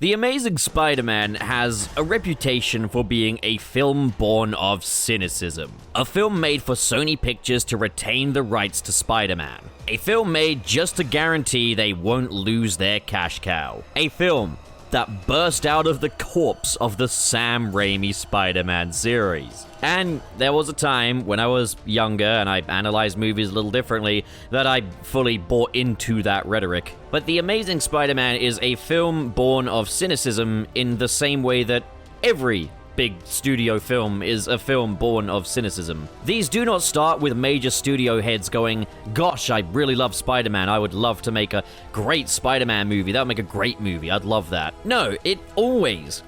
The Amazing Spider-Man has a reputation for being a film born of cynicism. A film made for Sony Pictures to retain the rights to Spider-Man. A film made just to guarantee they won't lose their cash cow. A film that burst out of the corpse of the Sam Raimi Spider-Man series. And there was a time when I was younger and I analyzed movies a little differently that I fully bought into that rhetoric. But The Amazing Spider-Man is a film born of cynicism in the same way that every big studio film is a film born of cynicism. These do not start with major studio heads going, gosh, I really love Spider-Man, I would love to make a great Spider-Man movie, that would make a great movie, I'd love that. No, it always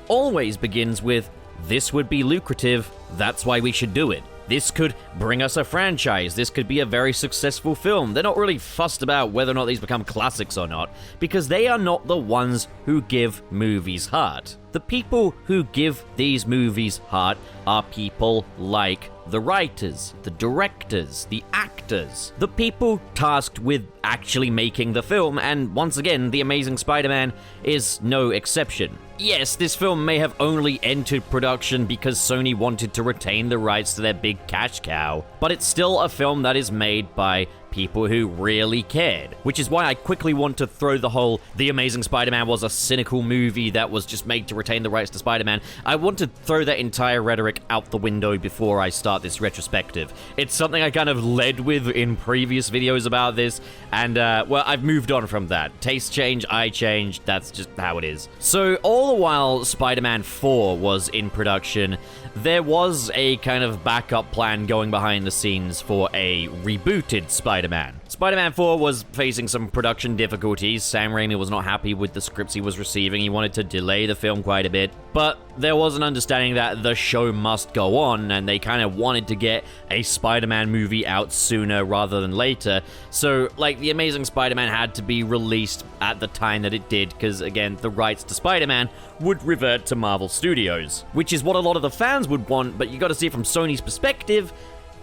begins with, this would be lucrative, that's why we should do it. This could bring us a franchise. This could be a very successful film. They're not really fussed about whether or not these become classics or not, because they are not the ones who give movies heart. The people who give these movies heart are people like the writers, the directors, the actors, the people tasked with actually making the film, and once again, The Amazing Spider-Man is no exception. Yes, this film may have only entered production because Sony wanted to retain the rights to their big cash cow, but it's still a film that is made by people who really cared, which is why I quickly want to throw the whole The Amazing Spider-Man was a cynical movie that was just made to retain the rights to Spider-Man. I want to throw that entire rhetoric out the window before I start this retrospective. It's something I kind of led with in previous videos about this, and well, I've moved on from that. Taste change, I changed, that's just how it is. So all the while Spider-Man 4 was in production, there was a kind of backup plan going behind the scenes for a rebooted Spider-Man. Spider-Man 4 was facing some production difficulties. Sam Raimi was not happy with the scripts he was receiving. He wanted to delay the film quite a bit. But there was an understanding that the show must go on, and they kind of wanted to get a Spider-Man movie out sooner rather than later. So, like, The Amazing Spider-Man had to be released at the time that it did, because, again, the rights to Spider-Man would revert to Marvel Studios, which is what a lot of the fans would want, but you gotta see it from Sony's perspective.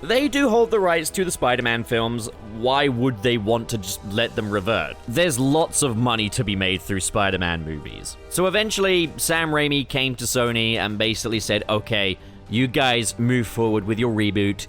They do hold the rights to the Spider-Man films. Why would they want to just let them revert? There's lots of money to be made through Spider-Man movies. So eventually, Sam Raimi came to Sony and basically said, okay, you guys move forward with your reboot.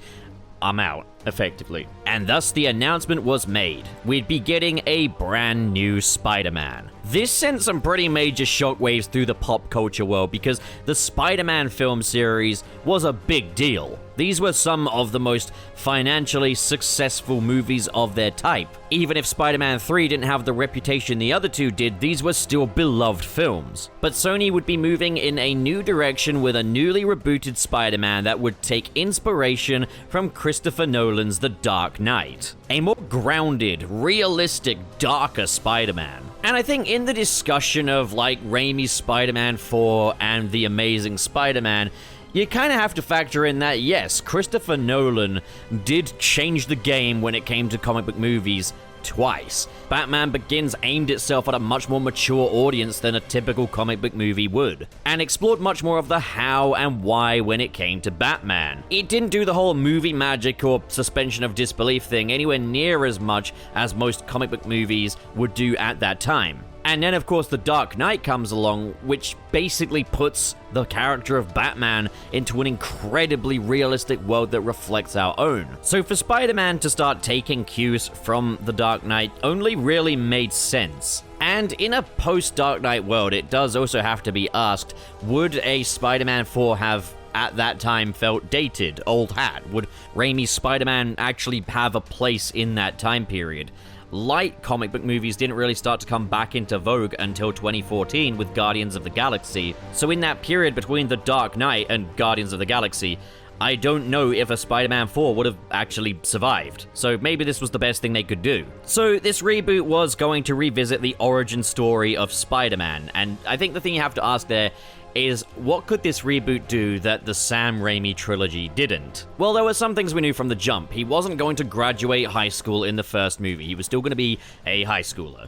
I'm out, effectively. And thus the announcement was made. We'd be getting a brand new Spider-Man. This sent some pretty major shockwaves through the pop culture world because the Spider-Man film series was a big deal. These were some of the most financially successful movies of their type. Even if Spider-Man 3 didn't have the reputation the other two did, these were still beloved films. But Sony would be moving in a new direction with a newly rebooted Spider-Man that would take inspiration from Christopher Nolan's The Dark Knight. A more grounded, realistic, darker Spider-Man. And I think in the discussion of like Raimi's Spider-Man 4 and The Amazing Spider-Man, you kind of have to factor in that, yes, Christopher Nolan did change the game when it came to comic book movies twice. Batman Begins aimed itself at a much more mature audience than a typical comic book movie would, and explored much more of the how and why when it came to Batman. It didn't do the whole movie magic or suspension of disbelief thing anywhere near as much as most comic book movies would do at that time. And then, of course, The Dark Knight comes along, which basically puts the character of Batman into an incredibly realistic world that reflects our own. So for Spider-Man to start taking cues from The Dark Knight only really made sense. And in a post-Dark Knight world, it does also have to be asked, would a Spider-Man 4 have at that time felt dated, old hat? Would Raimi's Spider-Man actually have a place in that time period? Light comic book movies didn't really start to come back into vogue until 2014 with Guardians of the Galaxy. So in that period between The Dark Knight and Guardians of the Galaxy, I don't know if a Spider-Man 4 would have actually survived. So maybe this was the best thing they could do. So this reboot was going to revisit the origin story of Spider-Man, and I think the thing you have to ask there is, what could this reboot do that the Sam Raimi trilogy didn't? Well, there were some things we knew from the jump. He wasn't going to graduate high school in the first movie. He was still going to be a high schooler.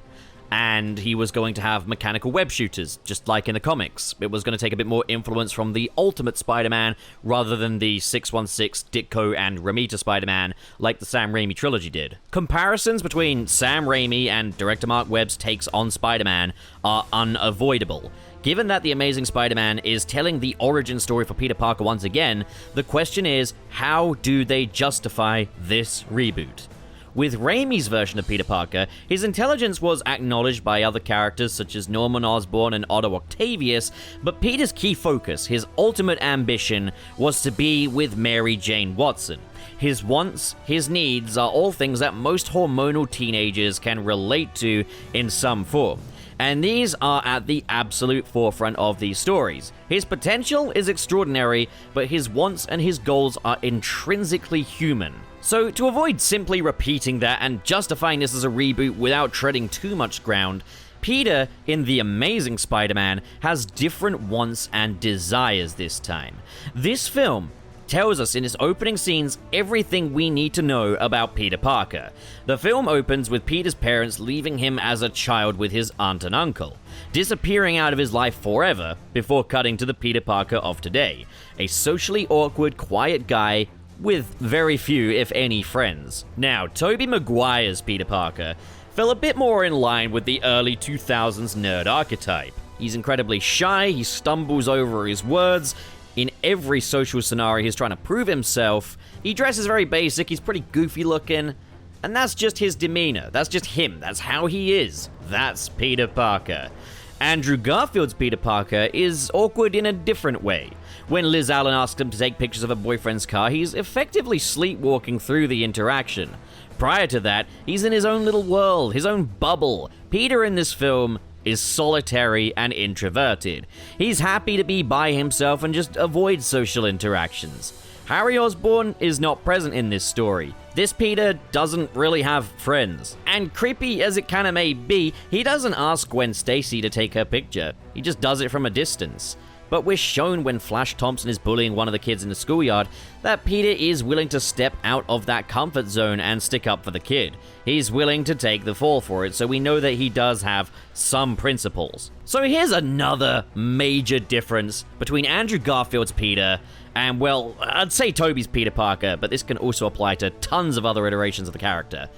and he was going to have mechanical web shooters, just like in the comics. It was going to take a bit more influence from the Ultimate Spider-Man rather than the 616, Ditko, and Romita Spider-Man like the Sam Raimi trilogy did. Comparisons between Sam Raimi and director Marc Webb's takes on Spider-Man are unavoidable. Given that The Amazing Spider-Man is telling the origin story for Peter Parker once again, the question is, how do they justify this reboot? With Raimi's version of Peter Parker, his intelligence was acknowledged by other characters such as Norman Osborn and Otto Octavius, but Peter's key focus, his ultimate ambition, was to be with Mary Jane Watson. His wants, his needs are all things that most hormonal teenagers can relate to in some form. And these are at the absolute forefront of these stories. His potential is extraordinary, but his wants and his goals are intrinsically human. So, to avoid simply repeating that and justifying this as a reboot without treading too much ground, Peter, in The Amazing Spider-Man, has different wants and desires this time. This film tells us in its opening scenes everything we need to know about Peter Parker. The film opens with Peter's parents leaving him as a child with his aunt and uncle, disappearing out of his life forever before cutting to the Peter Parker of today, a socially awkward, quiet guy with very few, if any, friends. Now, Tobey Maguire's Peter Parker fell a bit more in line with the early 2000s nerd archetype. He's incredibly shy, he stumbles over his words. In every social scenario, he's trying to prove himself. He dresses very basic, he's pretty goofy looking, and that's just his demeanor. That's just him. That's how he is. That's Peter Parker. Andrew Garfield's Peter Parker is awkward in a different way. When Liz Allen asks him to take pictures of her boyfriend's car, he's effectively sleepwalking through the interaction. Prior to that, he's in his own little world, his own bubble. Peter in this film is solitary and introverted. He's happy to be by himself and just avoid social interactions. Harry Osborn is not present in this story. This Peter doesn't really have friends. And creepy as it kinda may be, he doesn't ask Gwen Stacy to take her picture. He just does it from a distance. But we're shown when Flash Thompson is bullying one of the kids in the schoolyard that Peter is willing to step out of that comfort zone and stick up for the kid. He's willing to take the fall for it, so we know that he does have some principles. So here's another major difference between Andrew Garfield's Peter and, well, I'd say Tobey's Peter Parker, but this can also apply to tons of other iterations of the character.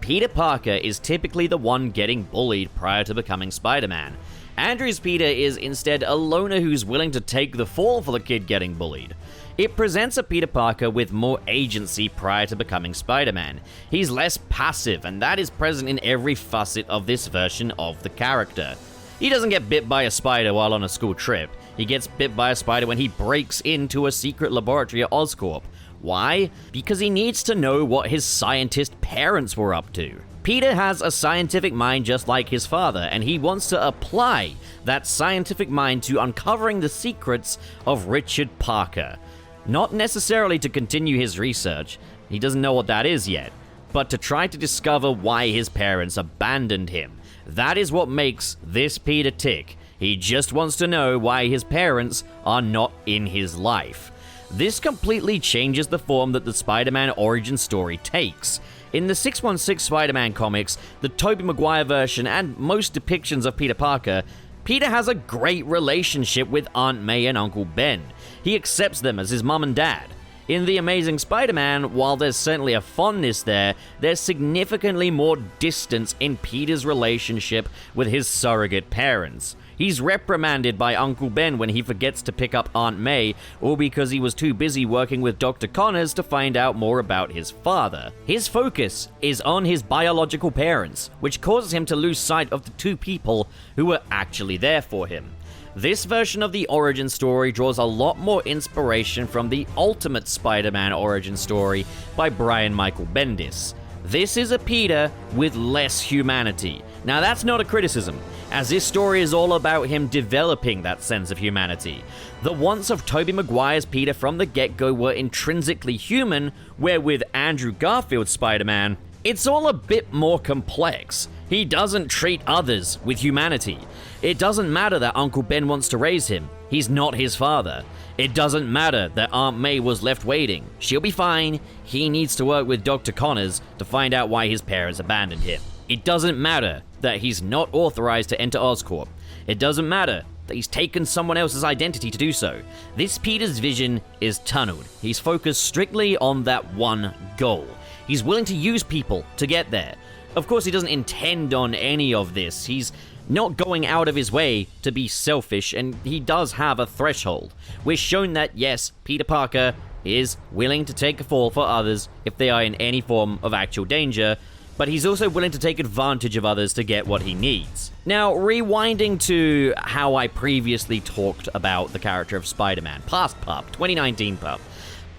Peter Parker is typically the one getting bullied prior to becoming Spider-Man. Andrew's Peter is instead a loner who's willing to take the fall for the kid getting bullied. It presents a Peter Parker with more agency prior to becoming Spider-Man. He's less passive, and that is present in every facet of this version of the character. He doesn't get bit by a spider while on a school trip. He gets bit by a spider when he breaks into a secret laboratory at Oscorp. Why? Because he needs to know what his scientist parents were up to. Peter has a scientific mind just like his father, and he wants to apply that scientific mind to uncovering the secrets of Richard Parker. Not necessarily to continue his research, he doesn't know what that is yet, but to try to discover why his parents abandoned him. That is what makes this Peter tick. He just wants to know why his parents are not in his life. This completely changes the form that the Spider-Man origin story takes. In the 616 Spider-Man comics, the Tobey Maguire version, and most depictions of Peter Parker, Peter has a great relationship with Aunt May and Uncle Ben. He accepts them as his mom and dad. In The Amazing Spider-Man, while there's certainly a fondness there, there's significantly more distance in Peter's relationship with his surrogate parents. He's reprimanded by Uncle Ben when he forgets to pick up Aunt May, or because he was too busy working with Dr. Connors to find out more about his father. His focus is on his biological parents, which causes him to lose sight of the two people who were actually there for him. This version of the origin story draws a lot more inspiration from the Ultimate Spider-Man origin story by Brian Michael Bendis. This is a Peter with less humanity. Now that's not a criticism, as this story is all about him developing that sense of humanity. The wants of Tobey Maguire's Peter from the get-go were intrinsically human, where with Andrew Garfield's Spider-Man, it's all a bit more complex. He doesn't treat others with humanity. It doesn't matter that Uncle Ben wants to raise him. He's not his father. It doesn't matter that Aunt May was left waiting. She'll be fine. He needs to work with Dr. Connors to find out why his parents abandoned him. It doesn't matter that he's not authorized to enter Oscorp. It doesn't matter that he's taken someone else's identity to do so. This Peter's vision is tunneled. He's focused strictly on that one goal. He's willing to use people to get there. Of course, he doesn't intend on any of this. He's not going out of his way to be selfish, and he does have a threshold. We're shown that, yes, Peter Parker is willing to take a fall for others if they are in any form of actual danger, but he's also willing to take advantage of others to get what he needs. Now, rewinding to how I previously talked about the character of Spider-Man, Past Pup, 2019 Pup.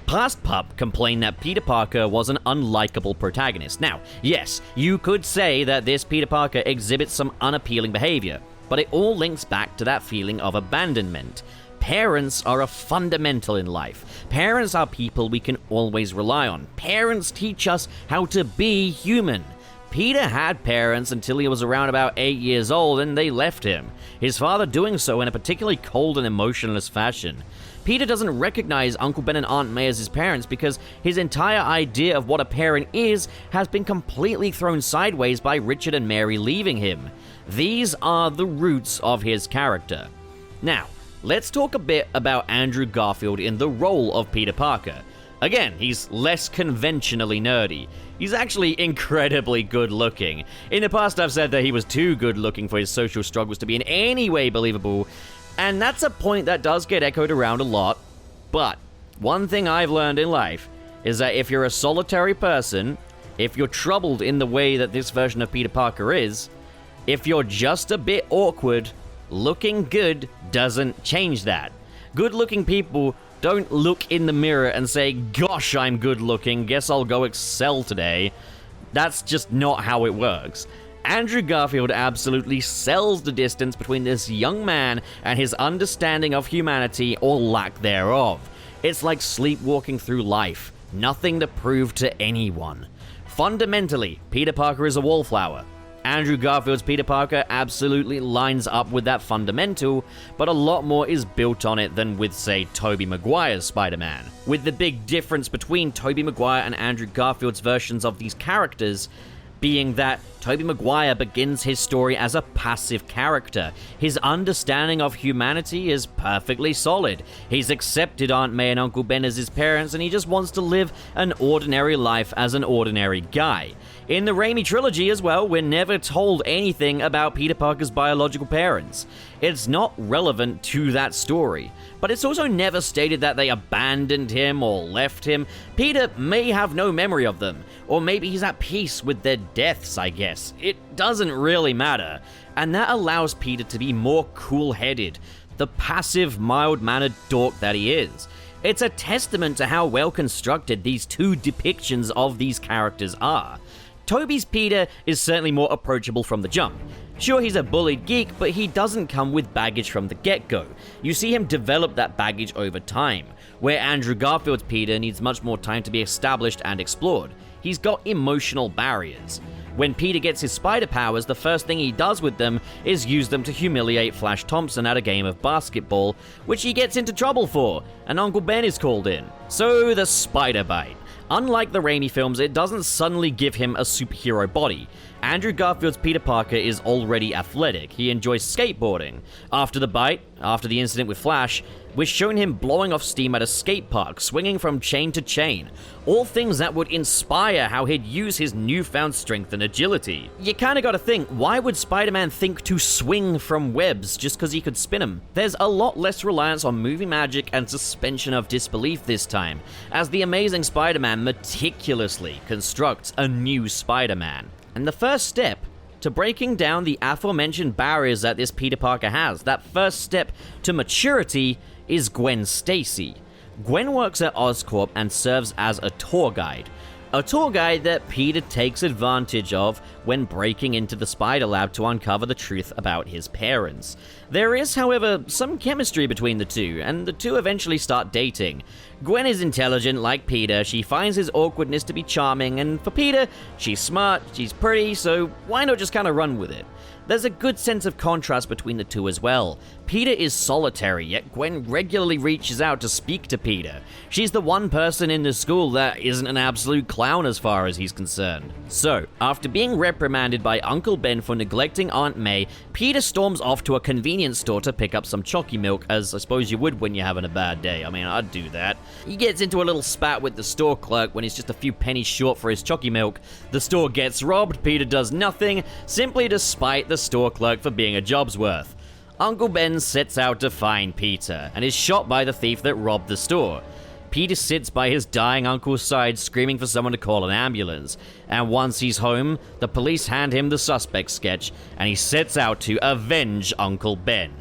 Past Pup complained that Peter Parker was an unlikable protagonist. Now, yes, you could say that this Peter Parker exhibits some unappealing behavior, but it all links back to that feeling of abandonment. Parents are a fundamental in life. Parents are people we can always rely on. Parents teach us how to be human. Peter had parents until he was around about 8 years old, and they left him, his father doing so in a particularly cold and emotionless fashion. Peter doesn't recognize Uncle Ben and Aunt May as his parents because his entire idea of what a parent is has been completely thrown sideways by Richard and Mary leaving him. These are the roots of his character. Now, let's talk a bit about Andrew Garfield in the role of Peter Parker. Again, he's less conventionally nerdy. He's actually incredibly good looking. In the past, I've said that he was too good looking for his social struggles to be in any way believable, and that's a point that does get echoed around a lot. But one thing I've learned in life is that if you're a solitary person, if you're troubled in the way that this version of Peter Parker is, if you're just a bit awkward, looking good doesn't change that. Good-looking people don't look in the mirror and say, "Gosh, I'm good-looking, guess I'll go excel today." That's just not how it works. Andrew Garfield absolutely sells the distance between this young man and his understanding of humanity or lack thereof. It's like sleepwalking through life, nothing to prove to anyone. Fundamentally, Peter Parker is a wallflower. Andrew Garfield's Peter Parker absolutely lines up with that fundamental, but a lot more is built on it than with, say, Tobey Maguire's Spider-Man. With the big difference between Tobey Maguire and Andrew Garfield's versions of these characters being that Tobey Maguire begins his story as a passive character. His understanding of humanity is perfectly solid. He's accepted Aunt May and Uncle Ben as his parents, and he just wants to live an ordinary life as an ordinary guy. In the Raimi trilogy as well, we're never told anything about Peter Parker's biological parents. It's not relevant to that story, but it's also never stated that they abandoned him or left him. Peter may have no memory of them, or maybe he's at peace with their deaths, I guess. It doesn't really matter, and that allows Peter to be more cool-headed, the passive, mild-mannered dork that he is. It's a testament to how well constructed these two depictions of these characters are. Tobey's Peter is certainly more approachable from the jump. Sure, he's a bullied geek, but he doesn't come with baggage from the get-go. You see him develop that baggage over time, where Andrew Garfield's Peter needs much more time to be established and explored. He's got emotional barriers. When Peter gets his spider powers, the first thing he does with them is use them to humiliate Flash Thompson at a game of basketball, which he gets into trouble for, and Uncle Ben is called in. So, the spider bite. Unlike the Raimi films, it doesn't suddenly give him a superhero body. Andrew Garfield's Peter Parker is already athletic. He enjoys skateboarding. After the bite, after the incident with Flash, we're shown him blowing off steam at a skate park, swinging from chain to chain. All things that would inspire how he'd use his newfound strength and agility. You kinda gotta think, why would Spider-Man think to swing from webs just because he could spin them? There's a lot less reliance on movie magic and suspension of disbelief this time, as the Amazing Spider-Man meticulously constructs a new Spider-Man. And the first step to breaking down the aforementioned barriers that this Peter Parker has, that first step to maturity, is Gwen Stacy. Gwen works at Oscorp and serves as a tour guide. A tour guide that Peter takes advantage of when breaking into the Spider Lab to uncover the truth about his parents. There is, however, some chemistry between the two, and the two eventually start dating. Gwen is intelligent like Peter, she finds his awkwardness to be charming, and for Peter, she's smart, she's pretty, so why not just kinda run with it? There's a good sense of contrast between the two as well. Peter is solitary, yet Gwen regularly reaches out to speak to Peter. She's the one person in the school that isn't an absolute clown as far as he's concerned. So, after being reprimanded by Uncle Ben for neglecting Aunt May, Peter storms off to a convenience store to pick up some chalky milk, as I suppose you would when you're having a bad day. I mean, I'd do that. He gets into a little spat with the store clerk when he's just a few pennies short for his chalky milk. The store gets robbed, Peter does nothing, simply to spite the store clerk for being a job's worth. Uncle Ben sets out to find Peter, and is shot by the thief that robbed the store. Peter sits by his dying uncle's side, screaming for someone to call an ambulance. And once he's home, the police hand him the suspect sketch, and he sets out to avenge Uncle Ben.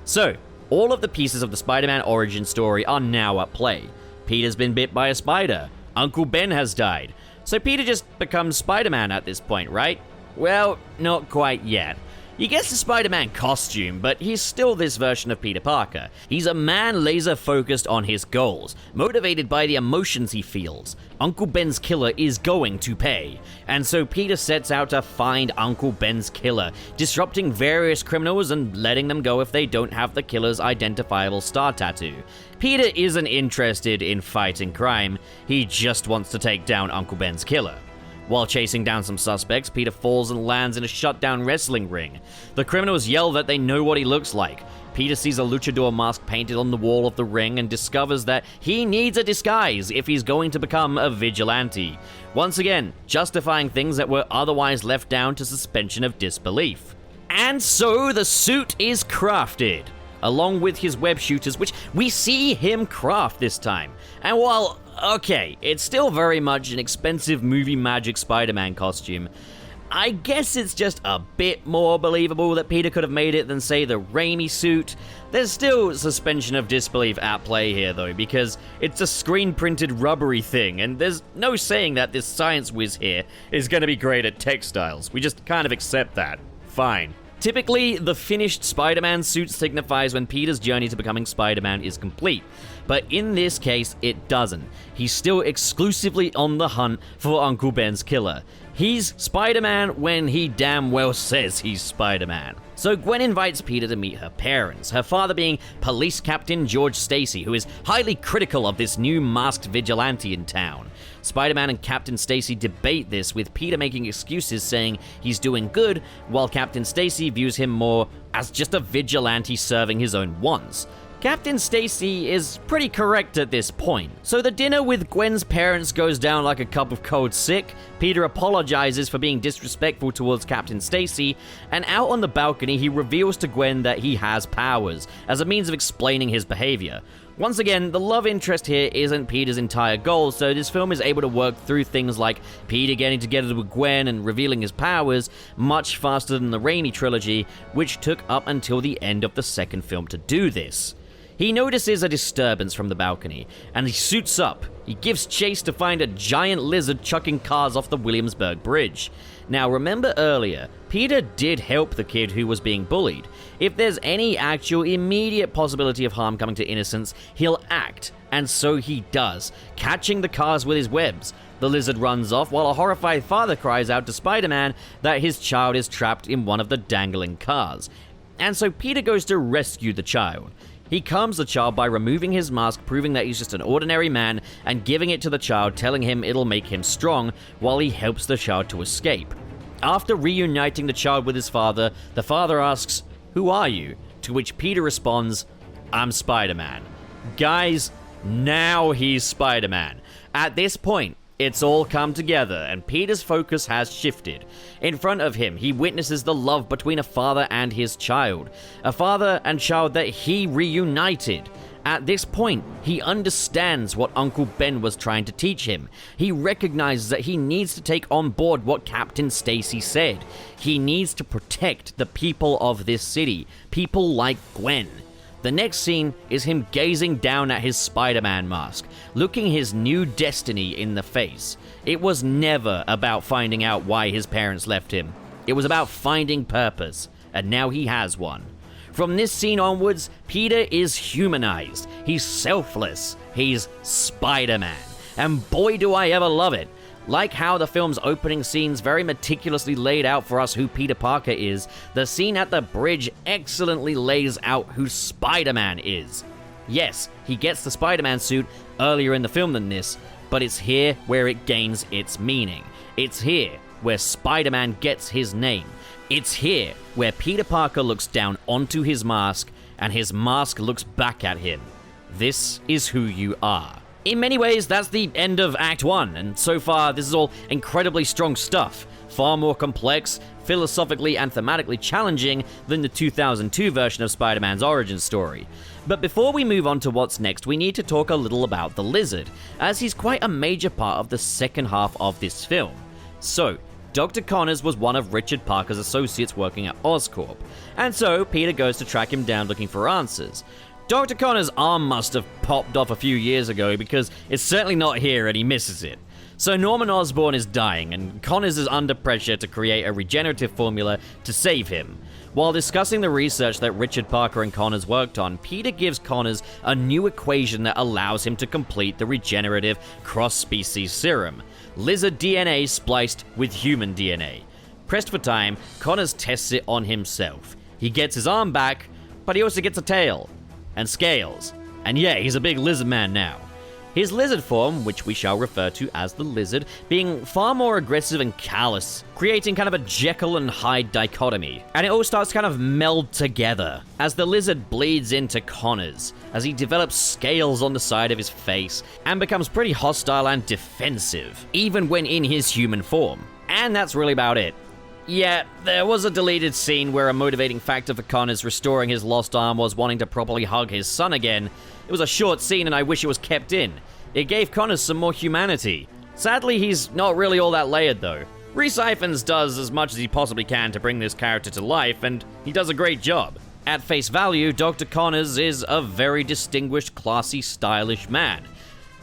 So, all of the pieces of the Spider-Man origin story are now at play. Peter's been bit by a spider. Uncle Ben has died. So Peter just becomes Spider-Man at this point, right? Well, not quite yet. He gets the Spider-Man costume, but he's still this version of Peter Parker. He's a man laser-focused on his goals, motivated by the emotions he feels. Uncle Ben's killer is going to pay. And so Peter sets out to find Uncle Ben's killer, disrupting various criminals and letting them go if they don't have the killer's identifiable star tattoo. Peter isn't interested in fighting crime, he just wants to take down Uncle Ben's killer. While chasing down some suspects, Peter falls and lands in a shut-down wrestling ring. The criminals yell that they know what he looks like. Peter sees a luchador mask painted on the wall of the ring and discovers that he needs a disguise if he's going to become a vigilante. Once again, justifying things that were otherwise left down to suspension of disbelief. And so the suit is crafted, along with his web shooters, which we see him craft this time. And while, okay, it's still very much an expensive movie magic Spider-Man costume, I guess it's just a bit more believable that Peter could have made it than, say, the Raimi suit. There's still suspension of disbelief at play here, though, because it's a screen-printed rubbery thing, and there's no saying that this science whiz here is going to be great at textiles. We just kind of accept that. Fine. Typically, the finished Spider-Man suit signifies when Peter's journey to becoming Spider-Man is complete, but in this case, it doesn't. He's still exclusively on the hunt for Uncle Ben's killer. He's Spider-Man when he damn well says he's Spider-Man. So Gwen invites Peter to meet her parents, her father being Police Captain George Stacy, who is highly critical of this new masked vigilante in town. Spider-Man and Captain Stacy debate this, with Peter making excuses saying he's doing good, while Captain Stacy views him more as just a vigilante serving his own wants. Captain Stacy is pretty correct at this point. So the dinner with Gwen's parents goes down like a cup of cold sick. Peter apologizes for being disrespectful towards Captain Stacy, and out on the balcony he reveals to Gwen that he has powers, as a means of explaining his behavior. Once again, the love interest here isn't Peter's entire goal, so this film is able to work through things like Peter getting together with Gwen and revealing his powers much faster than the Raimi trilogy, which took up until the end of the second film to do this. He notices a disturbance from the balcony, and he suits up. He gives chase to find a giant lizard chucking cars off the Williamsburg Bridge. Now, remember earlier, Peter did help the kid who was being bullied. If there's any actual immediate possibility of harm coming to innocents, he'll act, and so he does, catching the cars with his webs. The lizard runs off while a horrified father cries out to Spider-Man that his child is trapped in one of the dangling cars. And so Peter goes to rescue the child. He calms the child by removing his mask, proving that he's just an ordinary man, and giving it to the child, telling him it'll make him strong, while he helps the child to escape. After reuniting the child with his father, the father asks, "Who are you?" To which Peter responds, "I'm Spider-Man." Guys, now he's Spider-Man. At this point, it's all come together, and Peter's focus has shifted. In front of him, he witnesses the love between a father and his child. A father and child that he reunited. At this point, he understands what Uncle Ben was trying to teach him. He recognizes that he needs to take on board what Captain Stacy said. He needs to protect the people of this city, people like Gwen. The next scene is him gazing down at his Spider-Man mask, looking his new destiny in the face. It was never about finding out why his parents left him. It was about finding purpose, and now he has one. From this scene onwards, Peter is humanized. He's selfless. He's Spider-Man. And boy do I ever love it. Like how the film's opening scenes very meticulously laid out for us who Peter Parker is, the scene at the bridge excellently lays out who Spider-Man is. Yes, he gets the Spider-Man suit earlier in the film than this, but it's here where it gains its meaning. It's here where Spider-Man gets his name. It's here where Peter Parker looks down onto his mask, and his mask looks back at him. This is who you are. In many ways, that's the end of Act 1, and so far, this is all incredibly strong stuff. Far more complex, philosophically and thematically challenging than the 2002 version of Spider-Man's origin story. But before we move on to what's next, we need to talk a little about the Lizard, as he's quite a major part of the second half of this film. So, Dr. Connors was one of Richard Parker's associates working at Oscorp, and so Peter goes to track him down looking for answers. Dr. Connors' arm must have popped off a few years ago because it's certainly not here and he misses it. So Norman Osborn is dying, and Connors is under pressure to create a regenerative formula to save him. While discussing the research that Richard Parker and Connors worked on, Peter gives Connors a new equation that allows him to complete the regenerative cross-species serum. Lizard DNA spliced with human DNA. Pressed for time, Connors tests it on himself. He gets his arm back, but he also gets a tail. And scales. And yeah, he's a big lizard man now. His lizard form, which we shall refer to as the Lizard, being far more aggressive and callous, creating kind of a Jekyll and Hyde dichotomy. And it all starts to kind of meld together as the Lizard bleeds into Connors, as he develops scales on the side of his face and becomes pretty hostile and defensive, even when in his human form. And that's really about it. Yeah, there was a deleted scene where a motivating factor for Connors restoring his lost arm was wanting to properly hug his son again. It was a short scene and I wish it was kept in. It gave Connors some more humanity. Sadly, he's not really all that layered though. Rhys Ifans does as much as he possibly can to bring this character to life, and he does a great job. At face value, Dr. Connors is a very distinguished, classy, stylish man.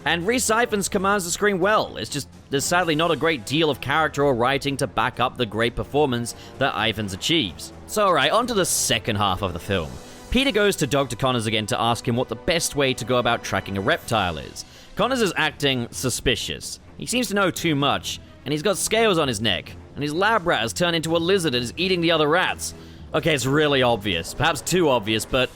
And Rhys Ifans commands the screen well. It's just, there's sadly not a great deal of character or writing to back up the great performance that Ifans achieves. So alright, on to the second half of the film. Peter goes to Dr. Connors again to ask him what the best way to go about tracking a reptile is. Connors is acting suspicious. He seems to know too much, and he's got scales on his neck, and his lab rat has turned into a lizard and is eating the other rats. Okay, it's really obvious, perhaps too obvious, but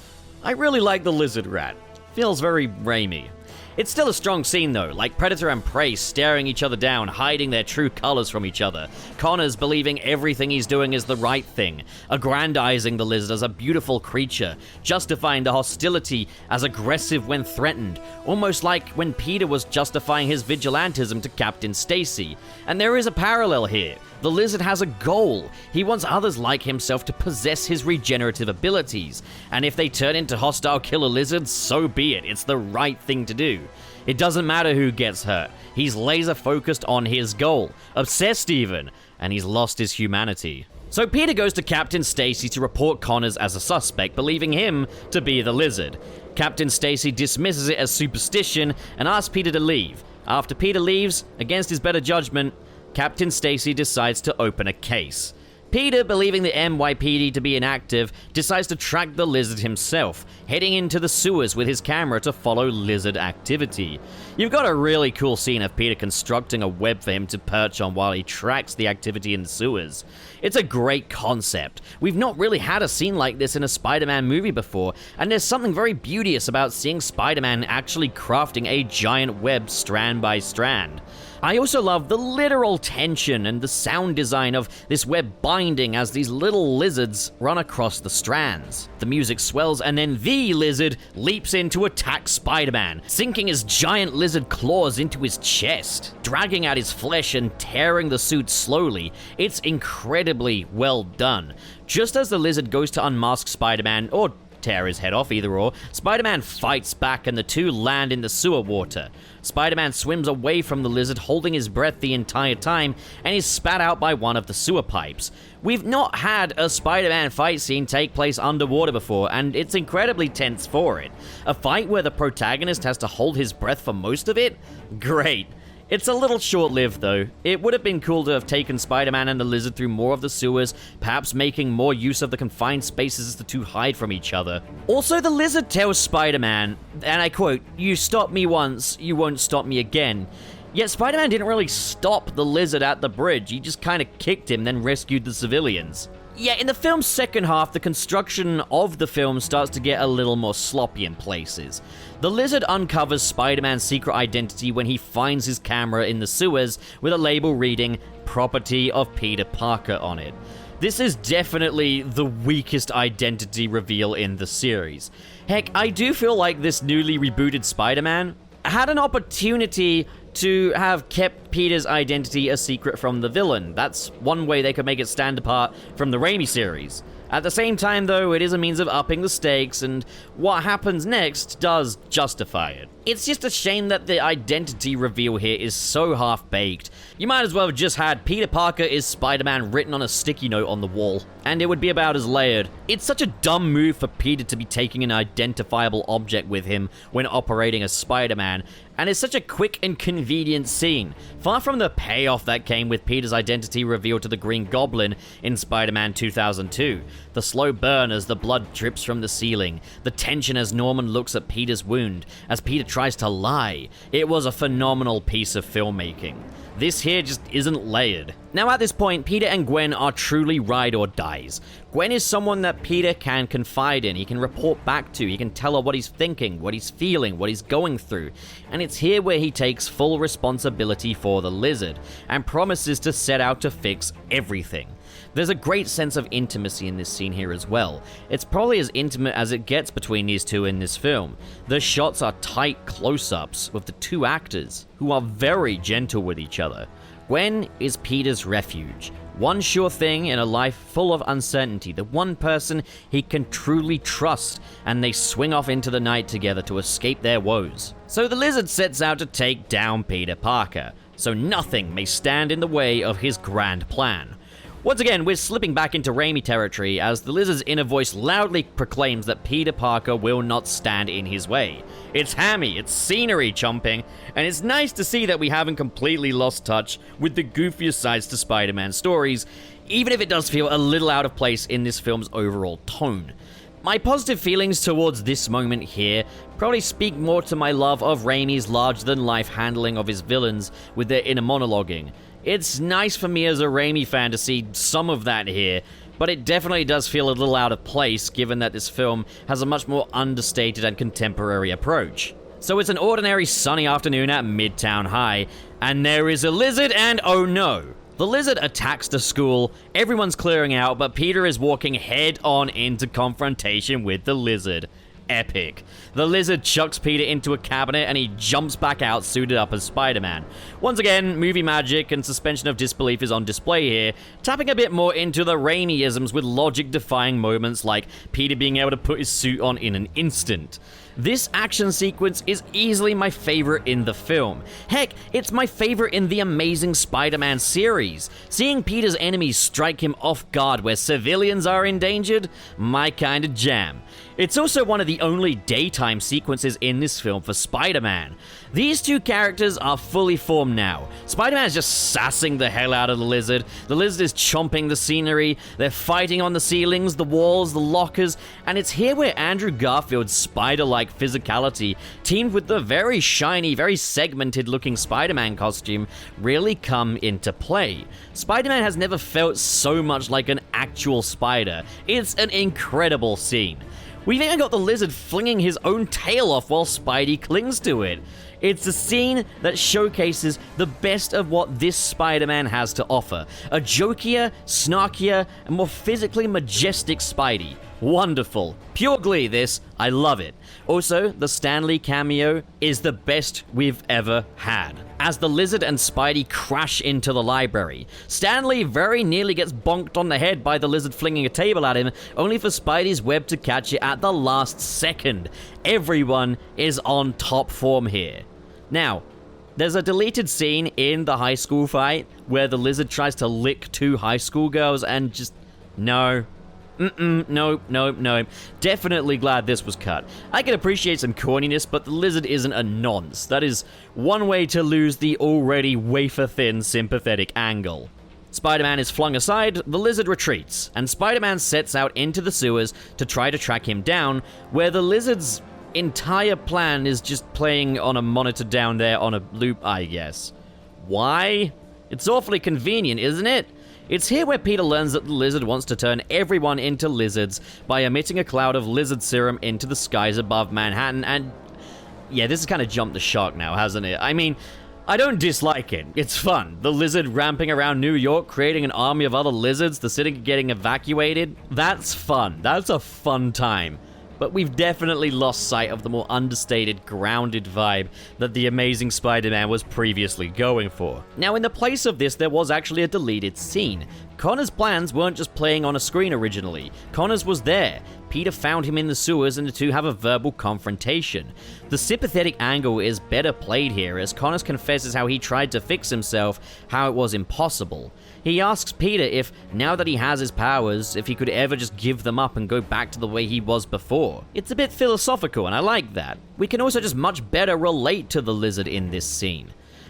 I really like the lizard rat. Feels very Raimi. It's still a strong scene though, like predator and prey staring each other down, hiding their true colors from each other. Connors believing everything he's doing is the right thing, aggrandizing the lizard as a beautiful creature, justifying the hostility as aggressive when threatened, almost like when Peter was justifying his vigilantism to Captain Stacy. And there is a parallel here. The lizard has a goal. He wants others like himself to possess his regenerative abilities. And if they turn into hostile killer lizards, so be it. It's the right thing to do. It doesn't matter who gets hurt. He's laser focused on his goal. Obsessed even. And he's lost his humanity. So Peter goes to Captain Stacy to report Connors as a suspect, believing him to be the lizard. Captain Stacy dismisses it as superstition and asks Peter to leave. After Peter leaves, against his better judgment, Captain Stacy decides to open a case. Peter, believing the NYPD to be inactive, decides to track the lizard himself, heading into the sewers with his camera to follow lizard activity. You've got a really cool scene of Peter constructing a web for him to perch on while he tracks the activity in the sewers. It's a great concept. We've not really had a scene like this in a Spider-Man movie before, and there's something very beauteous about seeing Spider-Man actually crafting a giant web strand by strand. I also love the literal tension and the sound design of this web binding as these little lizards run across the strands. The music swells and then the lizard leaps in to attack Spider-Man, sinking his giant lizard claws into his chest, dragging at his flesh and tearing the suit slowly. It's incredibly well done. Just as the lizard goes to unmask Spider-Man, or tear his head off, either or, Spider-Man fights back and the two land in the sewer water. Spider-Man swims away from the lizard, holding his breath the entire time, and is spat out by one of the sewer pipes. We've not had a Spider-Man fight scene take place underwater before, and it's incredibly tense for it. A fight where the protagonist has to hold his breath for most of it? Great. It's a little short-lived though. It would have been cool to have taken Spider-Man and the lizard through more of the sewers, perhaps making more use of the confined spaces as the two hide from each other. Also, the lizard tells Spider-Man, and I quote, "You stop me once, you won't stop me again." Yet Spider-Man didn't really stop the lizard at the bridge, he just kinda kicked him, then rescued the civilians. Yeah, in the film's second half, the construction of the film starts to get a little more sloppy in places. The Lizard uncovers Spider-Man's secret identity when he finds his camera in the sewers with a label reading, "Property of Peter Parker" on it. This is definitely the weakest identity reveal in the series. Heck, I do feel like this newly rebooted Spider-Man had an opportunity to have kept Peter's identity a secret from the villain. That's one way they could make it stand apart from the Raimi series. At the same time, though, it is a means of upping the stakes, and what happens next does justify it. It's just a shame that the identity reveal here is so half-baked. You might as well have just had Peter Parker is Spider-Man written on a sticky note on the wall, and it would be about as layered. It's such a dumb move for Peter to be taking an identifiable object with him when operating as Spider-Man, and it's such a quick and convenient scene, far from the payoff that came with Peter's identity revealed to the Green Goblin in Spider-Man 2002. The slow burn as the blood drips from the ceiling, the tension as Norman looks at Peter's wound, as Peter tries to lie. It was a phenomenal piece of filmmaking. This here just isn't layered. Now at this point, Peter and Gwen are truly ride or dies. Gwen is someone that Peter can confide in, he can report back to, he can tell her what he's thinking, what he's feeling, what he's going through. And it's here where he takes full responsibility for the Lizard, and promises to set out to fix everything. There's a great sense of intimacy in this scene here as well. It's probably as intimate as it gets between these two in this film. The shots are tight close-ups with the two actors, who are very gentle with each other. Gwen is Peter's refuge. One sure thing in a life full of uncertainty, the one person he can truly trust, and they swing off into the night together to escape their woes. So the Lizard sets out to take down Peter Parker, so nothing may stand in the way of his grand plan. Once again, we're slipping back into Raimi territory as the Lizard's inner voice loudly proclaims that Peter Parker will not stand in his way. It's hammy, it's scenery chomping, and it's nice to see that we haven't completely lost touch with the goofiest sides to Spider-Man stories, even if it does feel a little out of place in this film's overall tone. My positive feelings towards this moment here probably speak more to my love of Raimi's larger-than-life handling of his villains with their inner monologuing. It's nice for me as a Raimi fan to see some of that here, but it definitely does feel a little out of place given that this film has a much more understated and contemporary approach. So it's an ordinary sunny afternoon at Midtown High, and there is a lizard, and oh no! The Lizard attacks the school, everyone's clearing out, but Peter is walking head-on into confrontation with the Lizard. Epic. The Lizard chucks Peter into a cabinet and he jumps back out suited up as Spider-Man. Once again, movie magic and suspension of disbelief is on display here, tapping a bit more into the Raimi-isms with logic-defying moments like Peter being able to put his suit on in an instant. This action sequence is easily my favorite in the film. Heck, it's my favorite in the Amazing Spider-Man series. Seeing Peter's enemies strike him off guard where civilians are endangered, my kind of jam. It's also one of the only daytime sequences in this film for Spider-Man. These two characters are fully formed now. Spider-Man is just sassing the hell out of the Lizard. The Lizard is chomping the scenery. They're fighting on the ceilings, the walls, the lockers, and it's here where Andrew Garfield's spider-like physicality, teamed with the very shiny, very segmented-looking Spider-Man costume, really come into play. Spider-Man has never felt so much like an actual spider. It's an incredible scene. We've even got the Lizard flinging his own tail off while Spidey clings to it. It's a scene that showcases the best of what this Spider-Man has to offer. A jokier, snarkier, and more physically majestic Spidey. Wonderful. Pure glee, this. I love it. Also, the Stan Lee cameo is the best we've ever had. As the Lizard and Spidey crash into the library, Stan Lee very nearly gets bonked on the head by the Lizard flinging a table at him, only for Spidey's web to catch it at the last second. Everyone is on top form here. Now, there's a deleted scene in the high school fight where the Lizard tries to lick two high school girls and just... no. Nope. Definitely glad this was cut. I can appreciate some corniness, but the Lizard isn't a nonce. That is one way to lose the already wafer-thin sympathetic angle. Spider-Man is flung aside, the Lizard retreats, and Spider-Man sets out into the sewers to try to track him down, where the Lizard's entire plan is just playing on a monitor down there on a loop, I guess. Why? It's awfully convenient, isn't it? It's here where Peter learns that the lizard wants to turn everyone into lizards by emitting a cloud of lizard serum into the skies above Manhattan, and yeah, this has kind of jumped the shark now, hasn't it? I mean, I don't dislike it. It's fun. The lizard ramping around New York, creating an army of other lizards, the city getting evacuated. That's fun. That's a fun time. But we've definitely lost sight of the more understated, grounded vibe that the Amazing Spider-Man was previously going for. Now, in the place of this, there was actually a deleted scene. Connor's plans weren't just playing on a screen originally. Connor's was there. Peter found him in the sewers and the two have a verbal confrontation. The sympathetic angle is better played here, as Connors confesses how he tried to fix himself, how it was impossible. He asks Peter if, now that he has his powers, if he could ever just give them up and go back to the way he was before. It's a bit philosophical, and I like that. We can also just much better relate to the lizard in this scene.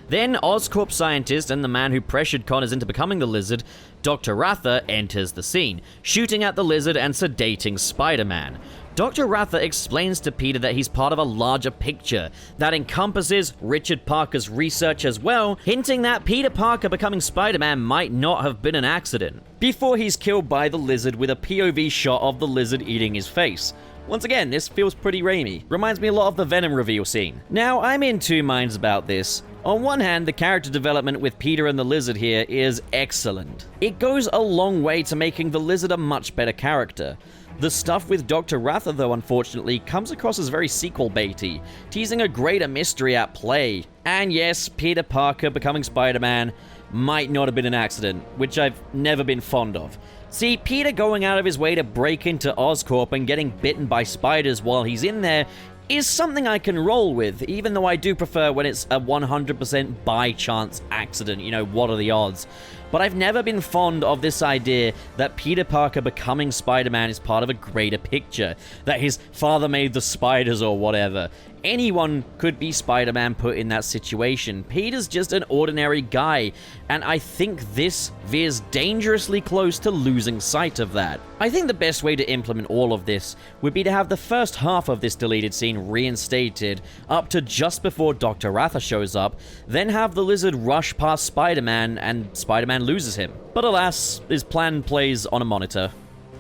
Then, Oscorp scientist and the man who pressured Connors into becoming the lizard, Dr. Ratha, enters the scene, shooting at the lizard and sedating Spider-Man. Dr. Ratha explains to Peter that he's part of a larger picture that encompasses Richard Parker's research as well, hinting that Peter Parker becoming Spider-Man might not have been an accident. Before he's killed by the lizard with a POV shot of the lizard eating his face. Once again, this feels pretty Raimi. Reminds me a lot of the Venom reveal scene. Now, I'm in two minds about this. On one hand, the character development with Peter and the lizard here is excellent. It goes a long way to making the lizard a much better character. The stuff with Dr. Ratha, though, unfortunately, comes across as very sequel-baity, teasing a greater mystery at play. And yes, Peter Parker becoming Spider-Man might not have been an accident, which I've never been fond of. See, Peter going out of his way to break into Oscorp and getting bitten by spiders while he's in there is something I can roll with, even though I do prefer when it's a 100% by chance accident, you know, what are the odds? But I've never been fond of this idea that Peter Parker becoming Spider-Man is part of a greater picture, that his father made the spiders or whatever. Anyone could be Spider-Man put in that situation. Peter's just an ordinary guy, and I think this veers dangerously close to losing sight of that. I think the best way to implement all of this would be to have the first half of this deleted scene reinstated up to just before Dr. Ratha shows up, then have the lizard rush past Spider-Man and Spider-Man loses him. But alas, his plan plays on a monitor.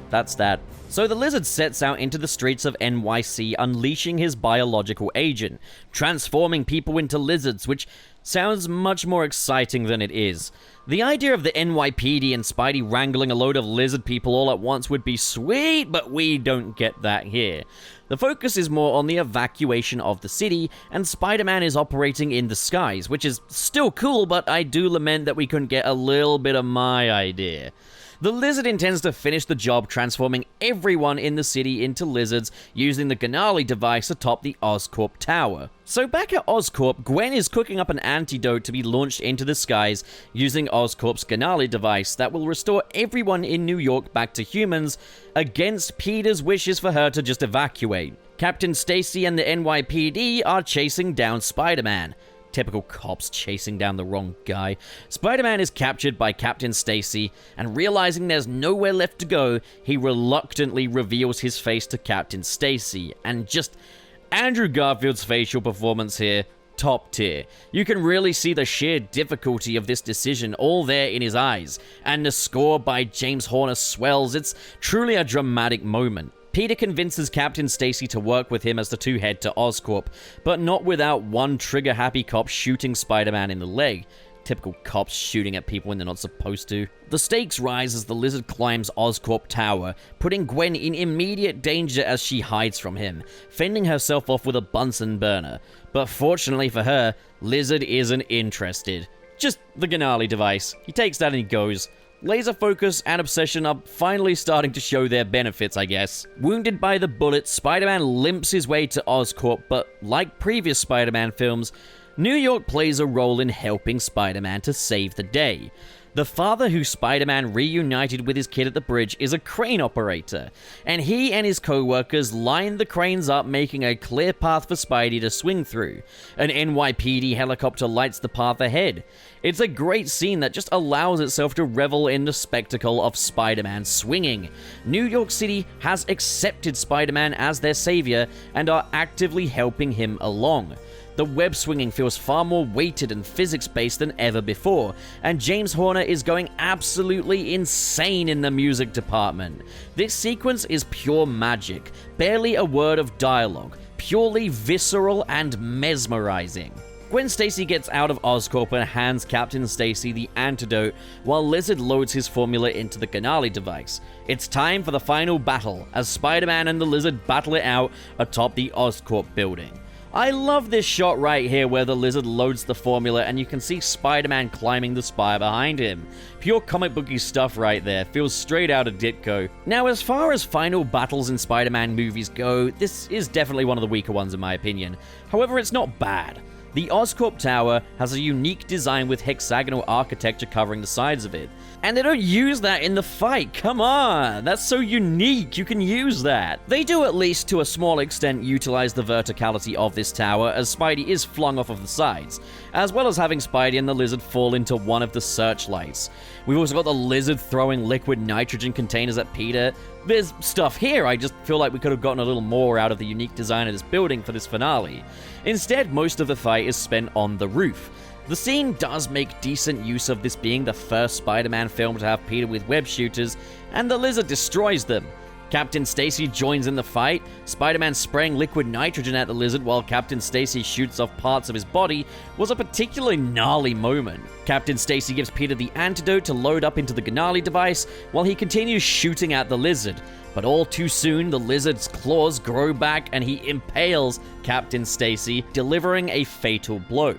That's that. So the lizard sets out into the streets of NYC, unleashing his biological agent, transforming people into lizards, which sounds much more exciting than it is. The idea of the NYPD and Spidey wrangling a load of lizard people all at once would be sweet, but we don't get that here. The focus is more on the evacuation of the city, and Spider-Man is operating in the skies, which is still cool, but I do lament that we couldn't get a little bit of my idea. The lizard intends to finish the job transforming everyone in the city into lizards using the Genali device atop the Oscorp tower. So back at Oscorp, Gwen is cooking up an antidote to be launched into the skies using Oscorp's Genali device that will restore everyone in New York back to humans against Peter's wishes for her to just evacuate. Captain Stacy and the NYPD are chasing down Spider-Man. Typical cops chasing down the wrong guy. Spider-Man is captured by Captain Stacy, and realizing there's nowhere left to go, he reluctantly reveals his face to Captain Stacy, and just Andrew Garfield's facial performance here, top tier. You can really see the sheer difficulty of this decision all there in his eyes, and the score by James Horner swells. It's truly a dramatic moment. Peter convinces Captain Stacy to work with him as the two head to Oscorp, but not without one trigger-happy cop shooting Spider-Man in the leg. Typical cops shooting at people when they're not supposed to. The stakes rise as the lizard climbs Oscorp Tower, putting Gwen in immediate danger as she hides from him, fending herself off with a Bunsen burner. But fortunately for her, Lizard isn't interested. Just the Genali device. He takes that and he goes. Laser focus and obsession are finally starting to show their benefits, I guess. Wounded by the bullet, Spider-Man limps his way to Oscorp, but like previous Spider-Man films, New York plays a role in helping Spider-Man to save the day. The father who Spider-Man reunited with his kid at the bridge is a crane operator, and he and his co-workers line the cranes up, making a clear path for Spidey to swing through. An NYPD helicopter lights the path ahead. It's a great scene that just allows itself to revel in the spectacle of Spider-Man swinging. New York City has accepted Spider-Man as their savior and are actively helping him along. The web swinging feels far more weighted and physics-based than ever before, and James Horner is going absolutely insane in the music department. This sequence is pure magic, barely a word of dialogue, purely visceral and mesmerizing. Gwen Stacy gets out of Oscorp and hands Captain Stacy the antidote while Lizard loads his formula into the Ganali device. It's time for the final battle, as Spider-Man and the Lizard battle it out atop the Oscorp building. I love this shot right here where the Lizard loads the formula and you can see Spider-Man climbing the spire behind him. Pure comic booky stuff right there, feels straight out of Ditko. Now, as far as final battles in Spider-Man movies go, this is definitely one of the weaker ones in my opinion. However, it's not bad. The Oscorp Tower has a unique design with hexagonal architecture covering the sides of it. And they don't use that in the fight, come on! That's so unique, you can use that. They do at least to a small extent utilize the verticality of this tower as Spidey is flung off of the sides, as well as having Spidey and the Lizard fall into one of the searchlights. We've also got the Lizard throwing liquid nitrogen containers at Peter. There's stuff here, I just feel like we could have gotten a little more out of the unique design of this building for this finale. Instead, most of the fight is spent on the roof. The scene does make decent use of this being the first Spider-Man film to have Peter with web shooters, and the Lizard destroys them. Captain Stacy joins in the fight, Spider-Man spraying liquid nitrogen at the Lizard while Captain Stacy shoots off parts of his body was a particularly gnarly moment. Captain Stacy gives Peter the antidote to load up into the Ganali device while he continues shooting at the Lizard. But all too soon, the Lizard's claws grow back and he impales Captain Stacy, delivering a fatal blow.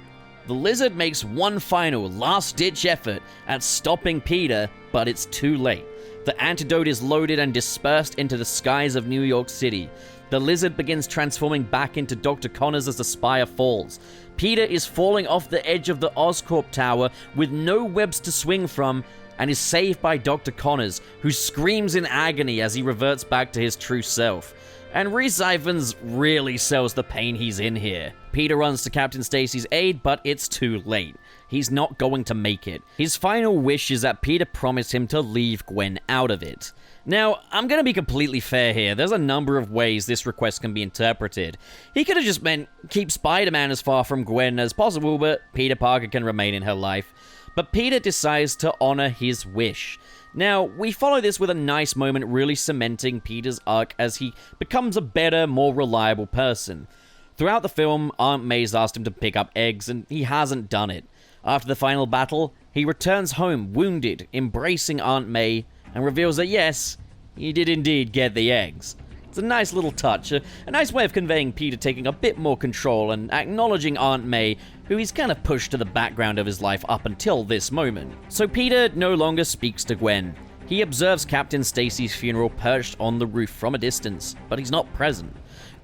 The Lizard makes one final, last-ditch effort at stopping Peter, but it's too late. The antidote is loaded and dispersed into the skies of New York City. The Lizard begins transforming back into Dr. Connors as the spire falls. Peter is falling off the edge of the Oscorp Tower with no webs to swing from, and is saved by Dr. Connors, who screams in agony as he reverts back to his true self. And Rhys Ifans really sells the pain he's in here. Peter runs to Captain Stacy's aid, but it's too late. He's not going to make it. His final wish is that Peter promised him to leave Gwen out of it. Now, I'm going to be completely fair here. There's a number of ways this request can be interpreted. He could have just meant keep Spider-Man as far from Gwen as possible, but Peter Parker can remain in her life. But Peter decides to honor his wish. Now, we follow this with a nice moment really cementing Peter's arc as he becomes a better, more reliable person. Throughout the film, Aunt May's asked him to pick up eggs, and he hasn't done it. After the final battle, he returns home wounded, embracing Aunt May, and reveals that yes, he did indeed get the eggs. It's a nice little touch, a nice way of conveying Peter taking a bit more control and acknowledging Aunt May, who he's kind of pushed to the background of his life up until this moment. So Peter no longer speaks to Gwen. He observes Captain Stacy's funeral perched on the roof from a distance, but he's not present.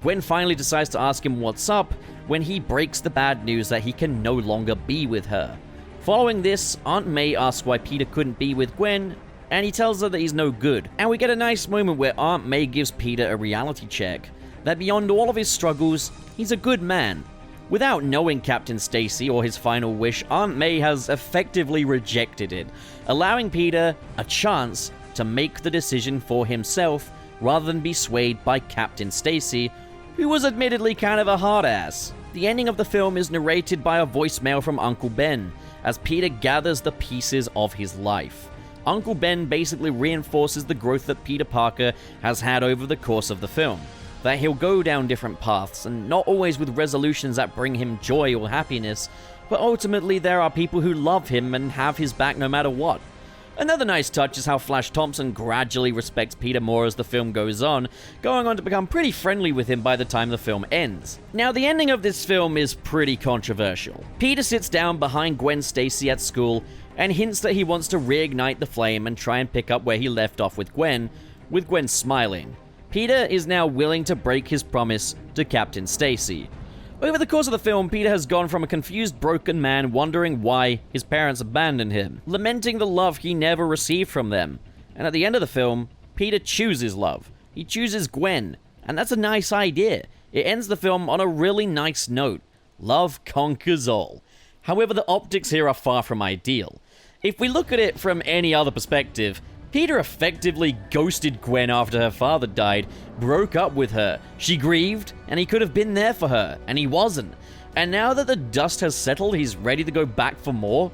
Gwen finally decides to ask him what's up when he breaks the bad news that he can no longer be with her. Following this, Aunt May asks why Peter couldn't be with Gwen, and he tells her that he's no good. And we get a nice moment where Aunt May gives Peter a reality check, that beyond all of his struggles, he's a good man. Without knowing Captain Stacy or his final wish, Aunt May has effectively rejected it, allowing Peter a chance to make the decision for himself rather than be swayed by Captain Stacy, who was admittedly kind of a hard ass. The ending of the film is narrated by a voicemail from Uncle Ben, as Peter gathers the pieces of his life. Uncle Ben basically reinforces the growth that Peter Parker has had over the course of the film. That he'll go down different paths, and not always with resolutions that bring him joy or happiness, but ultimately there are people who love him and have his back no matter what. Another nice touch is how Flash Thompson gradually respects Peter more as the film goes on, going on to become pretty friendly with him by the time the film ends. Now, the ending of this film is pretty controversial. Peter sits down behind Gwen Stacy at school and hints that he wants to reignite the flame and try and pick up where he left off with Gwen smiling. Peter is now willing to break his promise to Captain Stacy. Over the course of the film, Peter has gone from a confused, broken man wondering why his parents abandoned him, lamenting the love he never received from them. And at the end of the film, Peter chooses love. He chooses Gwen, and that's a nice idea. It ends the film on a really nice note. Love conquers all. However, the optics here are far from ideal. If we look at it from any other perspective, Peter effectively ghosted Gwen after her father died, broke up with her. She grieved, and he could have been there for her, and he wasn't. And now that the dust has settled, he's ready to go back for more?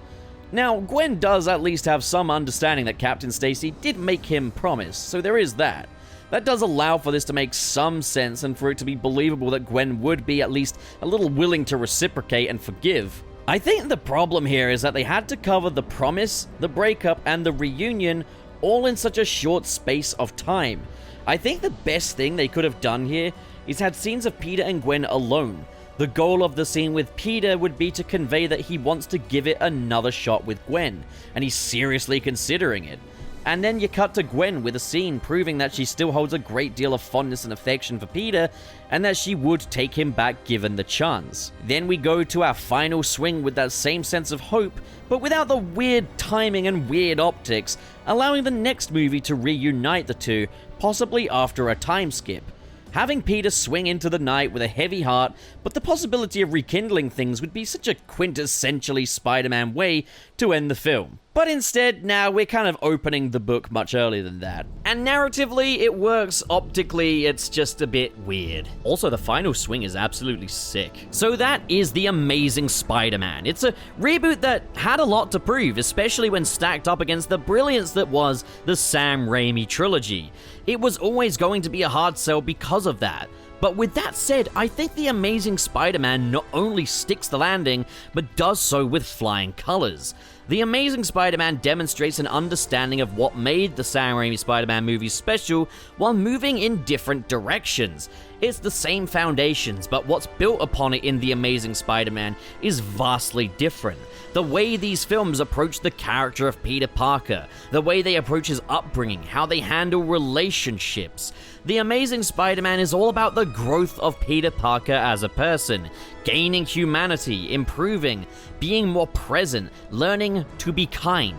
Now, Gwen does at least have some understanding that Captain Stacy did make him promise, so there is that. That does allow for this to make some sense and for it to be believable that Gwen would be at least a little willing to reciprocate and forgive. I think the problem here is that they had to cover the promise, the breakup, and the reunion all in such a short space of time. I think the best thing they could have done here is had scenes of Peter and Gwen alone. The goal of the scene with Peter would be to convey that he wants to give it another shot with Gwen, and he's seriously considering it. And then you cut to Gwen with a scene proving that she still holds a great deal of fondness and affection for Peter, and that she would take him back given the chance. Then we go to our final swing with that same sense of hope, but without the weird timing and weird optics, allowing the next movie to reunite the two, possibly after a time skip. Having Peter swing into the night with a heavy heart, but the possibility of rekindling things would be such a quintessentially Spider-Man way to end the film. But instead, now we're kind of opening the book much earlier than that. And narratively, it works. Optically, it's just a bit weird. Also, the final swing is absolutely sick. So that is The Amazing Spider-Man. It's a reboot that had a lot to prove, especially when stacked up against the brilliance that was the Sam Raimi trilogy. It was always going to be a hard sell because of that. But with that said, I think The Amazing Spider-Man not only sticks the landing, but does so with flying colors. The Amazing Spider-Man demonstrates an understanding of what made the Sam Raimi Spider-Man movies special while moving in different directions. It's the same foundations, but what's built upon it in The Amazing Spider-Man is vastly different. The way these films approach the character of Peter Parker, the way they approach his upbringing, how they handle relationships. The Amazing Spider-Man is all about the growth of Peter Parker as a person, gaining humanity, improving, being more present, learning to be kind.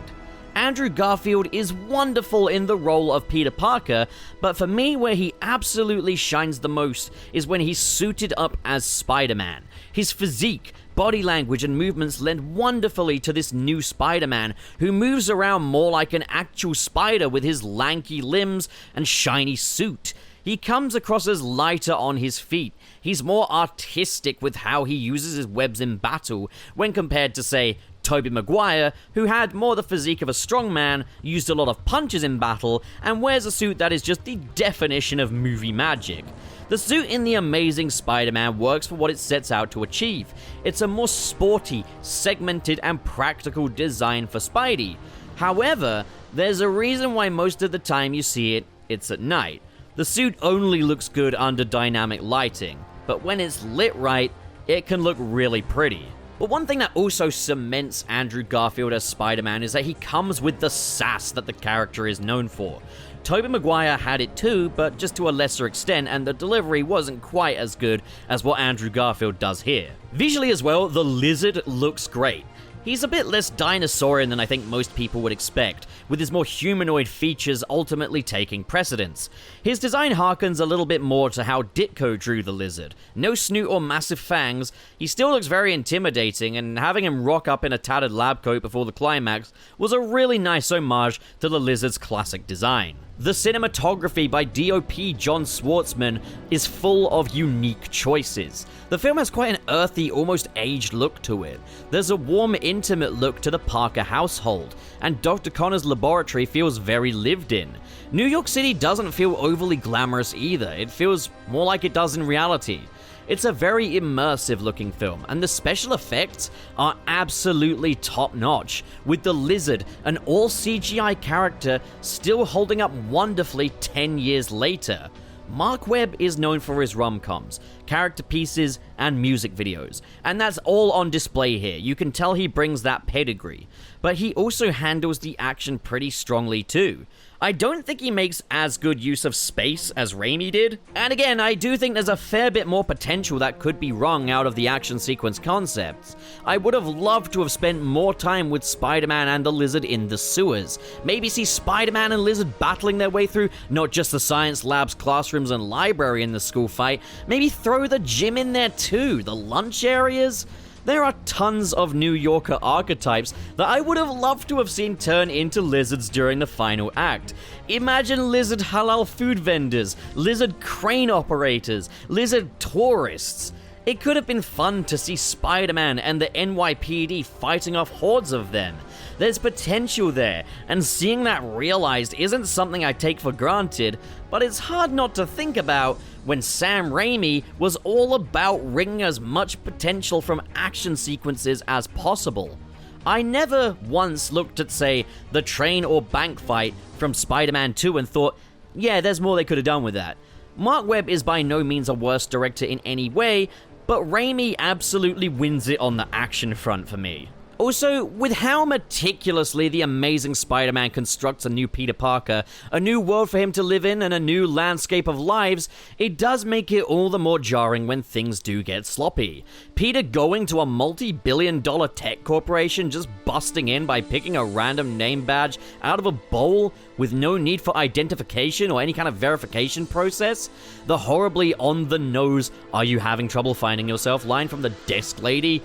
Andrew Garfield is wonderful in the role of Peter Parker, but for me, where he absolutely shines the most is when he's suited up as Spider-Man. His physique, body language, and movements lend wonderfully to this new Spider-Man, who moves around more like an actual spider with his lanky limbs and shiny suit. He comes across as lighter on his feet. He's more artistic with how he uses his webs in battle when compared to, say, Tobey Maguire, who had more the physique of a strong man, used a lot of punches in battle, and wears a suit that is just the definition of movie magic. The suit in The Amazing Spider-Man works for what it sets out to achieve. It's a more sporty, segmented, and practical design for Spidey. However, there's a reason why most of the time you see it, it's at night. The suit only looks good under dynamic lighting, but when it's lit right, it can look really pretty. But one thing that also cements Andrew Garfield as Spider-Man is that he comes with the sass that the character is known for. Tobey Maguire had it too, but just to a lesser extent, and the delivery wasn't quite as good as what Andrew Garfield does here. Visually as well, the lizard looks great. He's a bit less dinosaurian than I think most people would expect, with his more humanoid features ultimately taking precedence. His design harkens a little bit more to how Ditko drew the lizard. No snoot or massive fangs, he still looks very intimidating, and having him rock up in a tattered lab coat before the climax was a really nice homage to the lizard's classic design. The cinematography by DOP John Schwartzman is full of unique choices. The film has quite an earthy, almost aged look to it. There's a warm, intimate look to the Parker household, and Dr. Connor's laboratory feels very lived in. New York City doesn't feel overly glamorous either, it feels more like it does in reality. It's a very immersive looking film, and the special effects are absolutely top-notch, with the lizard, an all-CGI character, still holding up wonderfully 10 years later. Marc Webb is known for his rom-coms, character pieces, and music videos, and that's all on display here. You can tell he brings that pedigree, but he also handles the action pretty strongly too. I don't think he makes as good use of space as Raimi did, and again, I do think there's a fair bit more potential that could be wrung out of the action sequence concepts. I would have loved to have spent more time with Spider-Man and the Lizard in the sewers. Maybe see Spider-Man and Lizard battling their way through not just the science labs, classrooms, and library in the school fight, maybe throw the gym in there too, the lunch areas. There are tons of New Yorker archetypes that I would have loved to have seen turn into lizards during the final act. Imagine lizard halal food vendors, lizard crane operators, lizard tourists. It could have been fun to see Spider-Man and the NYPD fighting off hordes of them. There's potential there, and seeing that realized isn't something I take for granted, but it's hard not to think about when Sam Raimi was all about wringing as much potential from action sequences as possible. I never once looked at, say, the train or bank fight from Spider-Man 2 and thought, yeah, there's more they could have done with that. Marc Webb is by no means a worse director in any way, but Raimi absolutely wins it on the action front for me. Also, with how meticulously the Amazing Spider-Man constructs a new Peter Parker, a new world for him to live in, and a new landscape of lives, it does make it all the more jarring when things do get sloppy. Peter going to a multi-billion-dollar tech corporation just busting in by picking a random name badge out of a bowl with no need for identification or any kind of verification process? The horribly on-the-nose, "Are you having trouble finding yourself?" line from the desk lady?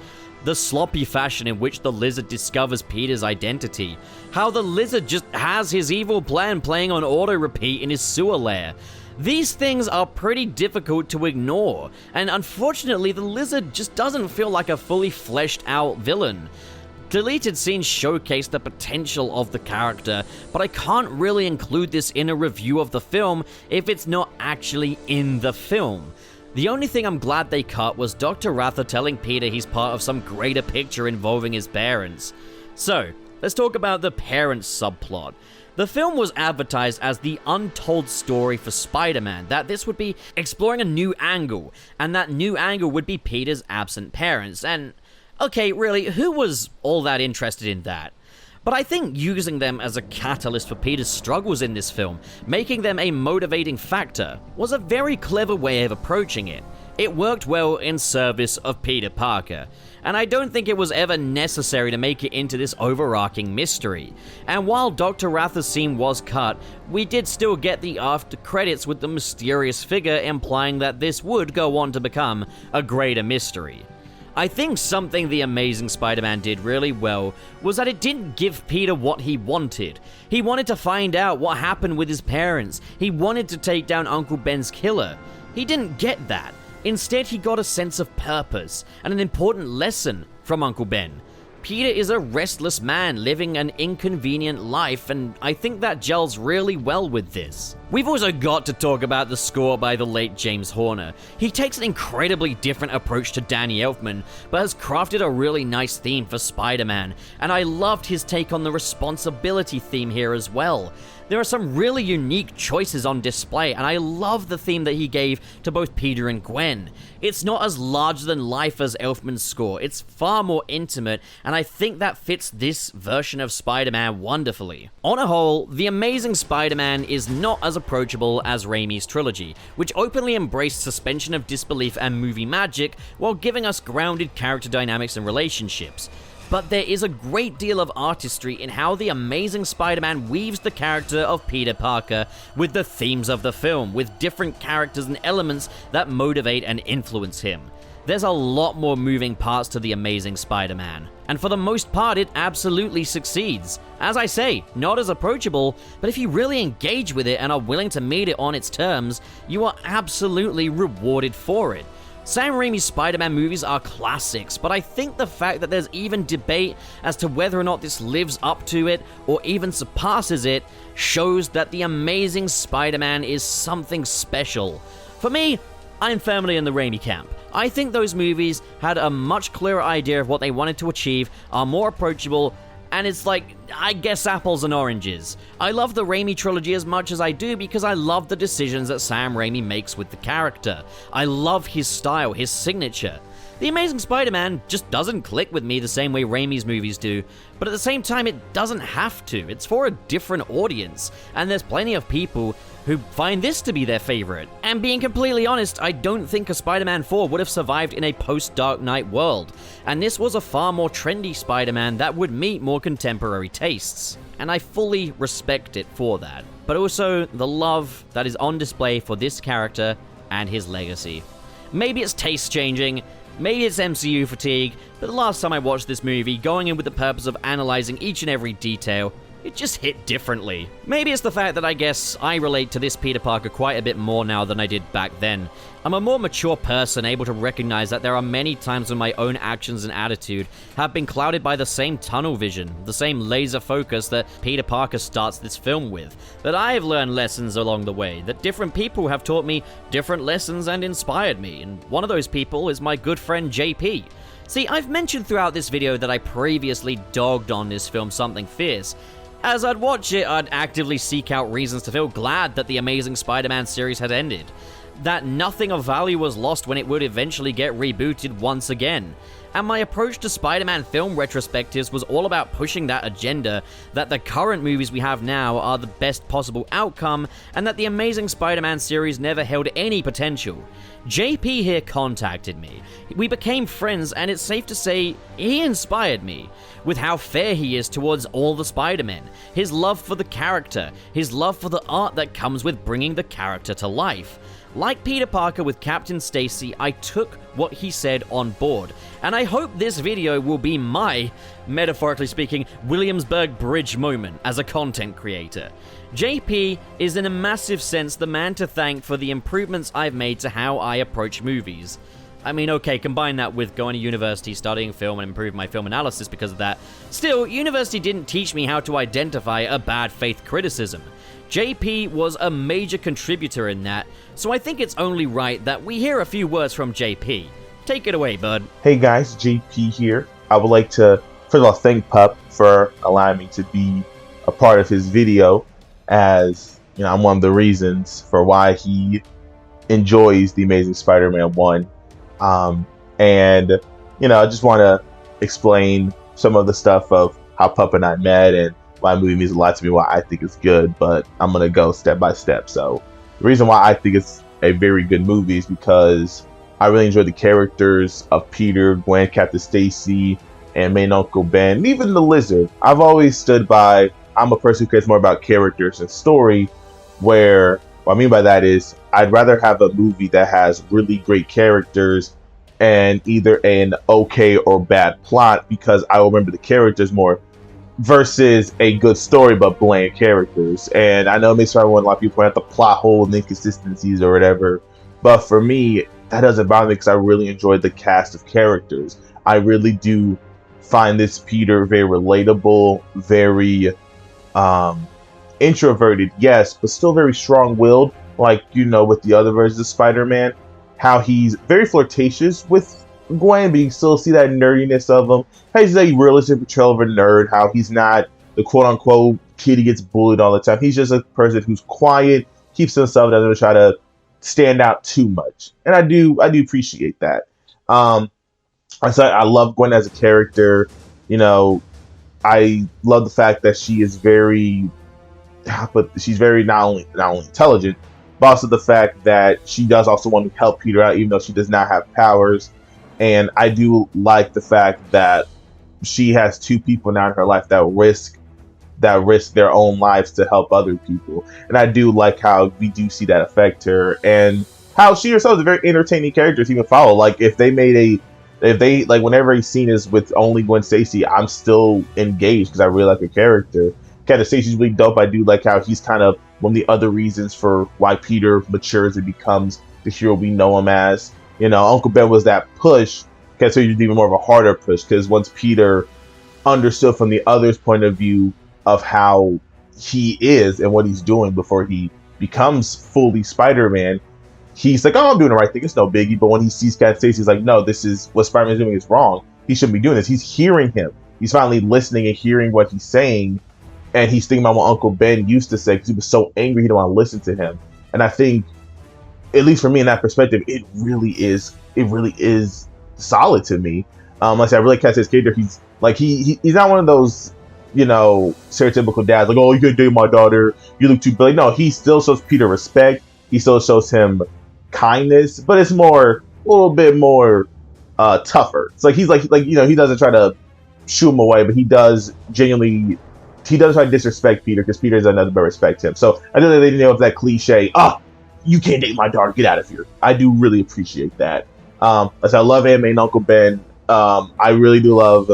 The sloppy fashion in which the Lizard discovers Peter's identity. How the Lizard just has his evil plan playing on auto-repeat in his sewer lair. These things are pretty difficult to ignore, and unfortunately the Lizard just doesn't feel like a fully fleshed out villain. Deleted scenes showcase the potential of the character, but I can't really include this in a review of the film if it's not actually in the film. The only thing I'm glad they cut was Dr. Rather telling Peter he's part of some greater picture involving his parents. So, let's talk about the parents subplot. The film was advertised as the untold story for Spider-Man, that this would be exploring a new angle, and that new angle would be Peter's absent parents, and okay, really, who was all that interested in that? But I think using them as a catalyst for Peter's struggles in this film, making them a motivating factor, was a very clever way of approaching it. It worked well in service of Peter Parker, and I don't think it was ever necessary to make it into this overarching mystery. And while Dr. Rather's scene was cut, we did still get the after credits with the mysterious figure implying that this would go on to become a greater mystery. I think something The Amazing Spider-Man did really well was that it didn't give Peter what he wanted. He wanted to find out what happened with his parents. He wanted to take down Uncle Ben's killer. He didn't get that. Instead, he got a sense of purpose and an important lesson from Uncle Ben. Peter is a restless man living an inconvenient life, and I think that gels really well with this. We've also got to talk about the score by the late James Horner. He takes an incredibly different approach to Danny Elfman, but has crafted a really nice theme for Spider-Man, and I loved his take on the responsibility theme here as well. There are some really unique choices on display, and I love the theme that he gave to both Peter and Gwen. It's not as larger than life as Elfman's score, it's far more intimate, and I think that fits this version of Spider-Man wonderfully. On a whole, The Amazing Spider-Man is not as approachable as Raimi's trilogy, which openly embraced suspension of disbelief and movie magic while giving us grounded character dynamics and relationships. But there is a great deal of artistry in how The Amazing Spider-Man weaves the character of Peter Parker with the themes of the film, with different characters and elements that motivate and influence him. There's a lot more moving parts to The Amazing Spider-Man, and for the most part it absolutely succeeds. As I say, not as approachable, but if you really engage with it and are willing to meet it on its terms, you are absolutely rewarded for it. Sam Raimi's Spider-Man movies are classics, but I think the fact that there's even debate as to whether or not this lives up to it or even surpasses it shows that The Amazing Spider-Man is something special. For me, I'm firmly in the Raimi camp. I think those movies had a much clearer idea of what they wanted to achieve, are more approachable, and it's like, I guess apples and oranges. I love the Raimi trilogy as much as I do because I love the decisions that Sam Raimi makes with the character. I love his style, his signature. The Amazing Spider-Man just doesn't click with me the same way Raimi's movies do, but at the same time it doesn't have to. It's for a different audience, and there's plenty of people who find this to be their favorite. And being completely honest, I don't think a Spider-Man 4 would have survived in a post-Dark Knight world, and this was a far more trendy Spider-Man that would meet more contemporary tastes, and I fully respect it for that. But also, the love that is on display for this character and his legacy. Maybe it's taste changing, maybe it's MCU fatigue, but the last time I watched this movie, going in with the purpose of analyzing each and every detail, it just hit differently. Maybe it's the fact that I guess I relate to this Peter Parker quite a bit more now than I did back then. I'm a more mature person, able to recognize that there are many times when my own actions and attitude have been clouded by the same tunnel vision, the same laser focus that Peter Parker starts this film with. That I have learned lessons along the way, that different people have taught me different lessons and inspired me, and one of those people is my good friend JP. See, I've mentioned throughout this video that I previously dogged on this film Something Fierce. As I'd watch it, I'd actively seek out reasons to feel glad that the Amazing Spider-Man series had ended. That nothing of value was lost when it would eventually get rebooted once again. And my approach to Spider-Man film retrospectives was all about pushing that agenda, that the current movies we have now are the best possible outcome, and that the Amazing Spider-Man series never held any potential. JP here contacted me. We became friends, and it's safe to say he inspired me. With how fair he is towards all the Spider-Men, his love for the character, his love for the art that comes with bringing the character to life. Like Peter Parker with Captain Stacy, I took what he said on board, and I hope this video will be my, metaphorically speaking, Williamsburg Bridge moment as a content creator. JP is in a massive sense the man to thank for the improvements I've made to how I approach movies. I mean, okay, combine that with going to university, studying film, and improving my film analysis because of that. Still, university didn't teach me how to identify a bad faith criticism. JP was a major contributor in that, so I think it's only right that we hear a few words from JP. Take it away, bud. Hey guys, JP here. I would like to, first of all, thank Pup for allowing me to be a part of his video, as you know, I'm one of the reasons for why he enjoys The Amazing Spider-Man 1. And, you know, I just want to explain some of the stuff of how Pup and I met and why a movie means a lot to me, why I think it's good, but I'm going to go step by step. So the reason why I think it's a very good movie is because I really enjoy the characters of Peter, Gwen, Captain Stacy, and main Uncle Ben, and even the Lizard. I've always stood by, I'm a person who cares more about characters and story, where what I mean by that is I'd rather have a movie that has really great characters and either an okay or bad plot, because I will remember the characters more, versus a good story but bland characters. And I know it makes a lot of people point out the plot hole and inconsistencies or whatever, but for me, that doesn't bother me because I really enjoyed the cast of characters. I really do find this Peter very relatable, very introverted, yes, but still very strong-willed, like, you know, with the other versions of Spider-Man. How he's very flirtatious with Gwen, but you still see that nerdiness of him. How he's a realistic portrayal of a nerd, how he's not the quote-unquote kid who gets bullied all the time. He's just a person who's quiet, keeps to himself, doesn't try to stand out too much. And I do appreciate that. I love Gwen as a character. You know, I love the fact that she is very, but she's very not only intelligent, but also the fact that she does also want to help Peter out, even though she does not have powers. And I do like the fact that she has two people now in her life that risk their own lives to help other people. And I do like how we do see that affect her, and how she herself is a very entertaining character to even follow. Like if they like whenever a scene is with only Gwen Stacy, I'm still engaged because I really like her character. Captain Stacy's really dope. I do like how he's kind of one of the other reasons for why Peter matures and becomes the hero we know him as. You know, Uncle Ben was that push. Captain Stacy was even more of a harder push, because once Peter understood from the other's point of view of how he is and what he's doing before he becomes fully Spider-Man, he's like, oh, I'm doing the right thing, it's no biggie. But when he sees Captain Stacy, he's like, no, this is what Spider-Man's doing is wrong. He shouldn't be doing this. He's hearing him. He's finally listening and hearing what he's saying. And he's thinking about what Uncle Ben used to say, because he was so angry he didn't want to listen to him. And I think, at least for me in that perspective, it really is solid to me. Like I said, I really catch his character. He's like, he's not one of those, you know, stereotypical dads, like, oh, you could date my daughter, you look too big. No, he still shows Peter respect. He still shows him kindness, but it's a little bit more tougher. It's like he's like you know, he doesn't try to shoo him away, but he does genuinely. He doesn't try to disrespect Peter, because Peter doesn't nothing but respect him. So I know that they didn't know if that cliche, you can't date my daughter, get out of here. I do really appreciate that. As I love Aunt May and Uncle Ben. I really do love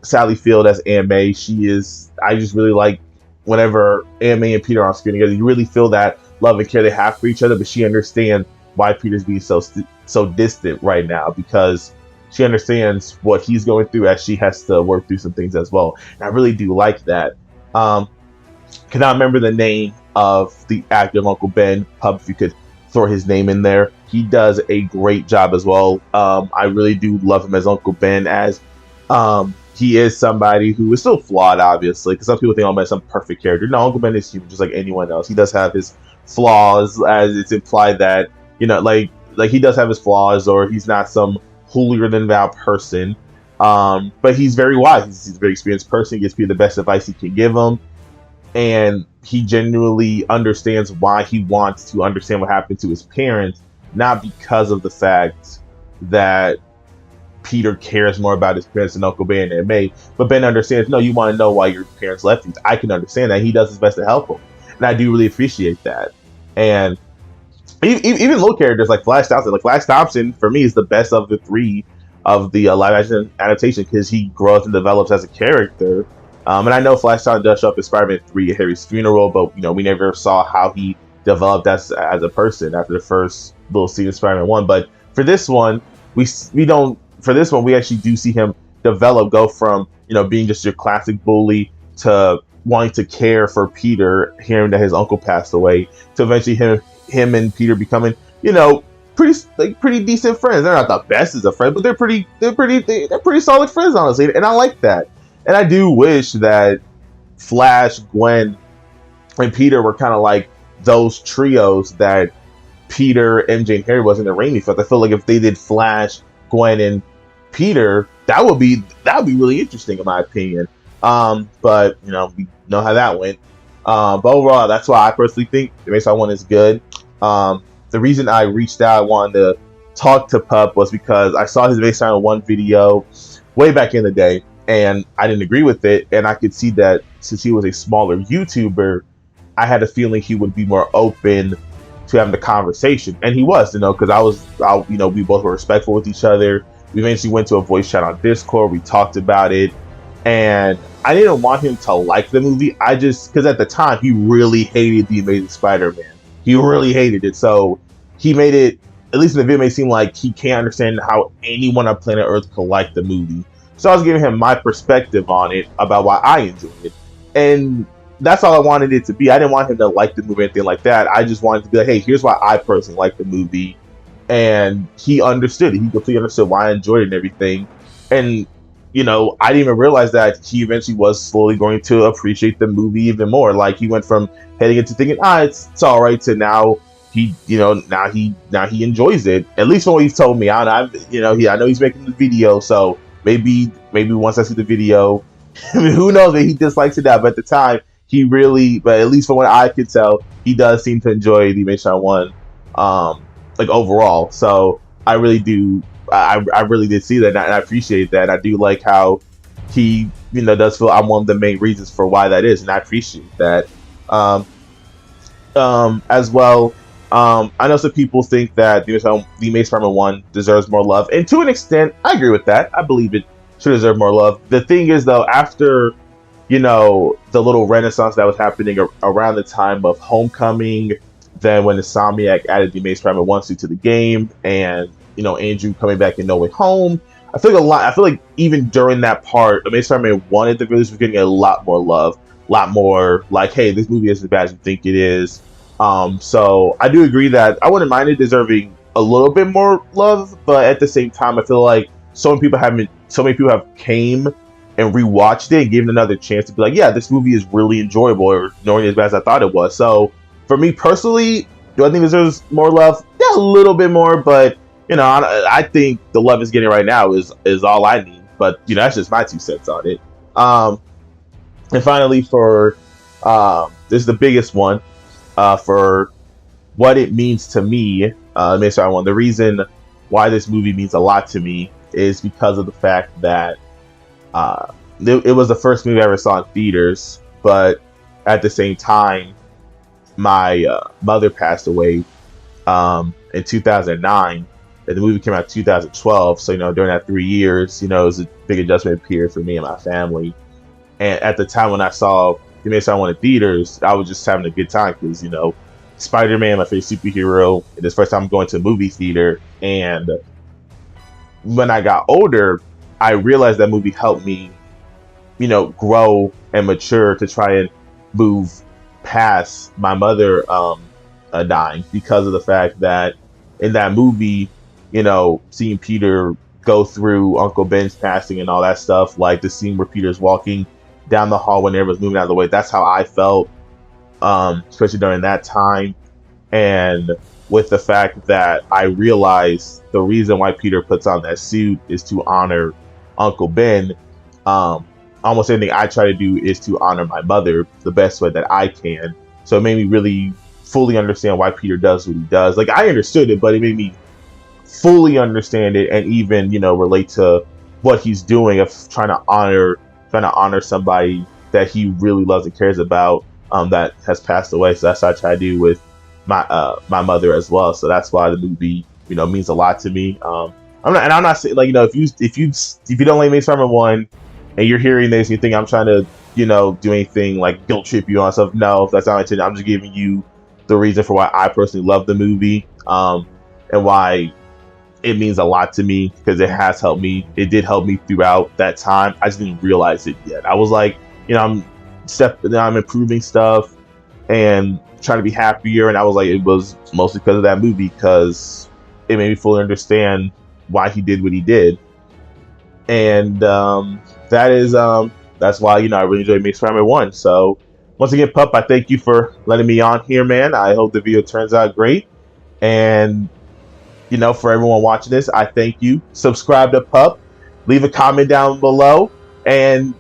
Sally Field as Aunt May. I just really like whenever Aunt May and Peter are on screen together. You really feel that love and care they have for each other, but she understands why Peter's being so distant right now, because she understands what he's going through as she has to work through some things as well. And I really do like that. Cannot remember the name of the actor of Uncle Ben. Pub, if you could throw his name in there. He does a great job as well. I really do love him as Uncle Ben, as he is somebody who is still flawed, obviously, because some people think Uncle Ben is some perfect character. No, Uncle Ben is human, just like anyone else. He does have his flaws, as it's implied that, like he does have his flaws, or he's not some holier than thou person. But he's very wise. He's a very experienced person. He gives people the best advice he can give them. And he genuinely understands why he wants to understand what happened to his parents, not because of the fact that Peter cares more about his parents than Uncle Ben and May, but Ben understands, no, you want to know why your parents left you. I can understand that. He does his best to help them. And I do really appreciate that. And even little characters like Flash Thompson. Like Flash Thompson, for me, is the best of the three of the live action adaptation, because he grows and develops as a character. And I know Flash Thompson does show up in Spider-Man 3 at Harry's funeral, but we never saw how he developed as a person after the first little scene in Spider-Man 1. But for this one, we actually do see him go from being just your classic bully to wanting to care for Peter, hearing that his uncle passed away, to eventually him and Peter becoming pretty decent friends. They're not the best as a friend, but they're pretty solid friends, honestly, and I like that. And I do wish that Flash, Gwen, and Peter were kind of like those trios that Peter, MJ, and Harry was in the Raimi films. I feel like if they did Flash, Gwen, and Peter, that would be really interesting in my opinion. But we know how that went. But overall, that's why I personally think the Mace 1 is good. The reason I reached out, wanted to talk to Pup, was because I saw his Mace 1 video way back in the day, and I didn't agree with it. And I could see that since he was a smaller YouTuber, I had a feeling he would be more open to having the conversation, and he was, because we both were respectful with each other. We eventually went to a voice chat on Discord. We talked about it, and I didn't want him to like the movie. Because at the time he really hated The Amazing Spider-Man. He really hated it, so he made it, at least in the video, made it seem like he can't understand how anyone on planet Earth could like the movie. So I was giving him my perspective on it, about why I enjoyed it, and that's all I wanted it to be. I didn't want him to like the movie or anything like that. I just wanted to be like, hey, here's why I personally like the movie. And he understood it. He completely understood why I enjoyed it and everything. And, I didn't even realize that he eventually was slowly going to appreciate the movie even more. Like, he went from heading into thinking, it's all right, to now he enjoys it. At least from what he's told me. I know he's making the video, so maybe once I see the video, who knows, maybe he dislikes it now. But at the time, but at least from what I could tell, he does seem to enjoy the Mason 1, overall. So I really do, I really did see that, and I appreciate that. I do like how he, does feel I'm one of the main reasons for why that is, and I appreciate that. As well, I know some people think that the Amazing Spider-Man 1 deserves more love, and to an extent, I agree with that. I believe it should deserve more love. The thing is, though, after the little renaissance that was happening around the time of Homecoming, then when Insomniac added the Amazing Spider-Man 1 suit to the game, and Andrew coming back in No Way Home, I feel like even during that part, Amazing Spider-Man 1 at the very least was getting a lot more love, a lot more like, hey, this movie isn't as bad as you think it is. So I do agree that I wouldn't mind it deserving a little bit more love, but at the same time, I feel like so many people have came and rewatched it and given another chance to be like, yeah, this movie is really enjoyable, or knowing as bad as I thought it was. So for me personally, do I think it deserves more love? Yeah, a little bit more, but I think the love it's getting right now is all I need. But that's just my 2 cents on it. And finally, for this is the biggest one, for what it means to me. The reason why this movie means a lot to me is because of the fact that it was the first movie I ever saw in theaters, but at the same time, my mother passed away in 2009, And the movie came out in 2012, so during that 3 years, it was a big adjustment period for me and my family. And at the time when I saw The Amazing Spider-Man in theaters, I was just having a good time because Spider-Man, my favorite superhero, and this first time I'm going to a movie theater. And when I got older, I realized that movie helped me, grow and mature to try and move past my mother dying, because of the fact that in that movie, seeing Peter go through Uncle Ben's passing and all that stuff, like the scene where Peter's walking down the hall when everyone's moving out of the way, that's how I felt, especially during that time. And with the fact that I realized the reason why Peter puts on that suit is to honor Uncle Ben, almost anything I try to do is to honor my mother the best way that I can. So it made me really fully understand why Peter does what he does. Like, I understood it, but it made me fully understand it, and even relate to what he's doing of trying to honor somebody that he really loves and cares about, that has passed away. So that's what I try to do with my mother as well. So that's why the movie means a lot to me. I'm not saying, like, if you don't like Maze Runner 1 and you're hearing this and you think I'm trying to do anything like guilt trip you on stuff, no, that's not my intention. I'm just giving you the reason for why I personally love the movie, and why it means a lot to me, because it has helped me. It did help me throughout that time. I just didn't realize it yet. I was like, I'm improving stuff and trying to be happier, and I was like, it was mostly because of that movie, because it made me fully understand why he did what he did. And that's why I really enjoyed Maze Runner 1. So once again, Pup, I thank you for letting me on here, man. I hope the video turns out great. And for everyone watching this, I thank you. Subscribe to Pup, leave a comment down below, and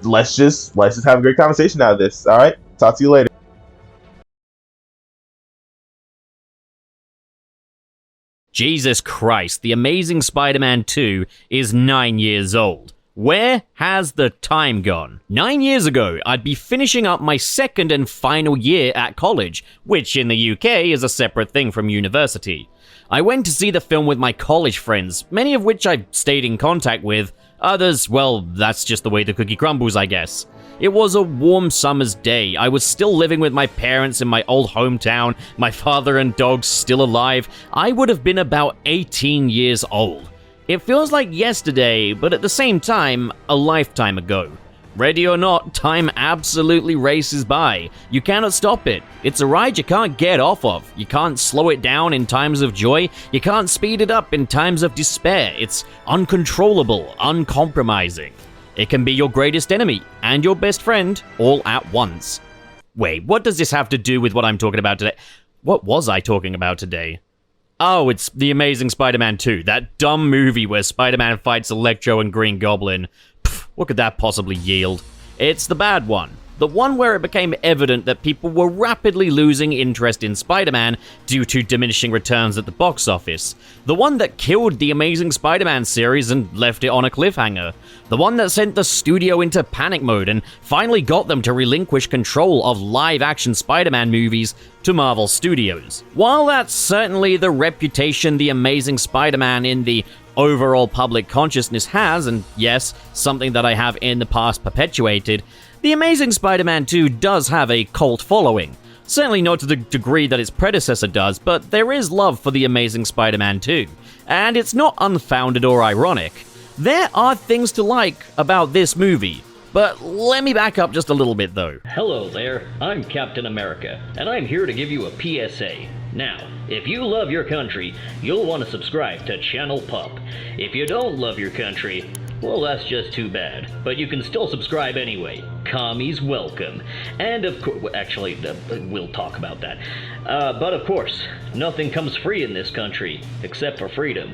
let's just have a great conversation out of this. All right, talk to you later. Jesus Christ, The Amazing Spider-Man 2 is 9 years old. Where has the time gone? 9 years ago, I'd be finishing up my second and final year at college, which in the UK is a separate thing from university. I went to see the film with my college friends, many of which I've stayed in contact with. Others, well, that's just the way the cookie crumbles, I guess. It was a warm summer's day. I was still living with my parents in my old hometown, my father and dogs still alive. I would have been about 18 years old. It feels like yesterday, but at the same time, a lifetime ago. Ready or not, time absolutely races by. You cannot stop it. It's a ride you can't get off of. You can't slow it down in times of joy. You can't speed it up in times of despair. It's uncontrollable, uncompromising. It can be your greatest enemy and your best friend all at once. Wait, what does this have to do with what I'm talking about today? What was I talking about today? Oh, it's The Amazing Spider-Man 2, that dumb movie where Spider-Man fights Electro and Green Goblin. Pfft, what could that possibly yield? It's the bad one. The one where it became evident that people were rapidly losing interest in Spider-Man due to diminishing returns at the box office. The one that killed the Amazing Spider-Man series and left it on a cliffhanger. The one that sent the studio into panic mode and finally got them to relinquish control of live-action Spider-Man movies to Marvel Studios. While that's certainly the reputation the Amazing Spider-Man in the overall public consciousness has, and yes, something that I have in the past perpetuated, The Amazing Spider-Man 2 does have a cult following. Certainly not to the degree that its predecessor does, but there is love for The Amazing Spider-Man 2, and it's not unfounded or ironic. There are things to like about this movie, but let me back up just a little bit though. Hello there, I'm Captain America, and I'm here to give you a PSA. Now, if you love your country, you'll want to subscribe to Channel Pup. If you don't love your country, well, that's just too bad. But you can still subscribe anyway. Commies welcome. And of course, actually, we'll talk about that. But of course, nothing comes free in this country, except for freedom.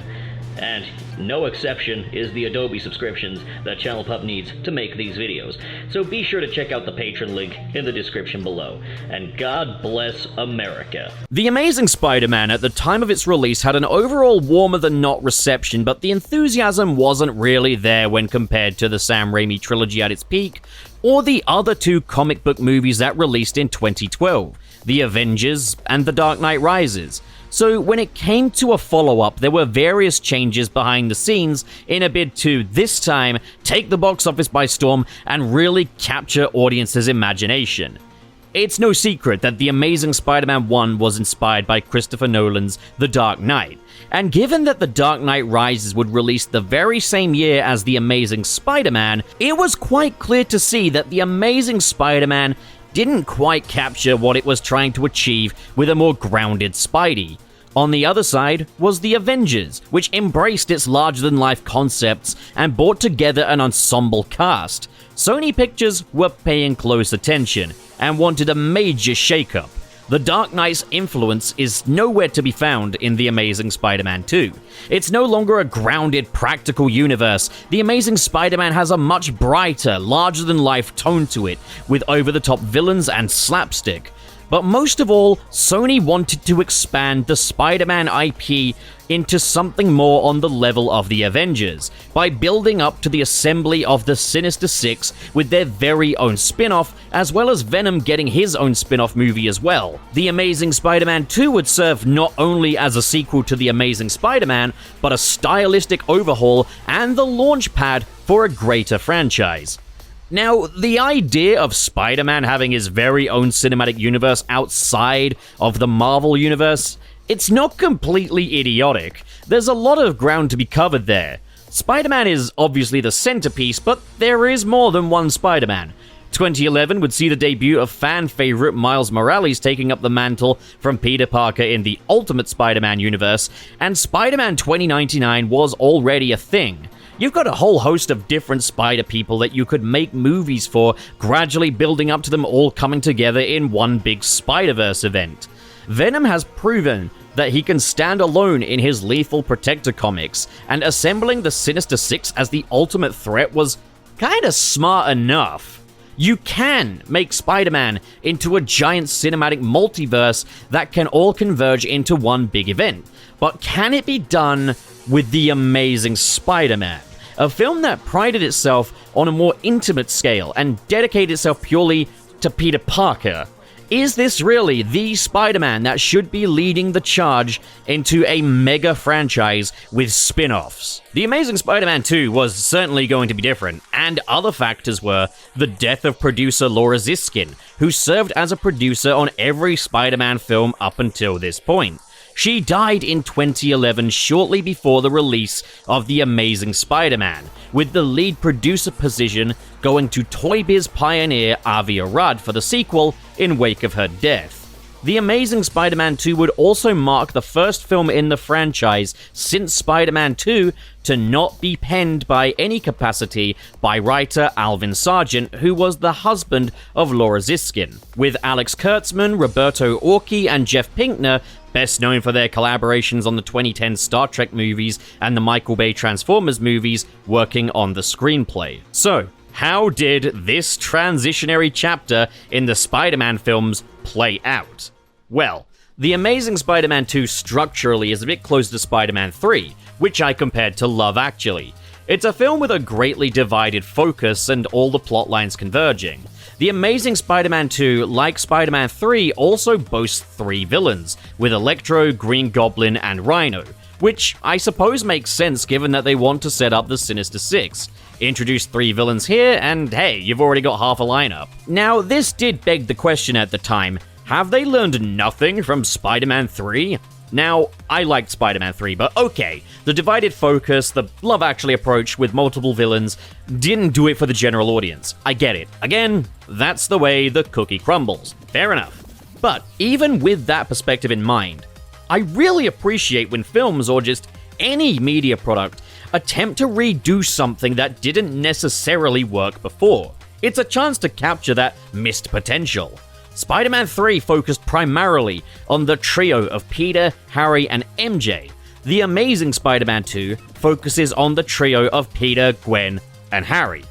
And no exception is the Adobe subscriptions that Channel Pup needs to make these videos. So be sure to check out the Patreon link in the description below. And God bless America. The Amazing Spider-Man at the time of its release had an overall warmer-than-not reception, but the enthusiasm wasn't really there when compared to the Sam Raimi trilogy at its peak, or the other two comic book movies that released in 2012, The Avengers and The Dark Knight Rises. So when it came to a follow-up, there were various changes behind the scenes in a bid to, this time, take the box office by storm and really capture audiences' imagination. It's no secret that The Amazing Spider-Man 1 was inspired by Christopher Nolan's The Dark Knight, and given that The Dark Knight Rises would release the very same year as The Amazing Spider-Man, it was quite clear to see that The Amazing Spider-Man didn't quite capture what it was trying to achieve with a more grounded Spidey. On the other side was The Avengers, which embraced its larger-than-life concepts and brought together an ensemble cast. Sony Pictures were paying close attention and wanted a major shakeup. The Dark Knight's influence is nowhere to be found in The Amazing Spider-Man 2. It's no longer a grounded, practical universe. The Amazing Spider-Man has a much brighter, larger-than-life tone to it, with over-the-top villains and slapstick. But most of all, Sony wanted to expand the Spider-Man IP into something more on the level of the Avengers, by building up to the assembly of the Sinister Six with their very own spin-off, as well as Venom getting his own spin-off movie as well. The Amazing Spider-Man 2 would serve not only as a sequel to The Amazing Spider-Man, but a stylistic overhaul and the launch pad for a greater franchise. Now, the idea of Spider-Man having his very own cinematic universe outside of the Marvel universe, it's not completely idiotic. There's a lot of ground to be covered there. Spider-Man is obviously the centerpiece, but there is more than one Spider-Man. 2011 would see the debut of fan favorite Miles Morales taking up the mantle from Peter Parker in the Ultimate Spider-Man universe, and Spider-Man 2099 was already a thing. You've got a whole host of different Spider people that you could make movies for, gradually building up to them all coming together in one big Spider-Verse event. Venom has proven that he can stand alone in his Lethal Protector comics, and assembling the Sinister Six as the ultimate threat was kinda smart enough. You can make Spider-Man into a giant cinematic multiverse that can all converge into one big event, but can it be done with The Amazing Spider-Man? A film that prided itself on a more intimate scale and dedicated itself purely to Peter Parker. Is this really the Spider-Man that should be leading the charge into a mega franchise with spin-offs? The Amazing Spider-Man 2 was certainly going to be different, and other factors were the death of producer Laura Ziskin, who served as a producer on every Spider-Man film up until this point. She died in 2011, shortly before the release of The Amazing Spider-Man, with the lead producer position going to Toy Biz pioneer Avi Arad for the sequel in wake of her death. The Amazing Spider-Man 2 would also mark the first film in the franchise since Spider-Man 2 to not be penned by any capacity by writer Alvin Sargent, who was the husband of Laura Ziskin, with Alex Kurtzman, Roberto Orci, and Jeff Pinkner, best known for their collaborations on the 2010 Star Trek movies and the Michael Bay Transformers movies, working on the screenplay. So, how did this transitionary chapter in the Spider-Man films play out? Well, The Amazing Spider-Man 2 structurally is a bit closer to Spider-Man 3, which I compared to Love Actually. It's a film with a greatly divided focus and all the plot lines converging. The Amazing Spider-Man 2, like Spider-Man 3, also boasts 3 villains, with Electro, Green Goblin, and Rhino, which I suppose makes sense given that they want to set up the Sinister Six. Introduce 3 villains here, and hey, you've already got half a lineup. Now, this did beg the question at the time, have they learned nothing from Spider-Man 3? Now, I liked Spider-Man 3, but okay, the divided focus, the Love Actually approach with multiple villains, didn't do it for the general audience. I get it. Again, that's the way the cookie crumbles. Fair enough. But even with that perspective in mind, I really appreciate when films, or just any media product, attempt to redo something that didn't necessarily work before. It's a chance to capture that missed potential. Spider-Man 3 focused primarily on the trio of Peter, Harry, and MJ. The Amazing Spider-Man 2 focuses on the trio of Peter, Gwen, and Harry.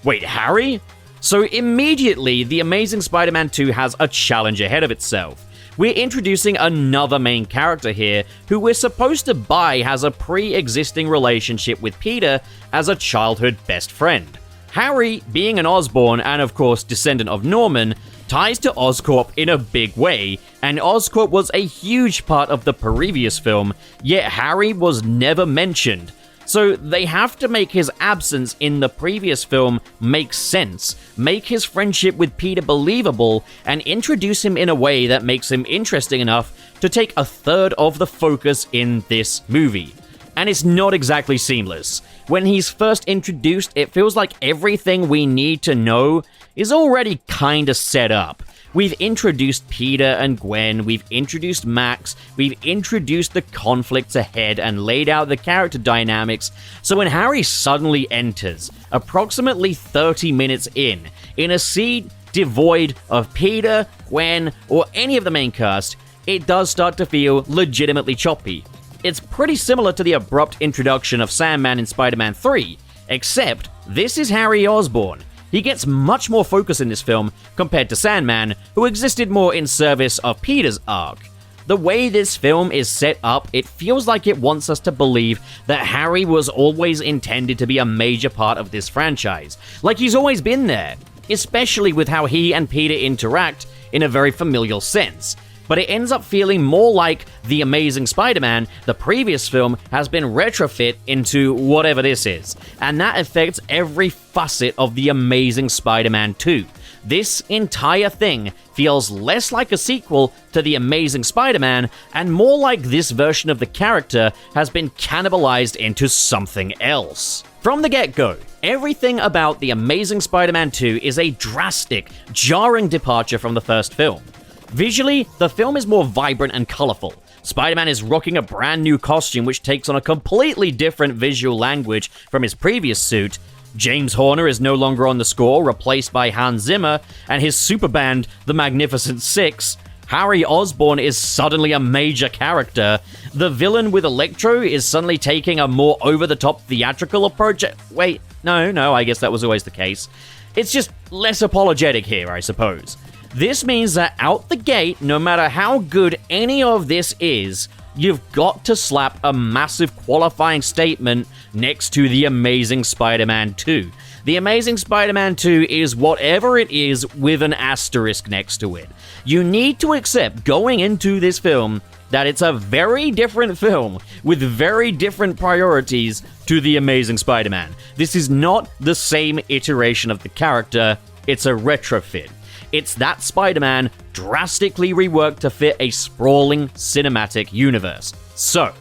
Wait, Harry? So immediately, The Amazing Spider-Man 2 has a challenge ahead of itself. We're introducing another main character here who we're supposed to buy has a pre-existing relationship with Peter as a childhood best friend. Harry, being an Osborn and of course descendant of Norman, ties to Oscorp in a big way, and Oscorp was a huge part of the previous film, yet Harry was never mentioned. So they have to make his absence in the previous film make sense, make his friendship with Peter believable, and introduce him in a way that makes him interesting enough to take a third of the focus in this movie. And it's not exactly seamless. When he's first introduced, it feels like everything we need to know is already kinda set up. We've introduced Peter and Gwen, we've introduced Max, we've introduced the conflicts ahead and laid out the character dynamics, so when Harry suddenly enters, approximately 30 minutes in a scene devoid of Peter, Gwen, or any of the main cast, it does start to feel legitimately choppy. It's pretty similar to the abrupt introduction of Sandman in Spider-Man 3, except this is Harry Osborn. He gets much more focus in this film compared to Sandman, who existed more in service of Peter's arc. The way this film is set up, it feels like it wants us to believe that Harry was always intended to be a major part of this franchise, like he's always been there, especially with how he and Peter interact in a very familial sense. But it ends up feeling more like The Amazing Spider-Man, the previous film, has been retrofit into whatever this is, and that affects every facet of The Amazing Spider-Man 2. This entire thing feels less like a sequel to The Amazing Spider-Man and more like this version of the character has been cannibalized into something else. From the get-go, everything about The Amazing Spider-Man 2 is a drastic, jarring departure from the first film. Visually, the film is more vibrant and colorful. Spider-Man is rocking a brand new costume which takes on a completely different visual language from his previous suit. James Horner is no longer on the score, replaced by Hans Zimmer, and his super band, The Magnificent Six. Harry Osborn is suddenly a major character. The villain with Electro is suddenly taking a more over-the-top theatrical approach. Wait, no, I guess that was always the case. It's just less apologetic here, I suppose. This means that out the gate, no matter how good any of this is, you've got to slap a massive qualifying statement next to The Amazing Spider-Man 2. The Amazing Spider-Man 2 is whatever it is with an asterisk next to it. You need to accept going into this film that it's a very different film with very different priorities to The Amazing Spider-Man. This is not the same iteration of the character, it's a retrofit. It's that Spider-Man drastically reworked to fit a sprawling cinematic universe. So,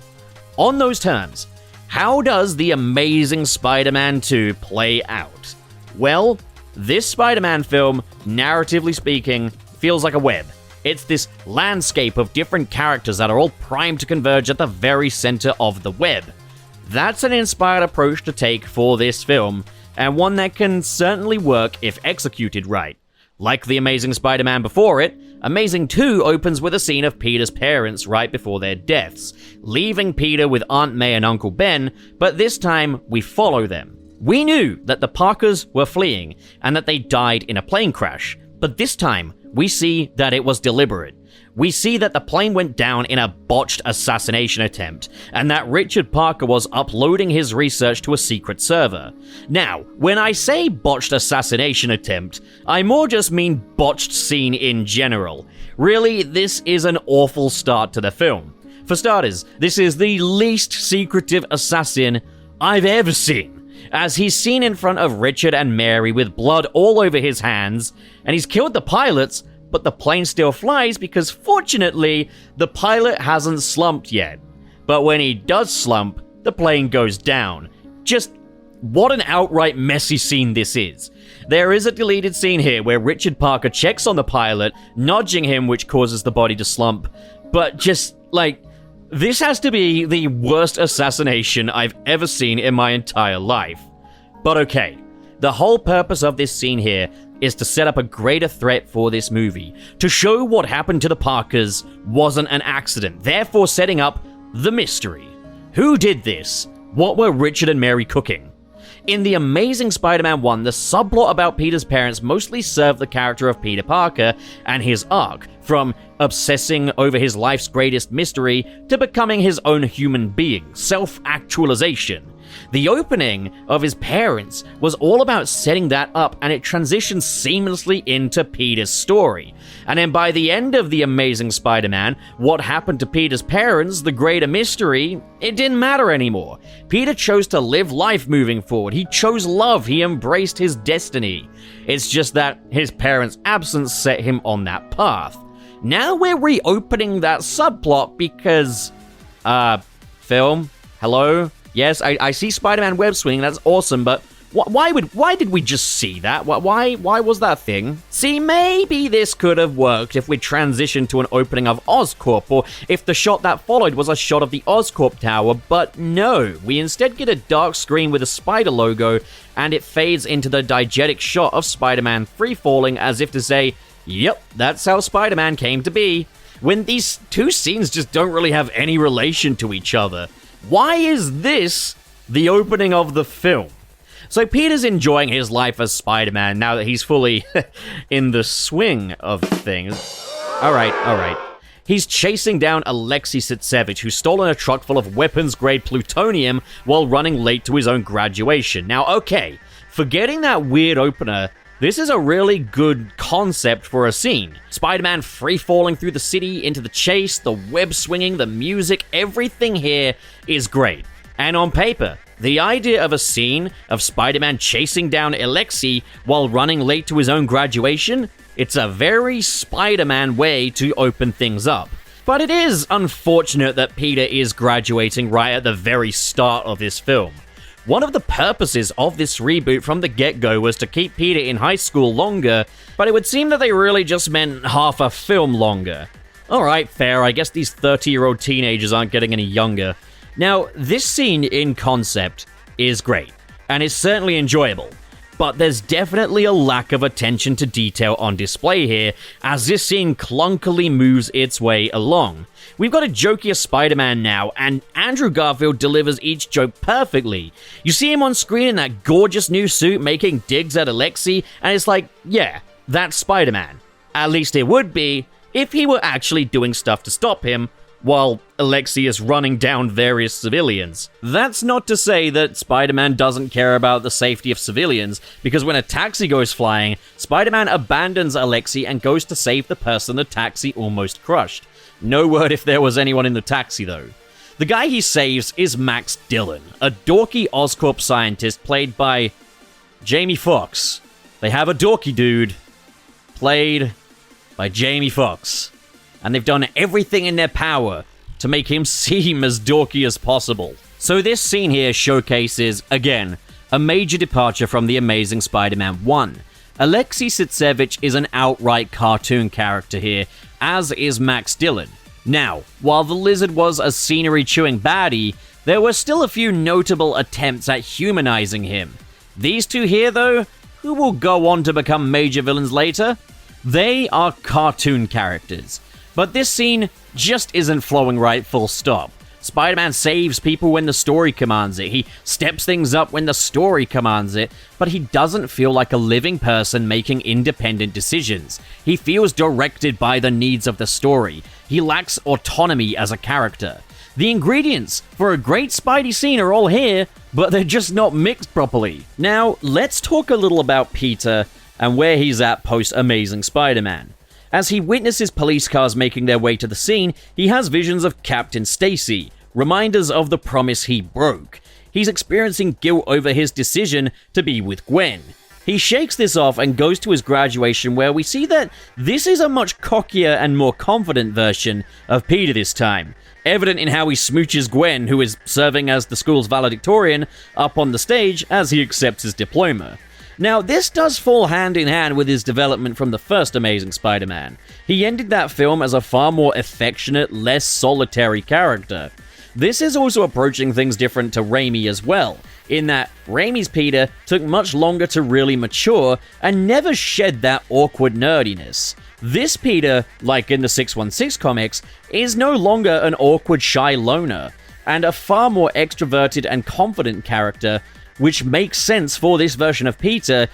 on those terms, how does The Amazing Spider-Man 2 play out? Well, this Spider-Man film, narratively speaking, feels like a web. It's this landscape of different characters that are all primed to converge at the very center of the web. That's an inspired approach to take for this film, and one that can certainly work if executed right. Like The Amazing Spider-Man before it, Amazing 2 opens with a scene of Peter's parents right before their deaths, leaving Peter with Aunt May and Uncle Ben, but this time we follow them. We knew that the Parkers were fleeing and that they died in a plane crash, but this time we see that it was deliberate. We see that the plane went down in a botched assassination attempt, and that Richard Parker was uploading his research to a secret server. Now, when I say botched assassination attempt, I more just mean botched scene in general. Really, this is an awful start to the film. For starters, this is the least secretive assassin I've ever seen, as he's seen in front of Richard and Mary with blood all over his hands, and he's killed the pilots, but the plane still flies because fortunately, the pilot hasn't slumped yet. But when he does slump, the plane goes down. Just what an outright messy scene this is. There is a deleted scene here where Richard Parker checks on the pilot, nudging him, which causes the body to slump, but just, like, this has to be the worst assassination I've ever seen in my entire life. But okay, the whole purpose of this scene here is to set up a greater threat for this movie, to show what happened to the Parkers wasn't an accident, therefore setting up the mystery. Who did this? What were Richard and Mary cooking? In The Amazing Spider-Man 1, the subplot about Peter's parents mostly served the character of Peter Parker and his arc, from obsessing over his life's greatest mystery to becoming his own human being, self-actualization. The opening of his parents was all about setting that up, and it transitioned seamlessly into Peter's story. And then by the end of The Amazing Spider-Man, what happened to Peter's parents, the greater mystery, it didn't matter anymore. Peter chose to live life moving forward. He chose love. He embraced his destiny. It's just that his parents' absence set him on that path. Now we're reopening that subplot because, film, hello? Yes, I see Spider-Man web swinging, that's awesome, but why did we just see that? Why was that a thing? See, maybe this could have worked if we transitioned to an opening of Oscorp, or if the shot that followed was a shot of the Oscorp Tower, but no. We instead get a dark screen with a spider logo, and it fades into the diegetic shot of Spider-Man free-falling as if to say, yep, that's how Spider-Man came to be. When these two scenes just don't really have any relation to each other. Why is this the opening of the film? So Peter's enjoying his life as Spider-Man now that he's fully in the swing of things. Alright. He's chasing down Alexei Sitsevich, who's stolen a truck full of weapons-grade plutonium while running late to his own graduation. Now, okay, forgetting that weird opener, this is a really good concept for a scene. Spider-Man free-falling through the city into the chase, the web swinging, the music, everything here is great. And on paper, the idea of a scene of Spider-Man chasing down Alexei while running late to his own graduation, it's a very Spider-Man way to open things up. But it is unfortunate that Peter is graduating right at the very start of this film. One of the purposes of this reboot from the get-go was to keep Peter in high school longer, but it would seem that they really just meant half a film longer. Alright, fair, I guess these 30-year-old teenagers aren't getting any younger. Now, this scene in concept is great, and is certainly enjoyable, but there's definitely a lack of attention to detail on display here, as this scene clunkily moves its way along. We've got a jokier Spider-Man now, and Andrew Garfield delivers each joke perfectly. You see him on screen in that gorgeous new suit making digs at Alexei, and it's like, yeah, that's Spider-Man. At least it would be if he were actually doing stuff to stop him, while Alexei is running down various civilians. That's not to say that Spider-Man doesn't care about the safety of civilians, because when a taxi goes flying, Spider-Man abandons Alexei and goes to save the person the taxi almost crushed. No word if there was anyone in the taxi, though. The guy he saves is Max Dillon, a dorky Oscorp scientist played by Jamie Foxx. They have a dorky dude played by Jamie Foxx, and they've done everything in their power to make him seem as dorky as possible. So this scene here showcases, again, a major departure from The Amazing Spider-Man 1. Alexei Sitsevich is an outright cartoon character here, as is Max Dillon. Now, while the Lizard was a scenery-chewing baddie, there were still a few notable attempts at humanizing him. These two here, though, who will go on to become major villains later, they are cartoon characters. But this scene just isn't flowing right, full stop. Spider-Man saves people when the story commands it. He steps things up when the story commands it, but he doesn't feel like a living person making independent decisions. He feels directed by the needs of the story. He lacks autonomy as a character. The ingredients for a great Spidey scene are all here, but they're just not mixed properly. Now, let's talk a little about Peter and where he's at post-Amazing Spider-Man. As he witnesses police cars making their way to the scene, he has visions of Captain Stacy, reminders of the promise he broke. He's experiencing guilt over his decision to be with Gwen. He shakes this off and goes to his graduation, where we see that this is a much cockier and more confident version of Peter this time, evident in how he smooches Gwen, who is serving as the school's valedictorian, up on the stage as he accepts his diploma. Now, this does fall hand in hand with his development from the first Amazing Spider-Man. He ended that film as a far more affectionate, less solitary character. This is also approaching things different to Raimi as well, in that Raimi's Peter took much longer to really mature and never shed that awkward nerdiness. This Peter, like in the 616 comics, is no longer an awkward, shy loner, and a far more extroverted and confident character, which makes sense for this version of Peter,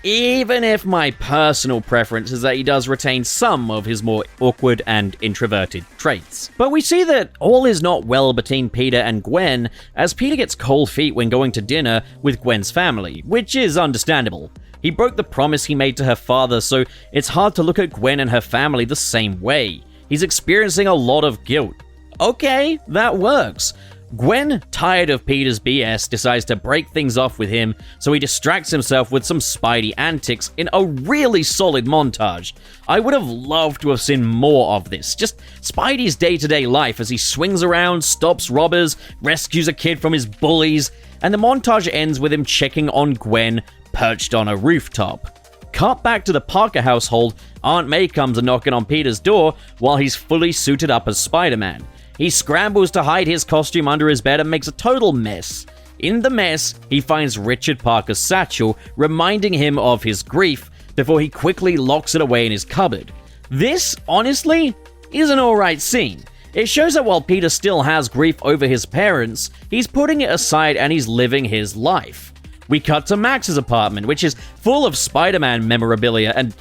even if my personal preference is that he does retain some of his more awkward and introverted traits. But we see that all is not well between Peter and Gwen, as Peter gets cold feet when going to dinner with Gwen's family, which is understandable. He broke the promise he made to her father, so it's hard to look at Gwen and her family the same way. He's experiencing a lot of guilt. Okay, that works. Gwen, tired of Peter's BS, decides to break things off with him, so he distracts himself with some Spidey antics in a really solid montage. I would have loved to have seen more of this. Just Spidey's day-to-day life as he swings around, stops robbers, rescues a kid from his bullies, and the montage ends with him checking on Gwen, perched on a rooftop. Cut back to the Parker household. Aunt May comes a knocking on Peter's door while he's fully suited up as Spider-Man. He scrambles to hide his costume under his bed and makes a total mess. In the mess, he finds Richard Parker's satchel, reminding him of his grief, before he quickly locks it away in his cupboard. This, honestly, is an alright scene. It shows that while Peter still has grief over his parents, he's putting it aside and he's living his life. We cut to Max's apartment, which is full of Spider-Man memorabilia, and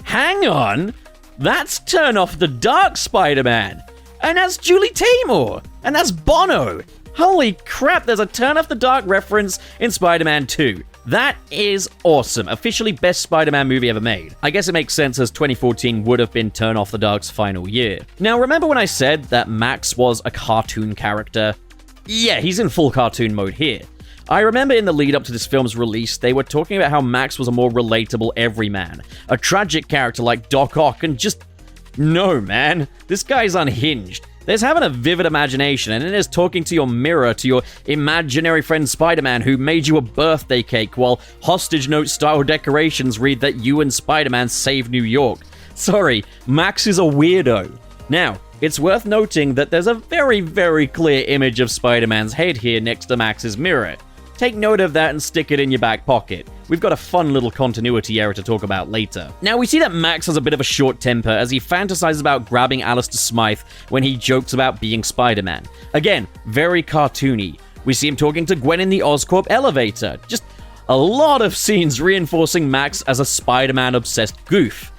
hang on, that's Turn Off the Dark Spider-Man! And that's Julie Taymor! And that's Bono! Holy crap, there's a Turn Off the Dark reference in Spider-Man 2. That is awesome. Officially best Spider-Man movie ever made. I guess it makes sense as 2014 would have been Turn Off the Dark's final year. Now, remember when I said that Max was a cartoon character? Yeah, he's in full cartoon mode here. I remember in the lead up to this film's release, they were talking about how Max was a more relatable everyman, a tragic character like Doc Ock, and just... no, man. This guy's unhinged. There's having a vivid imagination, and it is talking to your mirror, to your imaginary friend Spider-Man who made you a birthday cake while hostage note-style decorations read that you and Spider-Man saved New York. Sorry, Max is a weirdo. Now, it's worth noting that there's a very, very clear image of Spider-Man's head here next to Max's mirror. Take note of that and stick it in your back pocket. We've got a fun little continuity error to talk about later. Now, we see that Max has a bit of a short temper as he fantasizes about grabbing Alistair Smythe when he jokes about being Spider-Man. Again, very cartoony. We see him talking to Gwen in the Oscorp elevator. Just a lot of scenes reinforcing Max as a Spider-Man-obsessed goof.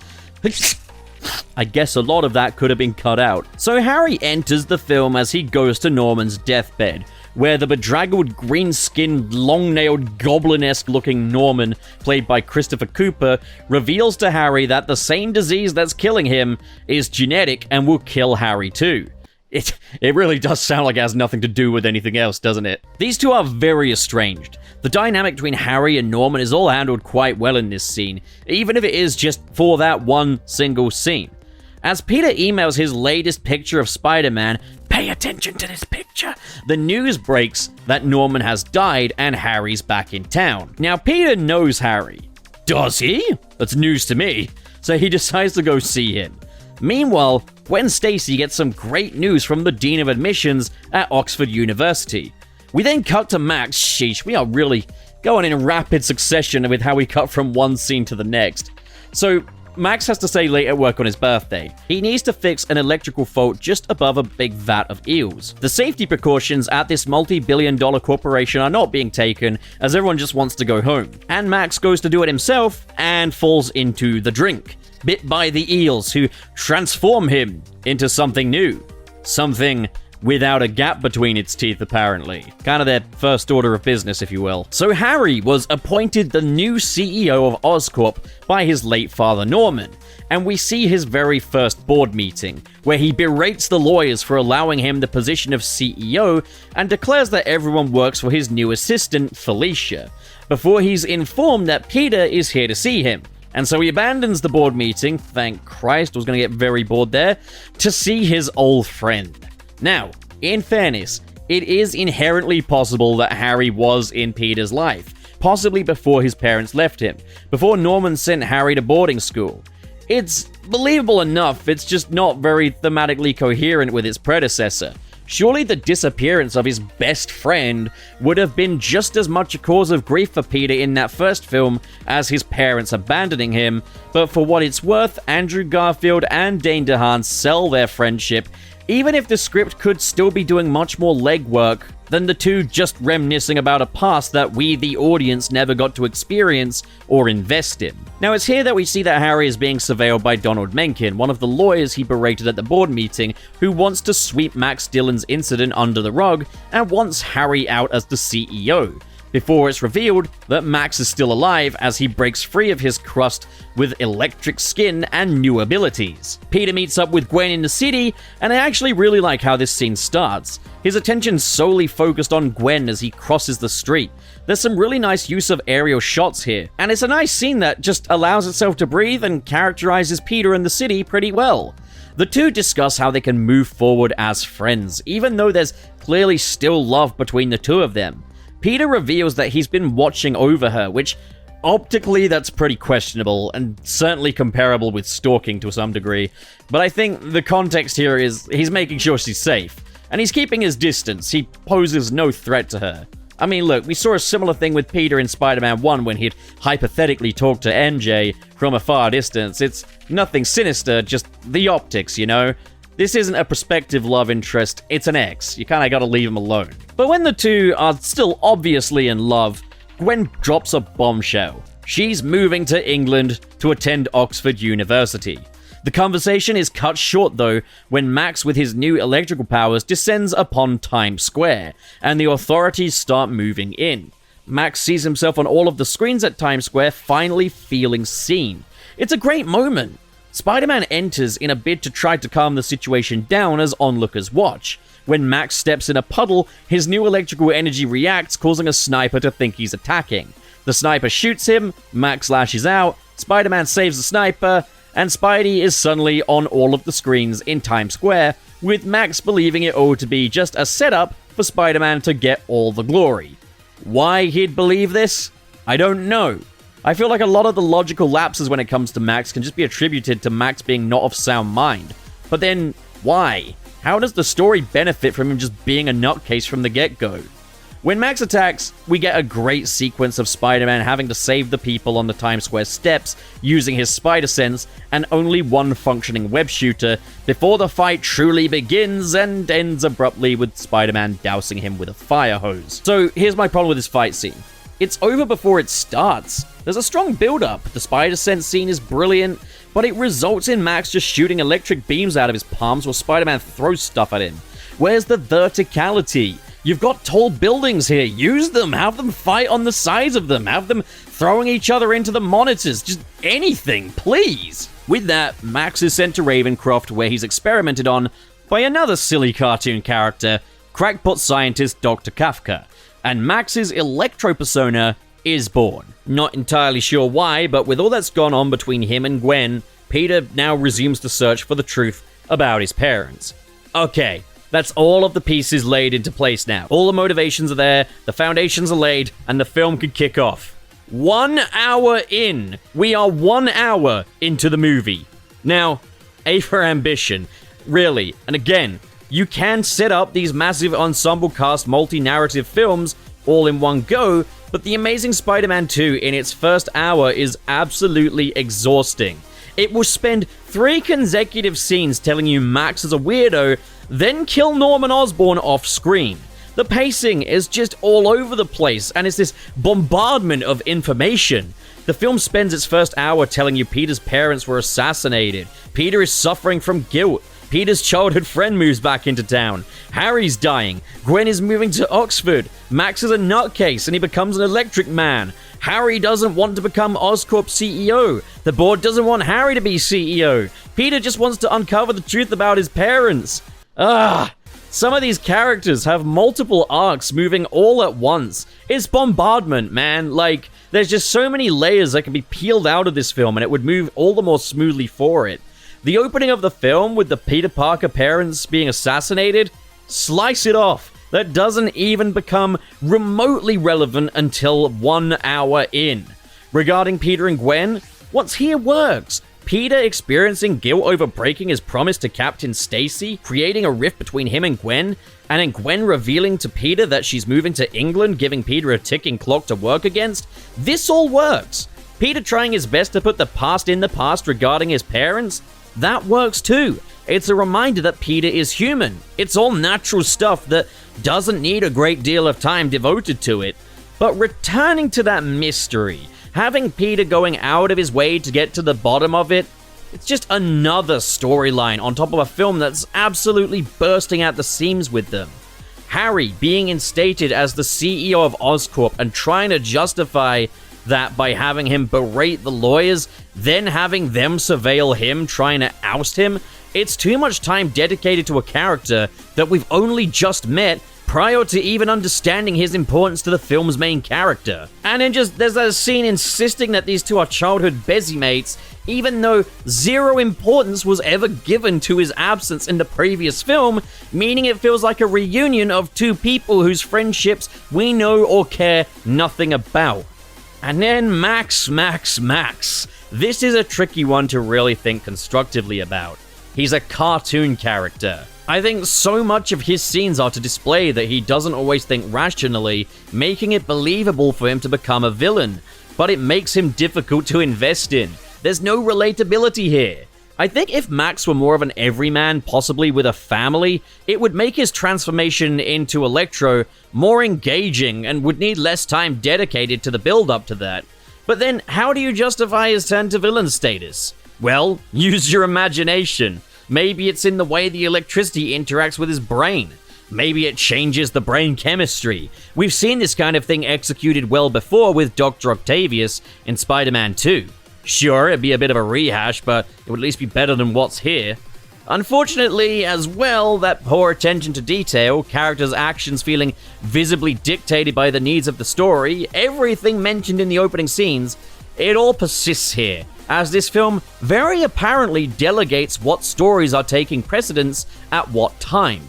I guess a lot of that could have been cut out. So Harry enters the film as he goes to Norman's deathbed, where the bedraggled, green-skinned, long-nailed, goblin-esque looking Norman, played by Christopher Cooper, reveals to Harry that the same disease that's killing him is genetic and will kill Harry too. It really does sound like it has nothing to do with anything else, doesn't it? These two are very estranged. The dynamic between Harry and Norman is all handled quite well in this scene, even if it is just for that one single scene. As Peter emails his latest picture of Spider-Man, pay attention to this picture, the news breaks that Norman has died and Harry's back in town. Now, Peter knows Harry. Does he? That's news to me. So he decides to go see him. Meanwhile, Gwen Stacy gets some great news from the Dean of Admissions at Oxford University. We then cut to Max. Sheesh, we are really going in rapid succession with how we cut from one scene to the next. So, Max has to stay late at work on his birthday. He needs to fix an electrical fault just above a big vat of eels. The safety precautions at this multi-billion-dollar corporation are not being taken, as everyone just wants to go home. And Max goes to do it himself, and falls into the drink, bit by the eels, who transform him into something new. Something without a gap between its teeth, apparently. Kind of their first order of business, if you will. So Harry was appointed the new CEO of Oscorp by his late father Norman, and we see his very first board meeting, where he berates the lawyers for allowing him the position of CEO and declares that everyone works for his new assistant, Felicia, before he's informed that Peter is here to see him. And so he abandons the board meeting, thank Christ, I was going to get very bored there, to see his old friend. Now, in fairness, it is inherently possible that Harry was in Peter's life, possibly before his parents left him, before Norman sent Harry to boarding school. It's believable enough, it's just not very thematically coherent with its predecessor. Surely the disappearance of his best friend would have been just as much a cause of grief for Peter in that first film as his parents abandoning him, but for what it's worth, Andrew Garfield and Dane DeHaan sell their friendship even if the script could still be doing much more legwork than the two just reminiscing about a past that we, the audience, never got to experience or invest in. Now, it's here that we see that Harry is being surveilled by Donald Mencken, one of the lawyers he berated at the board meeting, who wants to sweep Max Dillon's incident under the rug and wants Harry out as the CEO, before it's revealed that Max is still alive as he breaks free of his crust with electric skin and new abilities. Peter meets up with Gwen in the city, and I actually really like how this scene starts. His attention's solely focused on Gwen as he crosses the street. There's some really nice use of aerial shots here, and it's a nice scene that just allows itself to breathe and characterizes Peter and the city pretty well. The two discuss how they can move forward as friends, even though there's clearly still love between the two of them. Peter reveals that he's been watching over her, which optically that's pretty questionable and certainly comparable with stalking to some degree, but I think the context here is he's making sure she's safe, and he's keeping his distance. He poses no threat to her. I mean, look, we saw a similar thing with Peter in Spider-Man 1 when he'd hypothetically talk to MJ from a far distance. It's nothing sinister, just the optics, you know? This isn't a prospective love interest, it's an ex. You kinda gotta leave him alone. But when the two are still obviously in love, Gwen drops a bombshell. She's moving to England to attend Oxford University. The conversation is cut short though when Max with his new electrical powers descends upon Times Square, and the authorities start moving in. Max sees himself on all of the screens at Times Square, finally feeling seen. It's a great moment. Spider-Man enters in a bid to try to calm the situation down as onlookers watch. When Max steps in a puddle, his new electrical energy reacts, causing a sniper to think he's attacking. The sniper shoots him, Max lashes out, Spider-Man saves the sniper, and Spidey is suddenly on all of the screens in Times Square, with Max believing it all to be just a setup for Spider-Man to get all the glory. Why he'd believe this? I don't know. I feel like a lot of the logical lapses when it comes to Max can just be attributed to Max being not of sound mind. But then, why? How does the story benefit from him just being a nutcase from the get-go? When Max attacks, we get a great sequence of Spider-Man having to save the people on the Times Square steps using his spider sense and only one functioning web shooter before the fight truly begins and ends abruptly with Spider-Man dousing him with a fire hose. So here's my problem with this fight scene. It's over before it starts. There's a strong build-up. The spider sense scene is brilliant, but it results in Max just shooting electric beams out of his palms while Spider-Man throws stuff at him. Where's the verticality? You've got tall buildings here. Use them. Have them fight on the sides of them. Have them throwing each other into the monitors. Just anything, please. With that, Max is sent to Ravencroft, where he's experimented on by another silly cartoon character, crackpot scientist Dr. Kafka, and Max's electro persona is born. Not entirely sure why, but with all that's gone on between him and Gwen, Peter now resumes the search for the truth about his parents. Okay, that's all of the pieces laid into place now. All the motivations are there, the foundations are laid, and the film could kick off. 1 hour in. We are 1 hour into the movie. Now, A for ambition. Really. And again, you can set up these massive ensemble cast multi-narrative films all in one go, but The Amazing Spider-Man 2 in its first hour is absolutely exhausting. It will spend 3 consecutive scenes telling you Max is a weirdo, then kill Norman Osborn off screen. The pacing is just all over the place, and it's this bombardment of information. The film spends its first hour telling you Peter's parents were assassinated. Peter is suffering from guilt. Peter's childhood friend moves back into town. Harry's dying. Gwen is moving to Oxford. Max is a nutcase and he becomes an electric man. Harry doesn't want to become Oscorp CEO. The board doesn't want Harry to be CEO. Peter just wants to uncover the truth about his parents. Some of these characters have multiple arcs moving all at once. It's bombardment, man. Like, there's just so many layers that can be peeled out of this film and it would move all the more smoothly for it. The opening of the film with the Peter Parker parents being assassinated, slice it off. That doesn't even become remotely relevant until 1 hour in. Regarding Peter and Gwen, what's here works. Peter experiencing guilt over breaking his promise to Captain Stacy, creating a rift between him and then Gwen revealing to Peter that she's moving to England, giving Peter a ticking clock to work against. This all works. Peter trying his best to put the past in the past regarding his parents, that works too. It's a reminder that Peter is human. It's all natural stuff that doesn't need a great deal of time devoted to it. But returning to that mystery, having Peter going out of his way to get to the bottom of it, it's just another storyline on top of a film that's absolutely bursting at the seams with them. Harry being instated as the CEO of Oscorp and trying to justify that by having him berate the lawyers, then having them surveil him, trying to oust him. It's too much time dedicated to a character that we've only just met prior to even understanding his importance to the film's main character. And then there's that scene insisting that these two are childhood Bezzy mates, even though zero importance was ever given to his absence in the previous film, meaning it feels like a reunion of two people whose friendships we know or care nothing about. And then Max. This is a tricky one to really think constructively about. He's a cartoon character. I think so much of his scenes are to display that he doesn't always think rationally, making it believable for him to become a villain, but it makes him difficult to invest in. There's no relatability here. I think if Max were more of an everyman, possibly with a family, it would make his transformation into Electro more engaging and would need less time dedicated to the build-up to that. But then, how do you justify his turn to villain status? Well, use your imagination. Maybe it's in the way the electricity interacts with his brain. Maybe it changes the brain chemistry. We've seen this kind of thing executed well before with Dr. Octavius in Spider-Man 2. Sure, it'd be a bit of a rehash, but it would at least be better than what's here. Unfortunately, as well, that poor attention to detail, characters' actions feeling visibly dictated by the needs of the story, everything mentioned in the opening scenes, it all persists here, as this film very apparently delegates what stories are taking precedence at what time.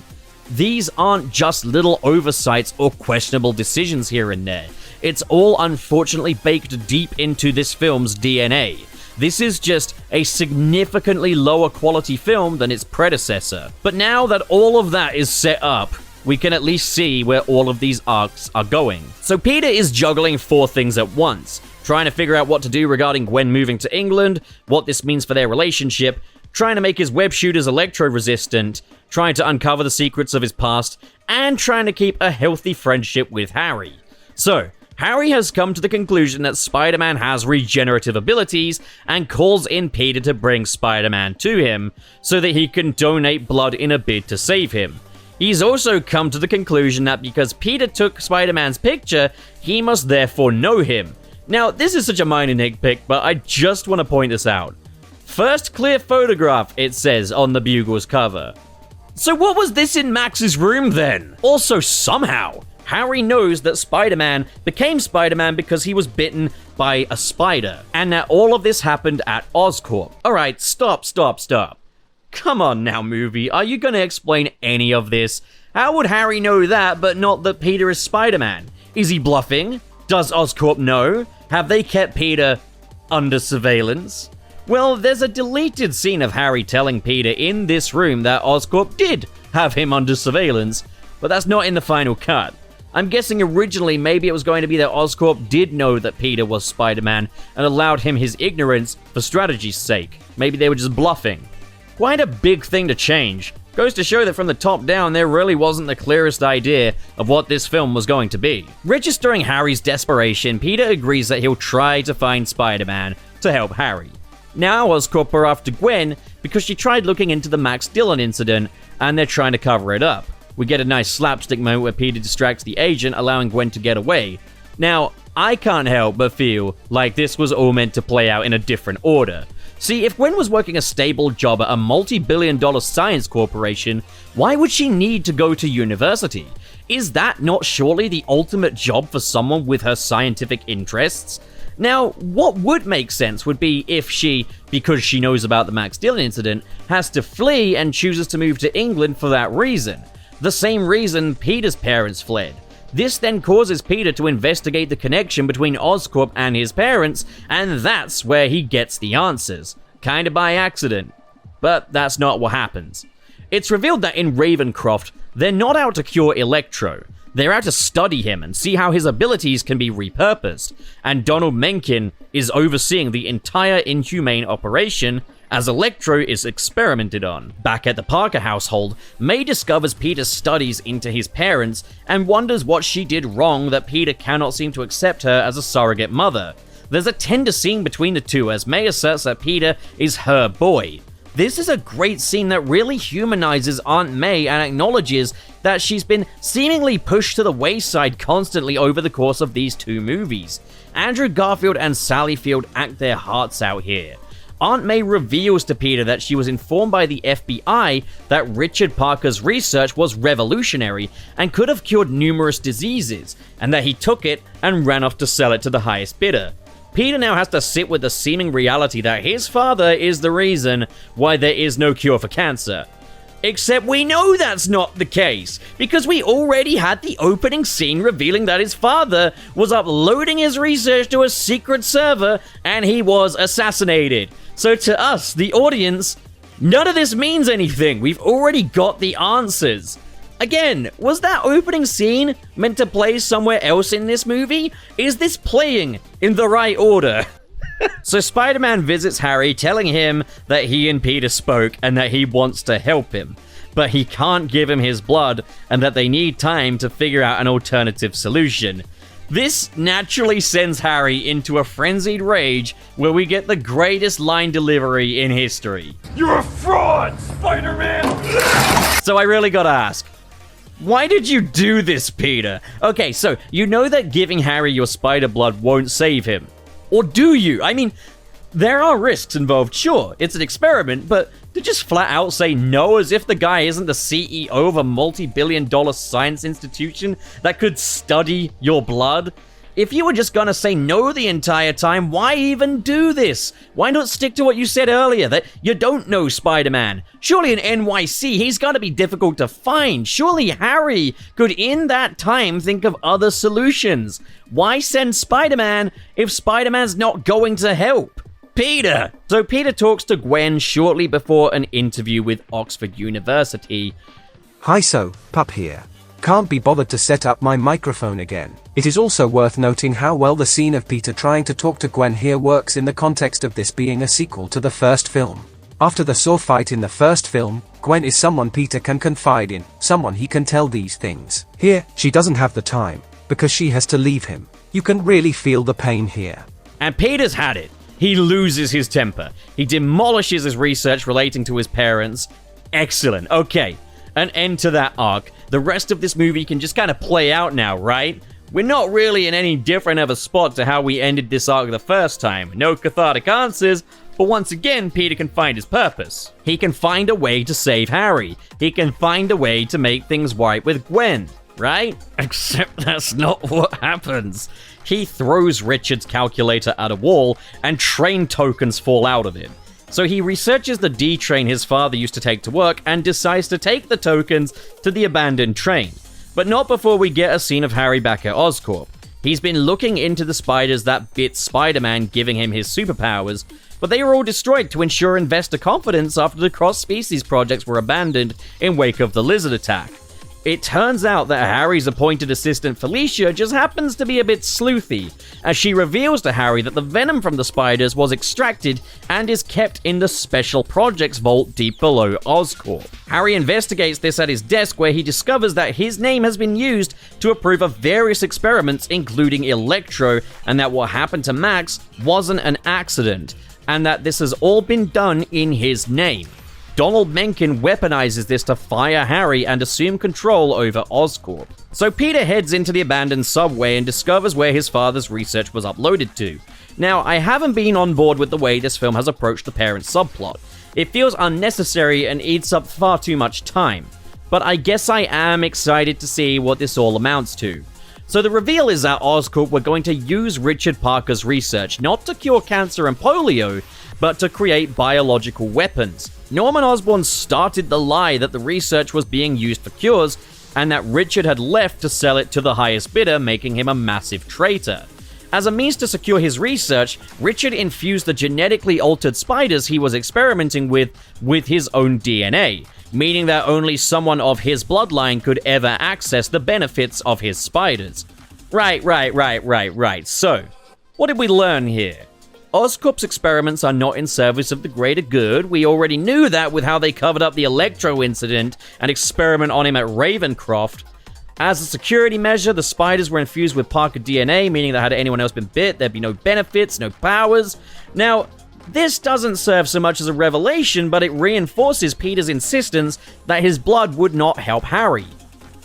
These aren't just little oversights or questionable decisions here and there. It's all unfortunately baked deep into this film's DNA. This is just a significantly lower quality film than its predecessor. But now that all of that is set up, we can at least see where all of these arcs are going. So Peter is juggling 4 things at once, trying to figure out what to do regarding Gwen moving to England, what this means for their relationship, trying to make his web shooters electro-resistant, trying to uncover the secrets of his past, and trying to keep a healthy friendship with Harry. So, Harry has come to the conclusion that Spider-Man has regenerative abilities and calls in Peter to bring Spider-Man to him so that he can donate blood in a bid to save him. He's also come to the conclusion that because Peter took Spider-Man's picture, he must therefore know him. Now, this is such a minor nitpick, but I just want to point this out. First clear photograph, it says on the Bugle's cover. So what was this in Max's room then? Also, somehow, Harry knows that Spider-Man became Spider-Man because he was bitten by a spider, and that all of this happened at Oscorp. Alright, stop. Come on now, movie, are you gonna explain any of this? How would Harry know that, but not that Peter is Spider-Man? Is he bluffing? Does Oscorp know? Have they kept Peter under surveillance? Well, there's a deleted scene of Harry telling Peter in this room that Oscorp did have him under surveillance, but that's not in the final cut. I'm guessing originally maybe it was going to be that Oscorp did know that Peter was Spider-Man and allowed him his ignorance for strategy's sake. Maybe they were just bluffing. Quite a big thing to change. Goes to show that from the top down, there really wasn't the clearest idea of what this film was going to be. Registering Harry's desperation, Peter agrees that he'll try to find Spider-Man to help Harry. Now Oscorp are after Gwen because she tried looking into the Max Dillon incident and they're trying to cover it up. We get a nice slapstick moment where Peter distracts the agent, allowing Gwen to get away. Now, I can't help but feel like this was all meant to play out in a different order. See, if Gwen was working a stable job at a multi-billion-dollar science corporation, why would she need to go to university? Is that not surely the ultimate job for someone with her scientific interests? Now, what would make sense would be if she, because she knows about the Max Dillon incident, has to flee and chooses to move to England for that reason. The same reason Peter's parents fled. This then causes Peter to investigate the connection between Oscorp and his parents, and that's where he gets the answers. Kinda by accident. But that's not what happens. It's revealed that in Ravencroft, they're not out to cure Electro. They're out to study him and see how his abilities can be repurposed, and Donald Mencken is overseeing the entire inhumane operation, as Electro is experimented on. Back at the Parker household, May discovers Peter's studies into his parents and wonders what she did wrong that Peter cannot seem to accept her as a surrogate mother. There's a tender scene between the two as May asserts that Peter is her boy. This is a great scene that really humanizes Aunt May and acknowledges that she's been seemingly pushed to the wayside constantly over the course of these two movies. Andrew Garfield and Sally Field act their hearts out here. Aunt May reveals to Peter that she was informed by the FBI that Richard Parker's research was revolutionary and could have cured numerous diseases, and that he took it and ran off to sell it to the highest bidder. Peter now has to sit with the seeming reality that his father is the reason why there is no cure for cancer. Except we know that's not the case, because we already had the opening scene revealing that his father was uploading his research to a secret server and he was assassinated. So to us, the audience, none of this means anything. We've already got the answers. Again, was that opening scene meant to play somewhere else in this movie? Is this playing in the right order? So Spider-Man visits Harry, telling him that he and Peter spoke and that he wants to help him, but he can't give him his blood and that they need time to figure out an alternative solution. This naturally sends Harry into a frenzied rage where we get the greatest line delivery in history. You're a fraud, Spider-Man! So I really gotta ask, why did you do this, Peter? Okay, so you know that giving Harry your spider blood won't save him. Or do you? I mean, there are risks involved, sure, it's an experiment, but to just flat out say no as if the guy isn't the CEO of a multi-billion-dollar science institution that could study your blood? If you were just gonna say no the entire time, why even do this? Why not stick to what you said earlier, that you don't know Spider-Man? Surely in NYC, he's gotta be difficult to find. Surely Harry could in that time think of other solutions. Why send Spider-Man if Spider-Man's not going to help? Peter! So Peter talks to Gwen shortly before an interview with Oxford University. Hi, so, Pup here. Can't be bothered to set up my microphone again. It is also worth noting how well the scene of Peter trying to talk to Gwen here works in the context of this being a sequel to the first film. After the sword fight in the first film, Gwen is someone Peter can confide in, someone he can tell these things. Here, she doesn't have the time, because she has to leave him. You can really feel the pain here. And Peter's had it. He loses his temper. He demolishes his research relating to his parents. Excellent. Okay, an end to that arc. The rest of this movie can just kind of play out now, right? We're not really in any different of a spot to how we ended this arc the first time. No cathartic answers, but once again, Peter can find his purpose. He can find a way to save Harry. He can find a way to make things right with Gwen, right? Except that's not what happens. He throws Richard's calculator at a wall, and train tokens fall out of it. So he researches the D train his father used to take to work and decides to take the tokens to the abandoned train. But not before we get a scene of Harry back at Oscorp. He's been looking into the spiders that bit Spider-Man, giving him his superpowers, but they were all destroyed to ensure investor confidence after the cross-species projects were abandoned in wake of the lizard attack. It turns out that Harry's appointed assistant Felicia just happens to be a bit sleuthy, as she reveals to Harry that the venom from the spiders was extracted and is kept in the Special Projects Vault deep below Oscorp. Harry investigates this at his desk, where he discovers that his name has been used to approve of various experiments, including Electro, and that what happened to Max wasn't an accident, and that this has all been done in his name. Donald Mencken weaponizes this to fire Harry and assume control over Oscorp. So Peter heads into the abandoned subway and discovers where his father's research was uploaded to. Now, I haven't been on board with the way this film has approached the parent subplot. It feels unnecessary and eats up far too much time. But I guess I am excited to see what this all amounts to. So the reveal is that Oscorp were going to use Richard Parker's research not to cure cancer and polio, but to create biological weapons. Norman Osborn started the lie that the research was being used for cures, and that Richard had left to sell it to the highest bidder, making him a massive traitor. As a means to secure his research, Richard infused the genetically altered spiders he was experimenting with his own DNA, meaning that only someone of his bloodline could ever access the benefits of his spiders. Right. So, what did we learn here? Oscorp's experiments are not in service of the greater good. We already knew that with how they covered up the Electro incident and experiment on him at Ravencroft. As a security measure, the spiders were infused with Parker DNA, meaning that had anyone else been bit, there'd be no benefits, no powers. Now, this doesn't serve so much as a revelation, but it reinforces Peter's insistence that his blood would not help Harry.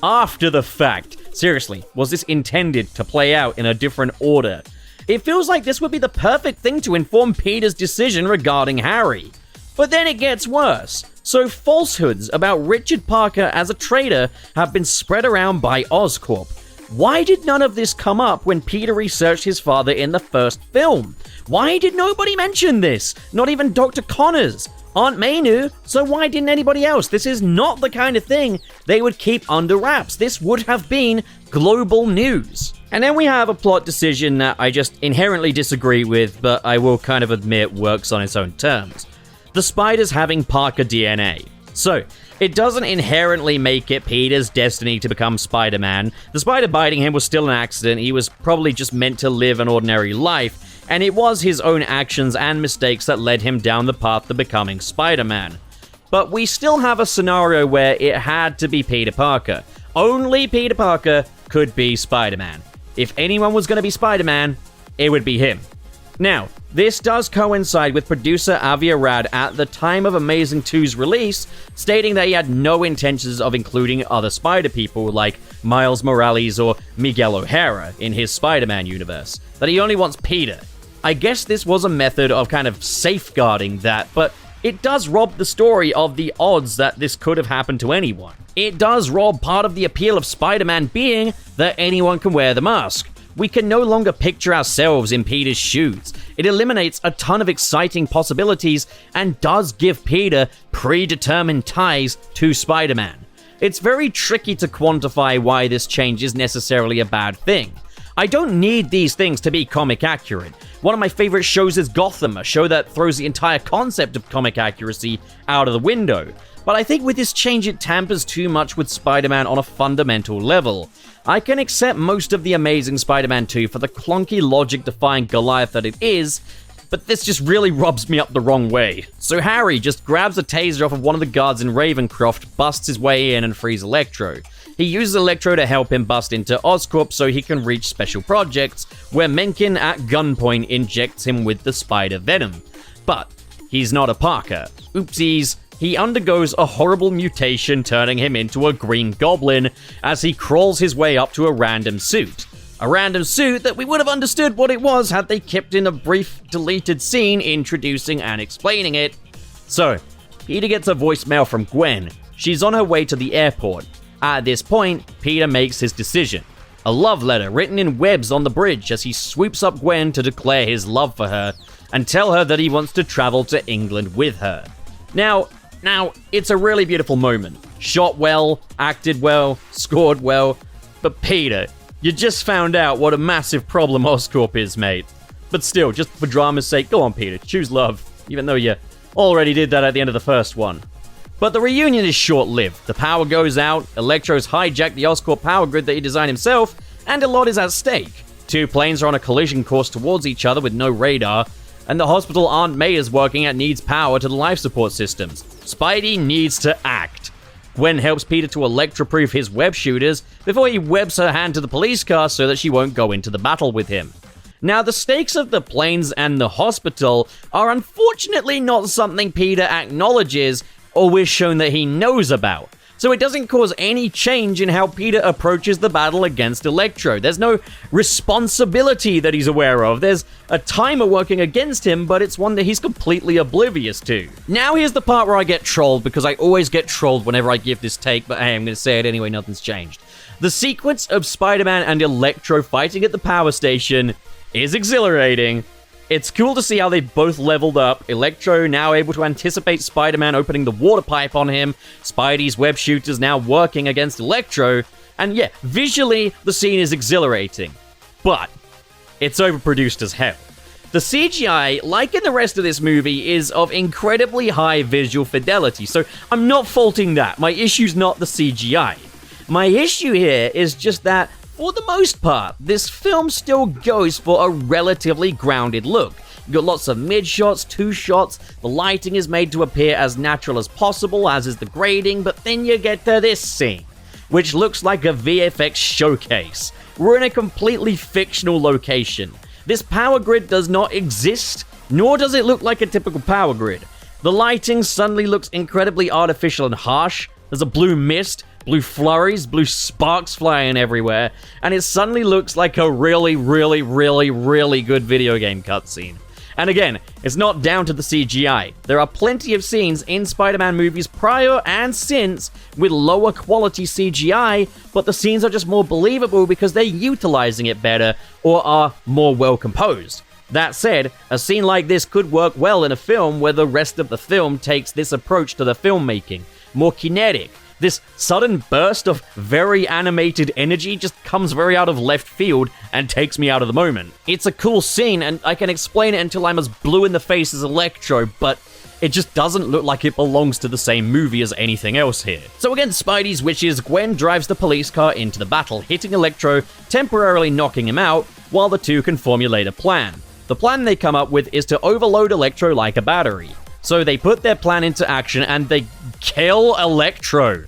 After the fact. Seriously, was this intended to play out in a different order? It feels like this would be the perfect thing to inform Peter's decision regarding Harry. But then it gets worse. So falsehoods about Richard Parker as a traitor have been spread around by Oscorp. Why did none of this come up when Peter researched his father in the first film? Why did nobody mention this? Not even Dr. Connors. Aunt May knew, so why didn't anybody else? This is not the kind of thing they would keep under wraps. This would have been global news. And then we have a plot decision that I just inherently disagree with, but I will kind of admit works on its own terms. The spiders having Parker DNA. So, it doesn't inherently make it Peter's destiny to become Spider-Man. The spider biting him was still an accident. He was probably just meant to live an ordinary life, and it was his own actions and mistakes that led him down the path to becoming Spider-Man. But we still have a scenario where it had to be Peter Parker. Only Peter Parker could be Spider-Man. If anyone was going to be Spider-Man, it would be him. Now, this does coincide with producer Avi Arad at the time of Amazing 2's release, stating that he had no intentions of including other Spider-People like Miles Morales or Miguel O'Hara in his Spider-Man universe, that he only wants Peter. I guess this was a method of kind of safeguarding that, but it does rob the story of the odds that this could have happened to anyone. It does rob part of the appeal of Spider-Man being that anyone can wear the mask. We can no longer picture ourselves in Peter's shoes. It eliminates a ton of exciting possibilities and does give Peter predetermined ties to Spider-Man. It's very tricky to quantify why this change is necessarily a bad thing. I don't need these things to be comic accurate. One of my favorite shows is Gotham, a show that throws the entire concept of comic accuracy out of the window. But I think with this change it tampers too much with Spider-Man on a fundamental level. I can accept most of the Amazing Spider-Man 2 for the clunky logic-defying Goliath that it is, but this just really rubs me up the wrong way. So Harry just grabs a taser off of one of the guards in Ravencroft, busts his way in and frees Electro. He uses Electro to help him bust into Oscorp so he can reach Special Projects, where Mencken at gunpoint injects him with the spider venom. But he's not a Parker. Oopsies. He undergoes a horrible mutation, turning him into a green goblin as he crawls his way up to a random suit. A random suit that we would have understood what it was had they kept in a brief deleted scene introducing and explaining it. So, Peter gets a voicemail from Gwen. She's on her way to the airport. At this point, Peter makes his decision. A love letter written in webs on the bridge as he swoops up Gwen to declare his love for her and tell her that he wants to travel to England with her. Now, it's a really beautiful moment. Shot well, acted well, scored well. But Peter, you just found out what a massive problem Oscorp is, mate. But still, just for drama's sake, go on, Peter, choose love. Even though you already did that at the end of the first one. But the reunion is short-lived. The power goes out, Electro's hijacked the Oscorp power grid that he designed himself, and a lot is at stake. Two planes are on a collision course towards each other with no radar, and the hospital Aunt May is working at needs power to the life support systems. Spidey needs to act. Gwen helps Peter to electroproof his web shooters before he webs her hand to the police car so that she won't go into the battle with him. Now, the stakes of the planes and the hospital are unfortunately not something Peter acknowledges or is shown that he knows about. So it doesn't cause any change in how Peter approaches the battle against Electro. There's no responsibility that he's aware of. There's a timer working against him, but it's one that he's completely oblivious to. Now here's the part where I get trolled, because I always get trolled whenever I give this take, but hey, I'm going to say it anyway, nothing's changed. The sequence of Spider-Man and Electro fighting at the power station is exhilarating. It's cool to see how they both leveled up. Electro now able to anticipate Spider-Man opening the water pipe on him. Spidey's web shooters now working against Electro. And yeah, visually, the scene is exhilarating. But it's overproduced as hell. The CGI, like in the rest of this movie, is of incredibly high visual fidelity. So I'm not faulting that. My issue's not the CGI. My issue here is just that, for the most part, this film still goes for a relatively grounded look. You got lots of mid-shots, two-shots, the lighting is made to appear as natural as possible, as is the grading, but then you get to this scene, which looks like a VFX showcase. We're in a completely fictional location. This power grid does not exist, nor does it look like a typical power grid. The lighting suddenly looks incredibly artificial and harsh. There's a blue mist, blue flurries, blue sparks flying everywhere, and it suddenly looks like a really good video game cutscene. And again, it's not down to the CGI. There are plenty of scenes in Spider-Man movies prior and since with lower quality CGI, but the scenes are just more believable because they're utilizing it better or are more well composed. That said, a scene like this could work well in a film where the rest of the film takes this approach to the filmmaking. More kinetic. This sudden burst of very animated energy just comes very out of left field and takes me out of the moment. It's a cool scene, and I can explain it until I'm as blue in the face as Electro, but it just doesn't look like it belongs to the same movie as anything else here. So against Spidey's wishes, Gwen drives the police car into the battle, hitting Electro, temporarily knocking him out, while the two can formulate a plan. The plan they come up with is to overload Electro like a battery. So they put their plan into action and they kill Electro.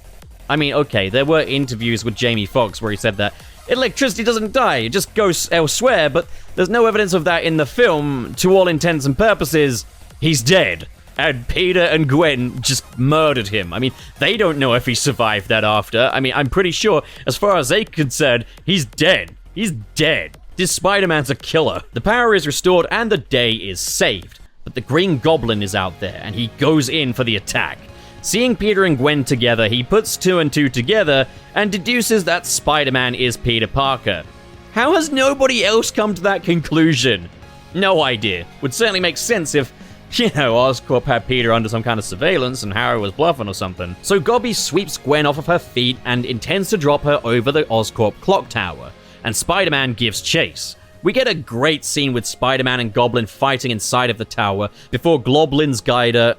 I mean, okay, there were interviews with Jamie Foxx where he said that electricity doesn't die, it just goes elsewhere, but there's no evidence of that in the film. To all intents and purposes, he's dead. And Peter and Gwen just murdered him. I mean, they don't know if he survived that after. I mean, I'm pretty sure, as far as they're concerned, he's dead. He's dead. This Spider-Man's a killer. The power is restored and the day is saved. But the Green Goblin is out there, and he goes in for the attack. Seeing Peter and Gwen together, he puts two and two together and deduces that Spider-Man is Peter Parker. How has nobody else come to that conclusion? No idea. Would certainly make sense if, Oscorp had Peter under some kind of surveillance and Harry was bluffing or something. So Gobby sweeps Gwen off of her feet and intends to drop her over the Oscorp clock tower, and Spider-Man gives chase. We get a great scene with Spider-Man and Goblin fighting inside of the tower before Goblin's glider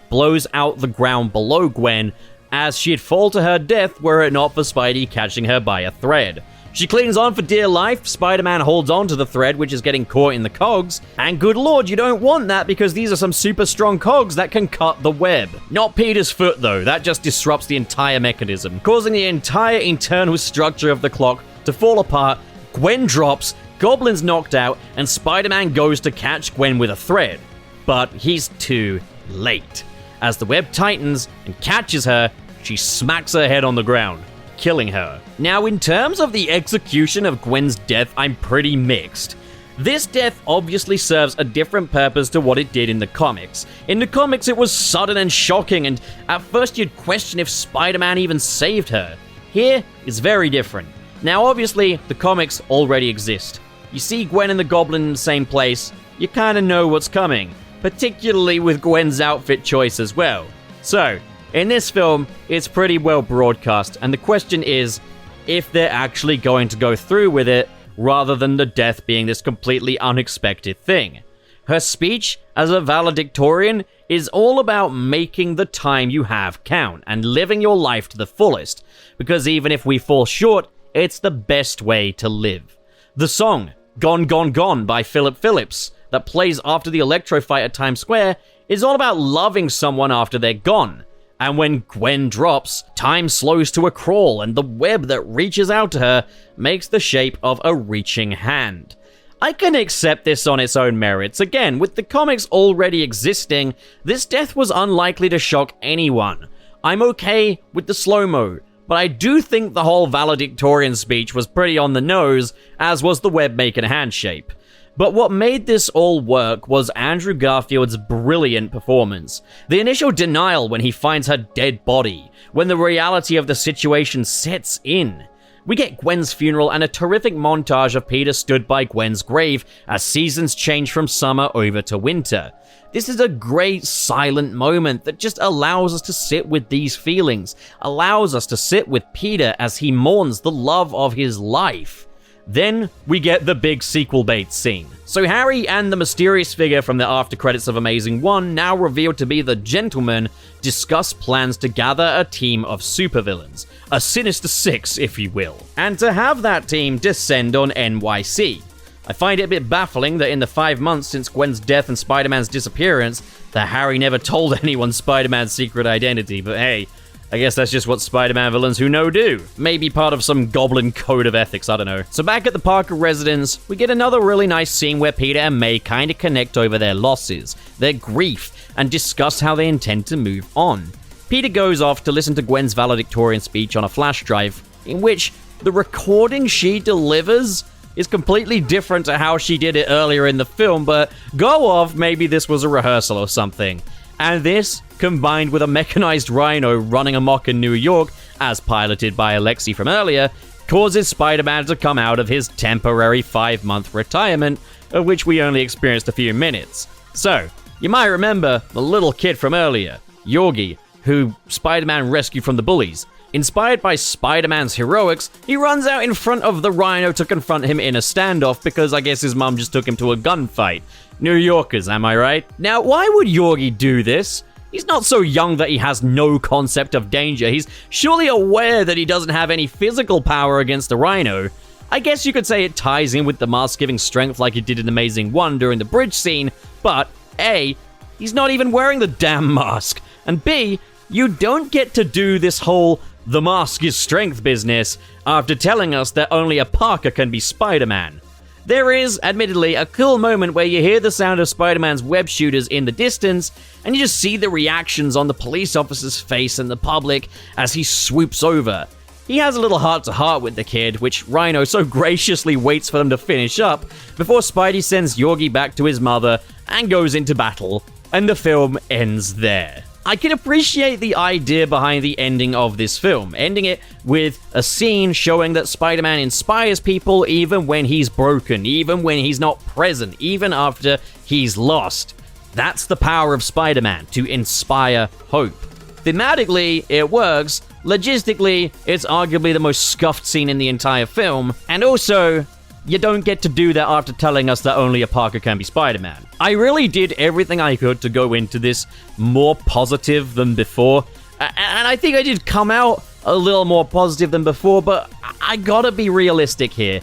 blows out the ground below Gwen, as she'd fall to her death were it not for Spidey catching her by a thread. She clings on for dear life, Spider-Man holds on to the thread which is getting caught in the cogs, and good lord, you don't want that because these are some super strong cogs that can cut the web. Not Peter's foot though, that just disrupts the entire mechanism, causing the entire internal structure of the clock to fall apart. Gwen drops, Goblin's knocked out, and Spider-Man goes to catch Gwen with a thread. But he's too late. As the web tightens and catches her, she smacks her head on the ground, killing her. Now, in terms of the execution of Gwen's death, I'm pretty mixed. This death obviously serves a different purpose to what it did in the comics. In the comics, it was sudden and shocking, and at first you'd question if Spider-Man even saved her. Here, it's very different. Now, obviously, the comics already exist. You see Gwen and the Goblin in the same place, you kinda know what's coming. Particularly with Gwen's outfit choice as well. So, in this film, it's pretty well broadcast, and the question is if they're actually going to go through with it, rather than the death being this completely unexpected thing. Her speech, as a valedictorian, is all about making the time you have count, and living your life to the fullest, because even if we fall short, it's the best way to live. The song, Gone, Gone, Gone by Philip Phillips, that plays after the Electro fight at Times Square, is all about loving someone after they're gone. And when Gwen drops, time slows to a crawl, and the web that reaches out to her makes the shape of a reaching hand. I can accept this on its own merits. Again, with the comics already existing, this death was unlikely to shock anyone. I'm okay with the slow-mo, but I do think the whole valedictorian speech was pretty on the nose, as was the web making a hand shape. But what made this all work was Andrew Garfield's brilliant performance. The initial denial when he finds her dead body, when the reality of the situation sets in. We get Gwen's funeral and a terrific montage of Peter stood by Gwen's grave as seasons change from summer over to winter. This is a great silent moment that just allows us to sit with these feelings, allows us to sit with Peter as he mourns the love of his life. Then we get the big sequel bait scene. So Harry and the mysterious figure from the after credits of Amazing 1, now revealed to be the Gentleman, discuss plans to gather a team of supervillains. A Sinister Six, if you will. And to have that team descend on NYC. I find it a bit baffling that in the 5 months since Gwen's death and Spider-Man's disappearance, that Harry never told anyone Spider-Man's secret identity, but hey, I guess that's just what Spider-Man villains who know do. Maybe part of some goblin code of ethics, I don't know. So back at the Parker residence, we get another really nice scene where Peter and May kind of connect over their losses, their grief, and discuss how they intend to move on. Peter goes off to listen to Gwen's valedictorian speech on a flash drive, in which the recording she delivers is completely different to how she did it earlier in the film, but go off, maybe this was a rehearsal or something. And this, combined with a mechanized rhino running amok in New York, as piloted by Alexei from earlier, causes Spider-Man to come out of his temporary 5-month retirement, of which we only experienced a few minutes. So, you might remember the little kid from earlier, Yorgi, who Spider-Man rescued from the bullies. Inspired by Spider-Man's heroics, he runs out in front of the rhino to confront him in a standoff because I guess his mom just took him to a gunfight. New Yorkers, am I right? Now, why would Yorgi do this? He's not so young that he has no concept of danger. He's surely aware that he doesn't have any physical power against the rhino. I guess you could say it ties in with the mask giving strength like it did in Amazing 1 during the bridge scene, but A, he's not even wearing the damn mask, and B, you don't get to do this whole the mask is strength business after telling us that only a Parker can be Spider-Man. There is, admittedly, a cool moment where you hear the sound of Spider-Man's web shooters in the distance, and you just see the reactions on the police officer's face and the public as he swoops over. He has a little heart-to-heart with the kid, which Rhino so graciously waits for them to finish up, before Spidey sends Yorgi back to his mother and goes into battle, and the film ends there. I can appreciate the idea behind the ending of this film, ending it with a scene showing that Spider-Man inspires people even when he's broken, even when he's not present, even after he's lost. That's the power of Spider-Man, to inspire hope. Thematically, it works. Logistically, it's arguably the most scuffed scene in the entire film. And also, you don't get to do that after telling us that only a Parker can be Spider-Man. I really did everything I could to go into this more positive than before, and I think I did come out a little more positive than before, but I gotta be realistic here.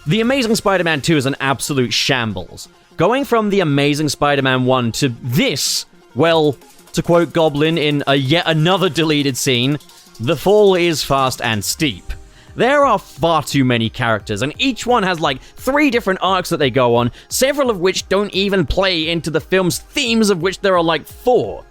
The Amazing Spider-Man 2 is an absolute shambles. Going from The Amazing Spider-Man 1 to this, well, to quote Goblin in a yet another deleted scene, the fall is fast and steep. There are far too many characters, and each one has like 3 different arcs that they go on, several of which don't even play into the film's themes, of which there are like 4.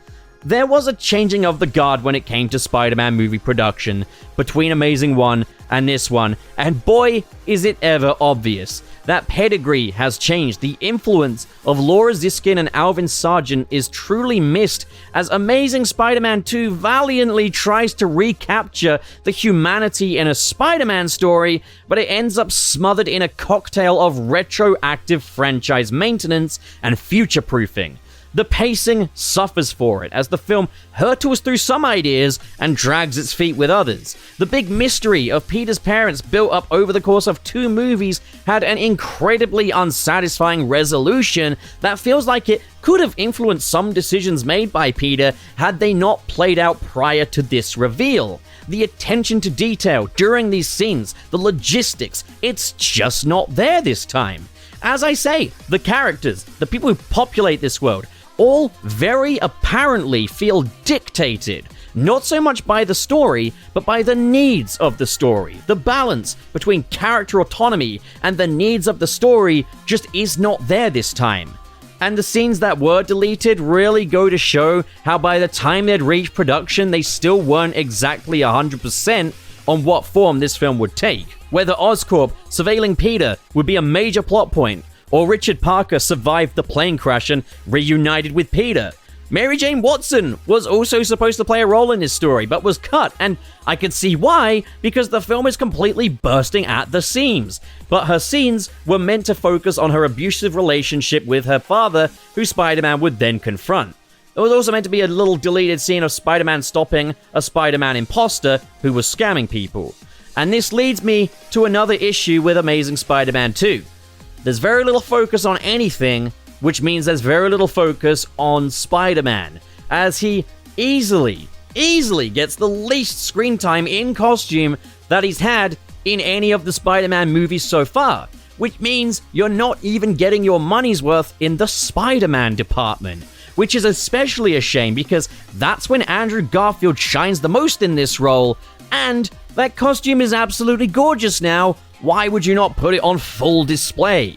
There was a changing of the guard when it came to Spider-Man movie production between Amazing 1 and this one, and boy, is it ever obvious. That pedigree has changed. The influence of Laura Ziskin and Alvin Sargent is truly missed as Amazing Spider-Man 2 valiantly tries to recapture the humanity in a Spider-Man story, but it ends up smothered in a cocktail of retroactive franchise maintenance and future-proofing. The pacing suffers for it, as the film hurtles through some ideas and drags its feet with others. The big mystery of Peter's parents built up over the course of 2 movies had an incredibly unsatisfying resolution that feels like it could have influenced some decisions made by Peter had they not played out prior to this reveal. The attention to detail during these scenes, the logistics, it's just not there this time. As I say, the characters, the people who populate this world, all very apparently feel dictated, not so much by the story, but by the needs of the story. The balance between character autonomy and the needs of the story just is not there this time. And the scenes that were deleted really go to show how by the time they'd reached production, they still weren't exactly 100% on what form this film would take. Whether Oscorp surveilling Peter would be a major plot point, or Richard Parker survived the plane crash and reunited with Peter. Mary Jane Watson was also supposed to play a role in this story, but was cut, and I could see why, because the film is completely bursting at the seams. But her scenes were meant to focus on her abusive relationship with her father, who Spider-Man would then confront. There was also meant to be a little deleted scene of Spider-Man stopping a Spider-Man imposter who was scamming people. And this leads me to another issue with Amazing Spider-Man 2. There's very little focus on anything, which means there's very little focus on Spider-Man, as he easily gets the least screen time in costume that he's had in any of the Spider-Man movies so far, which means you're not even getting your money's worth in the Spider-Man department, which is especially a shame because that's when Andrew Garfield shines the most in this role, and that costume is absolutely gorgeous now. Why would you not put it on full display?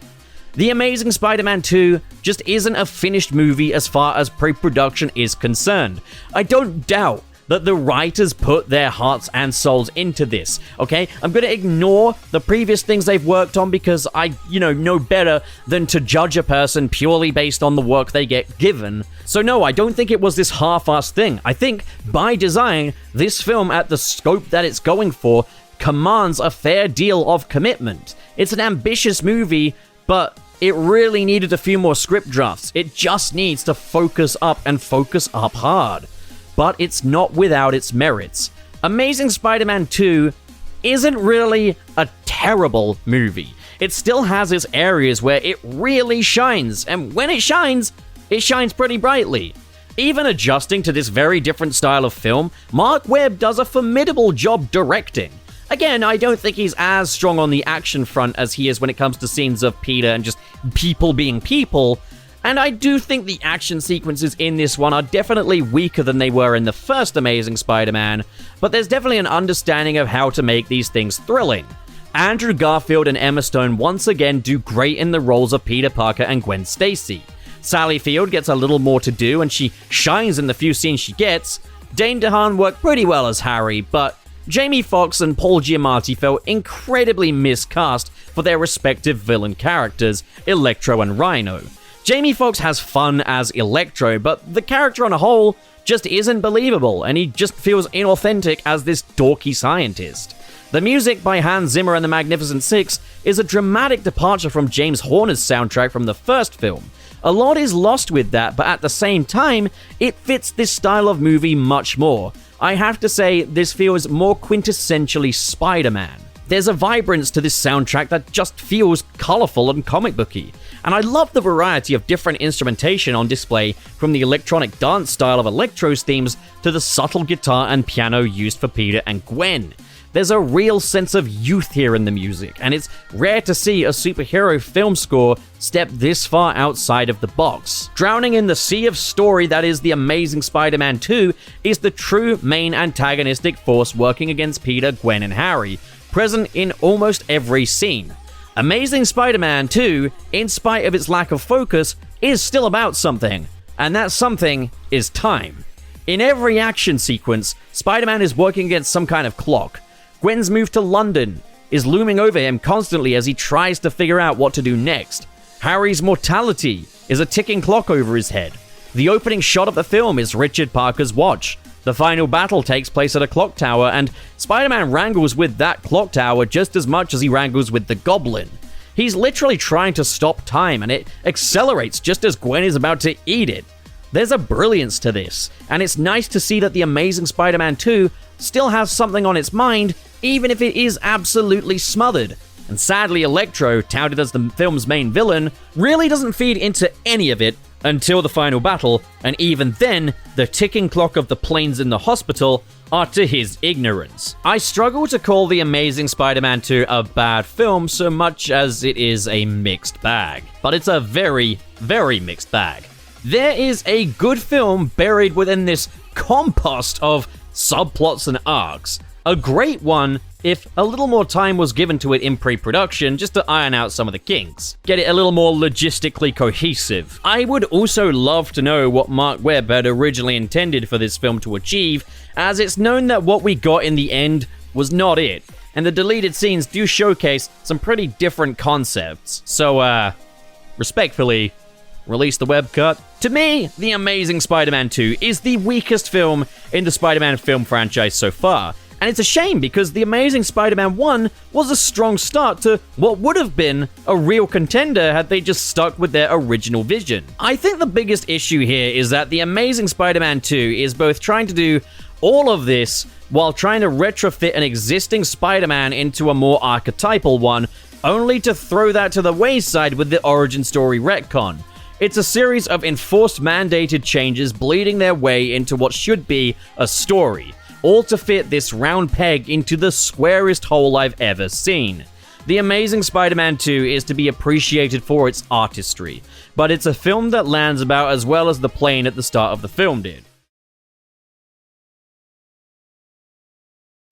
The Amazing Spider-Man 2 just isn't a finished movie as far as pre-production is concerned. I don't doubt that the writers put their hearts and souls into this, okay? I'm gonna ignore the previous things they've worked on because I, know better than to judge a person purely based on the work they get given. So no, I don't think it was this half-assed thing. I think, by design, this film, at the scope that it's going for, commands a fair deal of commitment. It's an ambitious movie, but it really needed a few more script drafts. It just needs to focus up and focus up hard. But it's not without its merits. Amazing Spider-Man 2 isn't really a terrible movie. It still has its areas where it really shines, and when it shines pretty brightly. Even adjusting to this very different style of film, Marc Webb does a formidable job directing. Again, I don't think he's as strong on the action front as he is when it comes to scenes of Peter and just people being people, and I do think the action sequences in this one are definitely weaker than they were in the first Amazing Spider-Man, but there's definitely an understanding of how to make these things thrilling. Andrew Garfield and Emma Stone once again do great in the roles of Peter Parker and Gwen Stacy. Sally Field gets a little more to do, and she shines in the few scenes she gets. Dane DeHaan worked pretty well as Harry, but Jamie Foxx and Paul Giamatti felt incredibly miscast for their respective villain characters, Electro and Rhino. Jamie Foxx has fun as Electro, but the character on a whole just isn't believable, and he just feels inauthentic as this dorky scientist. The music by Hans Zimmer and the Magnificent Six is a dramatic departure from James Horner's soundtrack from the first film. A lot is lost with that, but at the same time, it fits this style of movie much more. I have to say, this feels more quintessentially Spider-Man. There's a vibrance to this soundtrack that just feels colorful and comic booky. And I love the variety of different instrumentation on display, from the electronic dance style of Electro's themes to the subtle guitar and piano used for Peter and Gwen. There's a real sense of youth here in the music, and it's rare to see a superhero film score step this far outside of the box. Drowning in the sea of story that is The Amazing Spider-Man 2 is the true main antagonistic force working against Peter, Gwen, and Harry, present in almost every scene. Amazing Spider-Man 2, in spite of its lack of focus, is still about something, and that something is time. In every action sequence, Spider-Man is working against some kind of clock. Gwen's move to London is looming over him constantly as he tries to figure out what to do next. Harry's mortality is a ticking clock over his head. The opening shot of the film is Richard Parker's watch. The final battle takes place at a clock tower, and Spider-Man wrangles with that clock tower just as much as he wrangles with the Goblin. He's literally trying to stop time, and it accelerates just as Gwen is about to eat it. There's a brilliance to this, and it's nice to see that The Amazing Spider-Man 2 still has something on its mind, even if it is absolutely smothered. And sadly, Electro, touted as the film's main villain, really doesn't feed into any of it until the final battle, and even then, the ticking clock of the planes in the hospital are to his ignorance. I struggle to call The Amazing Spider-Man 2 a bad film so much as it is a mixed bag. But it's a very, very mixed bag. There is a good film buried within this compost of subplots and arcs. A great one if a little more time was given to it in pre-production just to iron out some of the kinks. Get it a little more logistically cohesive. I would also love to know what Marc Webb had originally intended for this film to achieve, as it's known that what we got in the end was not it, and the deleted scenes do showcase some pretty different concepts. So, respectfully, release the Webb cut. To me, The Amazing Spider-Man 2 is the weakest film in the Spider-Man film franchise so far. And it's a shame because The Amazing Spider-Man 1 was a strong start to what would have been a real contender had they just stuck with their original vision. I think the biggest issue here is that The Amazing Spider-Man 2 is both trying to do All of this while trying to retrofit an existing Spider-Man into a more archetypal one, only to throw that to the wayside with the origin story retcon. It's a series of enforced mandated changes bleeding their way into what should be a story, all to fit this round peg into the squarest hole I've ever seen. The Amazing Spider-Man 2 is to be appreciated for its artistry, but it's a film that lands about as well as the plane at the start of the film did.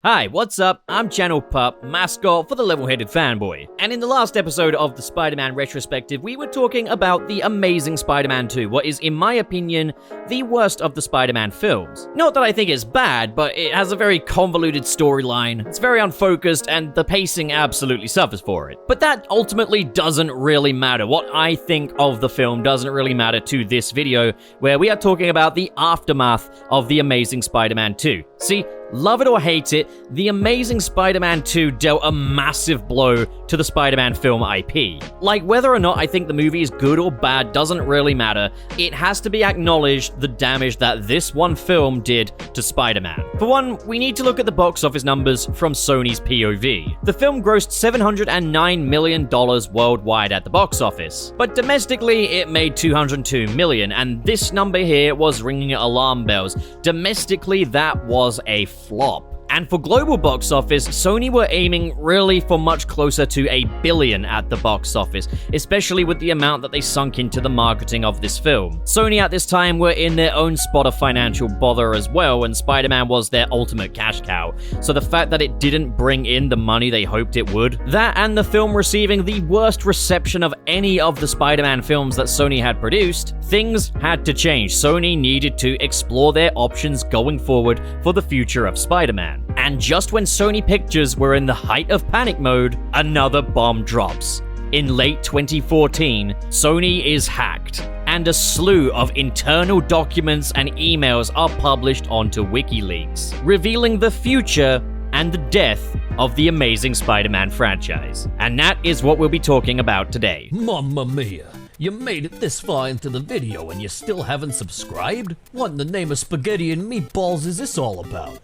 Hi, what's up? I'm Channel Pup, mascot for the Level-Headed Fanboy. And in the last episode of the Spider-Man Retrospective, we were talking about The Amazing Spider-Man 2, what is, in my opinion, the worst of the Spider-Man films. Not that I think it's bad, but it has a very convoluted storyline, it's very unfocused, and the pacing absolutely suffers for it. But that ultimately doesn't really matter. What I think of the film doesn't really matter to this video, where we are talking about the aftermath of The Amazing Spider-Man 2. See, love it or hate it, The Amazing Spider-Man 2 dealt a massive blow to the Spider-Man film IP. Like, whether or not I think the movie is good or bad doesn't really matter. It has to be acknowledged the damage that this one film did to Spider-Man. For one, we need to look at the box office numbers from Sony's POV. The film grossed $709 million worldwide at the box office, but domestically it made $202 million, and this number here was ringing alarm bells. Domestically, that was a flop. And for global box office, Sony were aiming really for much closer to $1 billion at the box office, especially with the amount that they sunk into the marketing of this film. Sony at this time were in their own spot of financial bother as well, and Spider-Man was their ultimate cash cow. So the fact that it didn't bring in the money they hoped it would, that and the film receiving the worst reception of any of the Spider-Man films that Sony had produced, things had to change. Sony needed to explore their options going forward for the future of Spider-Man. And just when Sony Pictures were in the height of panic mode, another bomb drops. In late 2014, Sony is hacked, and a slew of internal documents and emails are published onto WikiLeaks, revealing the future and the death of the Amazing Spider-Man franchise. And that is what we'll be talking about today. Mamma mia! You made it this far into the video and you still haven't subscribed? What in the name of spaghetti and meatballs is this all about?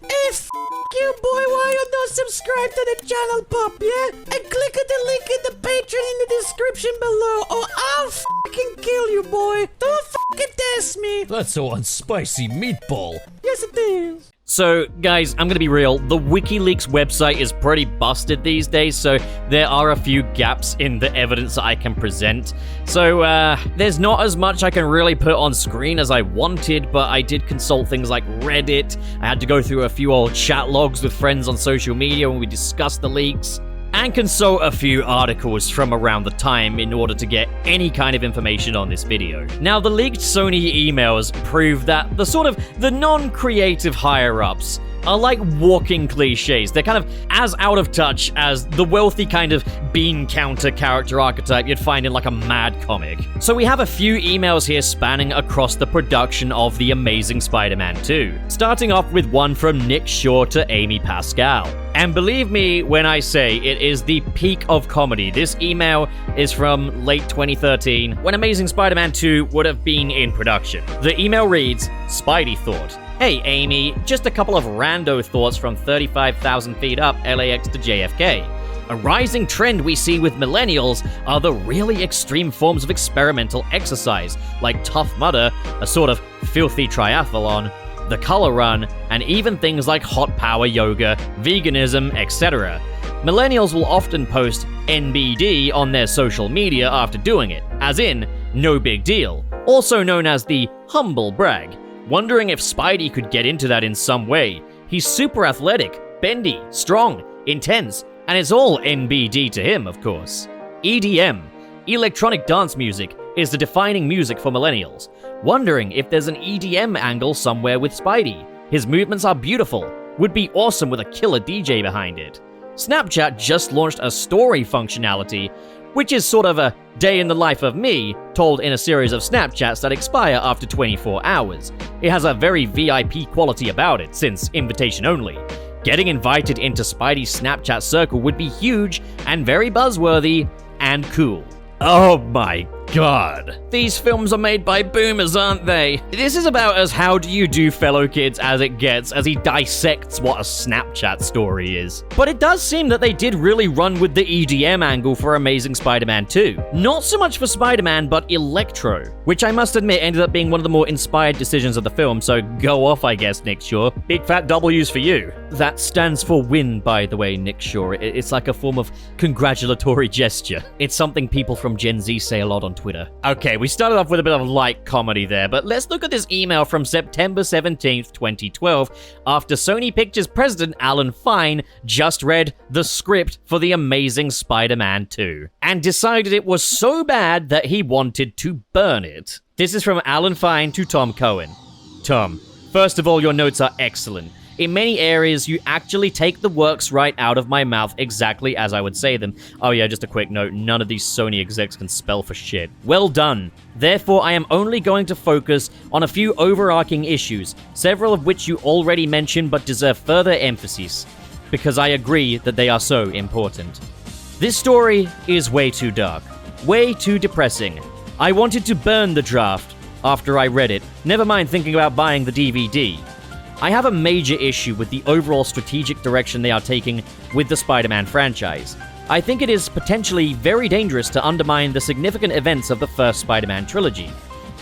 You boy, why you not subscribe to the channel, Pop, yeah? And click on the link in the Patreon in the description below, or I'll fucking kill you, boy. Don't fucking test me. That's a one spicy meatball. Yes, it is. So, guys, I'm gonna be real, the WikiLeaks website is pretty busted these days, so there are a few gaps in the evidence that I can present. So, there's not as much I can really put on screen as I wanted, but I did consult things like Reddit. I had to go through a few old chat logs with friends on social media when we discussed the leaks, and consult a few articles from around the time in order to get any kind of information on this video. Now, the leaked Sony emails prove that the non-creative higher-ups are like walking cliches. They're kind of as out of touch as the wealthy kind of bean counter character archetype you'd find in like a Mad comic. So we have a few emails here spanning across the production of The Amazing Spider-Man 2, starting off with one from Nick Shaw to Amy Pascal. And believe me when I say it is the peak of comedy. This email is from late 2013, when Amazing Spider-Man 2 would have been in production. The email reads, Spidey thought, "Hey Amy, just a couple of rando thoughts from 35,000 feet up LAX to JFK. A rising trend we see with millennials are the really extreme forms of experimental exercise, like Tough Mudder, a sort of filthy triathlon, the color run, and even things like hot power yoga, veganism, etc. Millennials will often post NBD on their social media after doing it, as in, no big deal, also known as the humble brag. Wondering if Spidey could get into that in some way. He's super athletic, bendy, strong, intense, and it's all NBD to him, of course. EDM, electronic dance music, is the defining music for millennials. Wondering if there's an EDM angle somewhere with Spidey. His movements are beautiful, would be awesome with a killer DJ behind it. Snapchat just launched a story functionality, which is sort of a day in the life of me, told in a series of Snapchats that expire after 24 hours. It has a very VIP quality about it, since invitation only. Getting invited into Spidey's Snapchat circle would be huge and very buzzworthy and cool. Oh my God, these films are made by boomers, aren't they? This is about as how do you do, fellow kids, as it gets, as he dissects what a Snapchat story is. But it does seem that they did really run with the EDM angle for Amazing Spider-Man 2. Not so much for Spider-Man, but Electro, which I must admit ended up being one of the more inspired decisions of the film, so go off, I guess, Nick Shaw. Big fat W's for you. That stands for win, by the way, Nick Shaw. It's like a form of congratulatory gesture. It's something people from Gen Z say a lot on Twitter. Okay, we started off with a bit of light comedy there, but let's look at this email from September 17th, 2012, after Sony Pictures president Alvin just read the script for The Amazing Spider-Man 2, and decided it was so bad that he wanted to burn it. This is from Alvin to Tom Cohen. Tom, first of all, your notes are excellent. In many areas, you actually take the works right out of my mouth exactly as I would say them. Oh yeah, just a quick note, none of these Sony execs can spell for shit. Well done. Therefore, I am only going to focus on a few overarching issues, several of which you already mentioned but deserve further emphasis, because I agree that they are so important. This story is way too dark, way too depressing. I wanted to burn the draft after I read it, never mind thinking about buying the DVD. I have a major issue with the overall strategic direction they are taking with the Spider-Man franchise. I think it is potentially very dangerous to undermine the significant events of the first Spider-Man trilogy.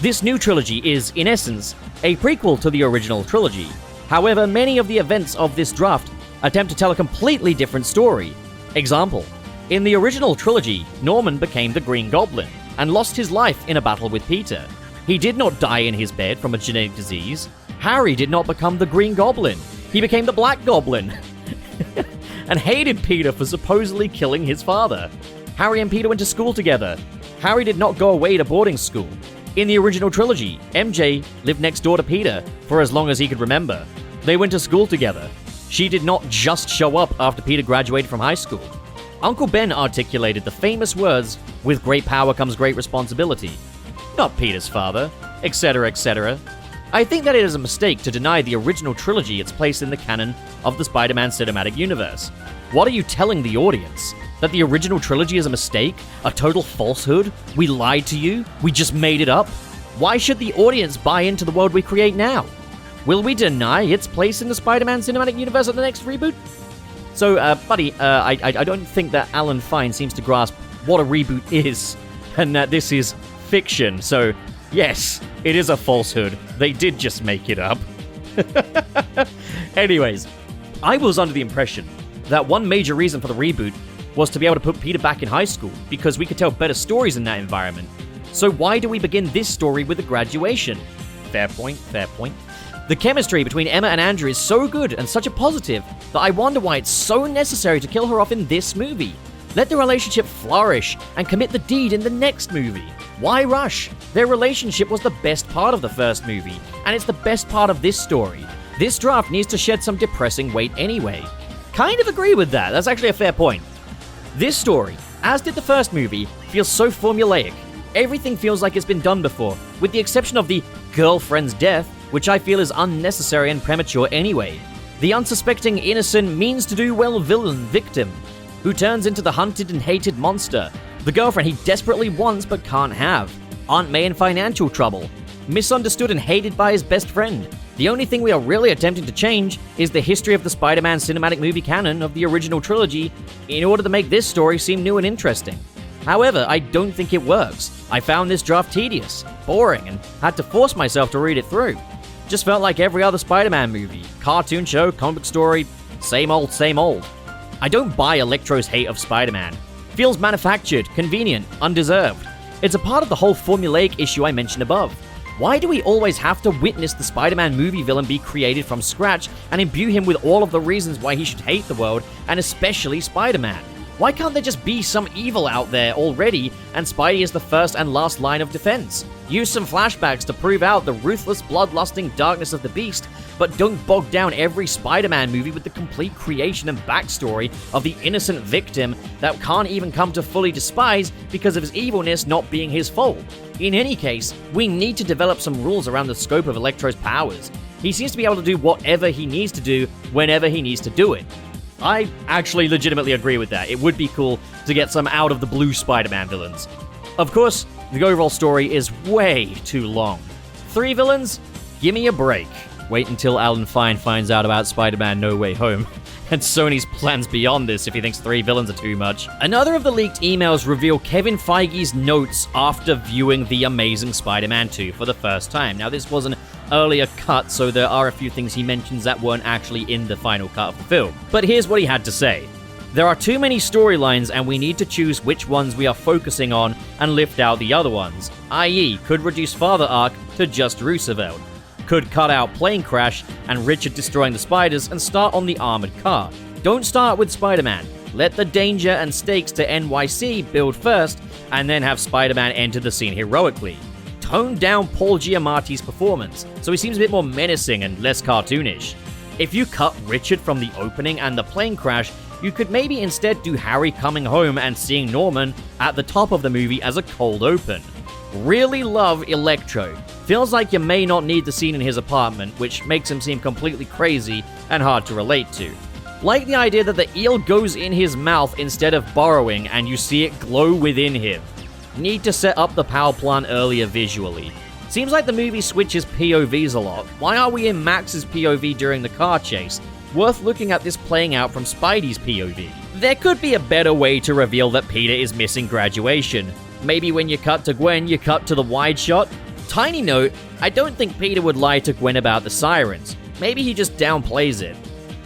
This new trilogy is, in essence, a prequel to the original trilogy. However, many of the events of this draft attempt to tell a completely different story. Example, in the original trilogy, Norman became the Green Goblin and lost his life in a battle with Peter. He did not die in his bed from a genetic disease. Harry did not become the Green Goblin. He became the Black Goblin. And hated Peter for supposedly killing his father. Harry and Peter went to school together. Harry did not go away to boarding school. In the original trilogy, MJ lived next door to Peter for as long as he could remember. They went to school together. She did not just show up after Peter graduated from high school. Uncle Ben articulated the famous words, "With great power comes great responsibility." Not Peter's father, etc., etc. I think that it is a mistake to deny the original trilogy its place in the canon of the Spider-Man cinematic universe. What are you telling the audience? That the original trilogy is a mistake? A total falsehood? We lied to you? We just made it up? Why should the audience buy into the world we create now? Will we deny its place in the Spider-Man cinematic universe at the next reboot? So, buddy, I don't think that Alvin seems to grasp what a reboot is, and that this is fiction, so yes, it is a falsehood. They did just make it up. Anyways, I was under the impression that one major reason for the reboot was to be able to put Peter back in high school, because we could tell better stories in that environment. So why do we begin this story with a graduation? Fair point, fair point. The chemistry between Emma and Andrew is so good and such a positive that I wonder why it's so necessary to kill her off in this movie. Let the relationship flourish and commit the deed in the next movie. Why rush? Their relationship was the best part of the first movie, and it's the best part of this story. This draft needs to shed some depressing weight anyway. Kind of agree with that, that's actually a fair point. This story, as did the first movie, feels so formulaic. Everything feels like it's been done before, with the exception of the girlfriend's death, which I feel is unnecessary and premature anyway. The unsuspecting, innocent, means-to-do-well villain victim, who turns into the hunted and hated monster. The girlfriend he desperately wants but can't have. Aunt May in financial trouble. Misunderstood and hated by his best friend. The only thing we are really attempting to change is the history of the Spider-Man cinematic movie canon of the original trilogy in order to make this story seem new and interesting. However, I don't think it works. I found this draft tedious, boring, and had to force myself to read it through. Just felt like every other Spider-Man movie, cartoon show, comic book story, same old, same old. I don't buy Electro's hate of Spider-Man. Feels manufactured, convenient, undeserved. It's a part of the whole formulaic issue I mentioned above. Why do we always have to witness the Spider-Man movie villain be created from scratch and imbue him with all of the reasons why he should hate the world, and especially Spider-Man? Why can't there just be some evil out there already, and Spidey is the first and last line of defense? Use some flashbacks to prove out the ruthless, bloodlusting darkness of the Beast, but don't bog down every Spider-Man movie with the complete creation and backstory of the innocent victim that can't even come to fully despise because of his evilness not being his fault. In any case, we need to develop some rules around the scope of Electro's powers. He seems to be able to do whatever he needs to do, whenever he needs to do it. I actually legitimately agree with that. It would be cool to get some out-of-the-blue Spider-Man villains. Of course, The overall story is way too long. 3 villains? Give me a break. Wait until Alvin finds out about Spider-Man No Way Home, and Sony's plans beyond this if he thinks 3 villains are too much. Another of the leaked emails reveal Kevin Feige's notes after viewing The Amazing Spider-Man 2 for the first time. Now, this was an earlier cut, so there are a few things he mentions that weren't actually in the final cut of the film. But here's what he had to say. There are too many storylines, and we need to choose which ones we are focusing on and lift out the other ones, i.e. could reduce Father Arc to just Roosevelt. Could cut out plane crash and Richard destroying the spiders and start on the armored car. Don't start with Spider-Man. Let the danger and stakes to NYC build first, and then have Spider-Man enter the scene heroically. Tone down Paul Giamatti's performance, so he seems a bit more menacing and less cartoonish. If you cut Richard from the opening and the plane crash, you could maybe instead do Harry coming home and seeing Norman at the top of the movie as a cold open. Really love Electro. Feels like you may not need the scene in his apartment, which makes him seem completely crazy and hard to relate to. Like the idea that the eel goes in his mouth instead of burrowing and you see it glow within him. Need to set up the power plant earlier visually. Seems like the movie switches POVs a lot. Why are we in Max's POV during the car chase? Worth looking at this playing out from Spidey's POV. There could be a better way to reveal that Peter is missing graduation. Maybe when you cut to Gwen, you cut to the wide shot. Tiny note, I don't think Peter would lie to Gwen about the sirens. Maybe he just downplays it.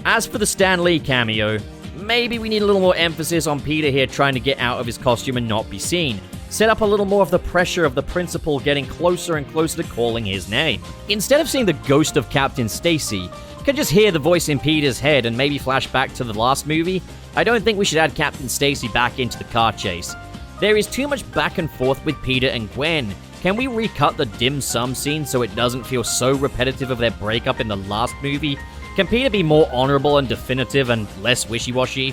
As for the Stan Lee cameo, maybe we need a little more emphasis on Peter here trying to get out of his costume and not be seen. Set up a little more of the pressure of the principal getting closer and closer to calling his name. Instead of seeing the ghost of Captain Stacy, you can just hear the voice in Peter's head and maybe flash back to the last movie. I don't think we should add Captain Stacy back into the car chase. There is too much back and forth with Peter and Gwen. Can we recut the dim sum scene so it doesn't feel so repetitive of their breakup in the last movie? Can Peter be more honorable and definitive and less wishy-washy?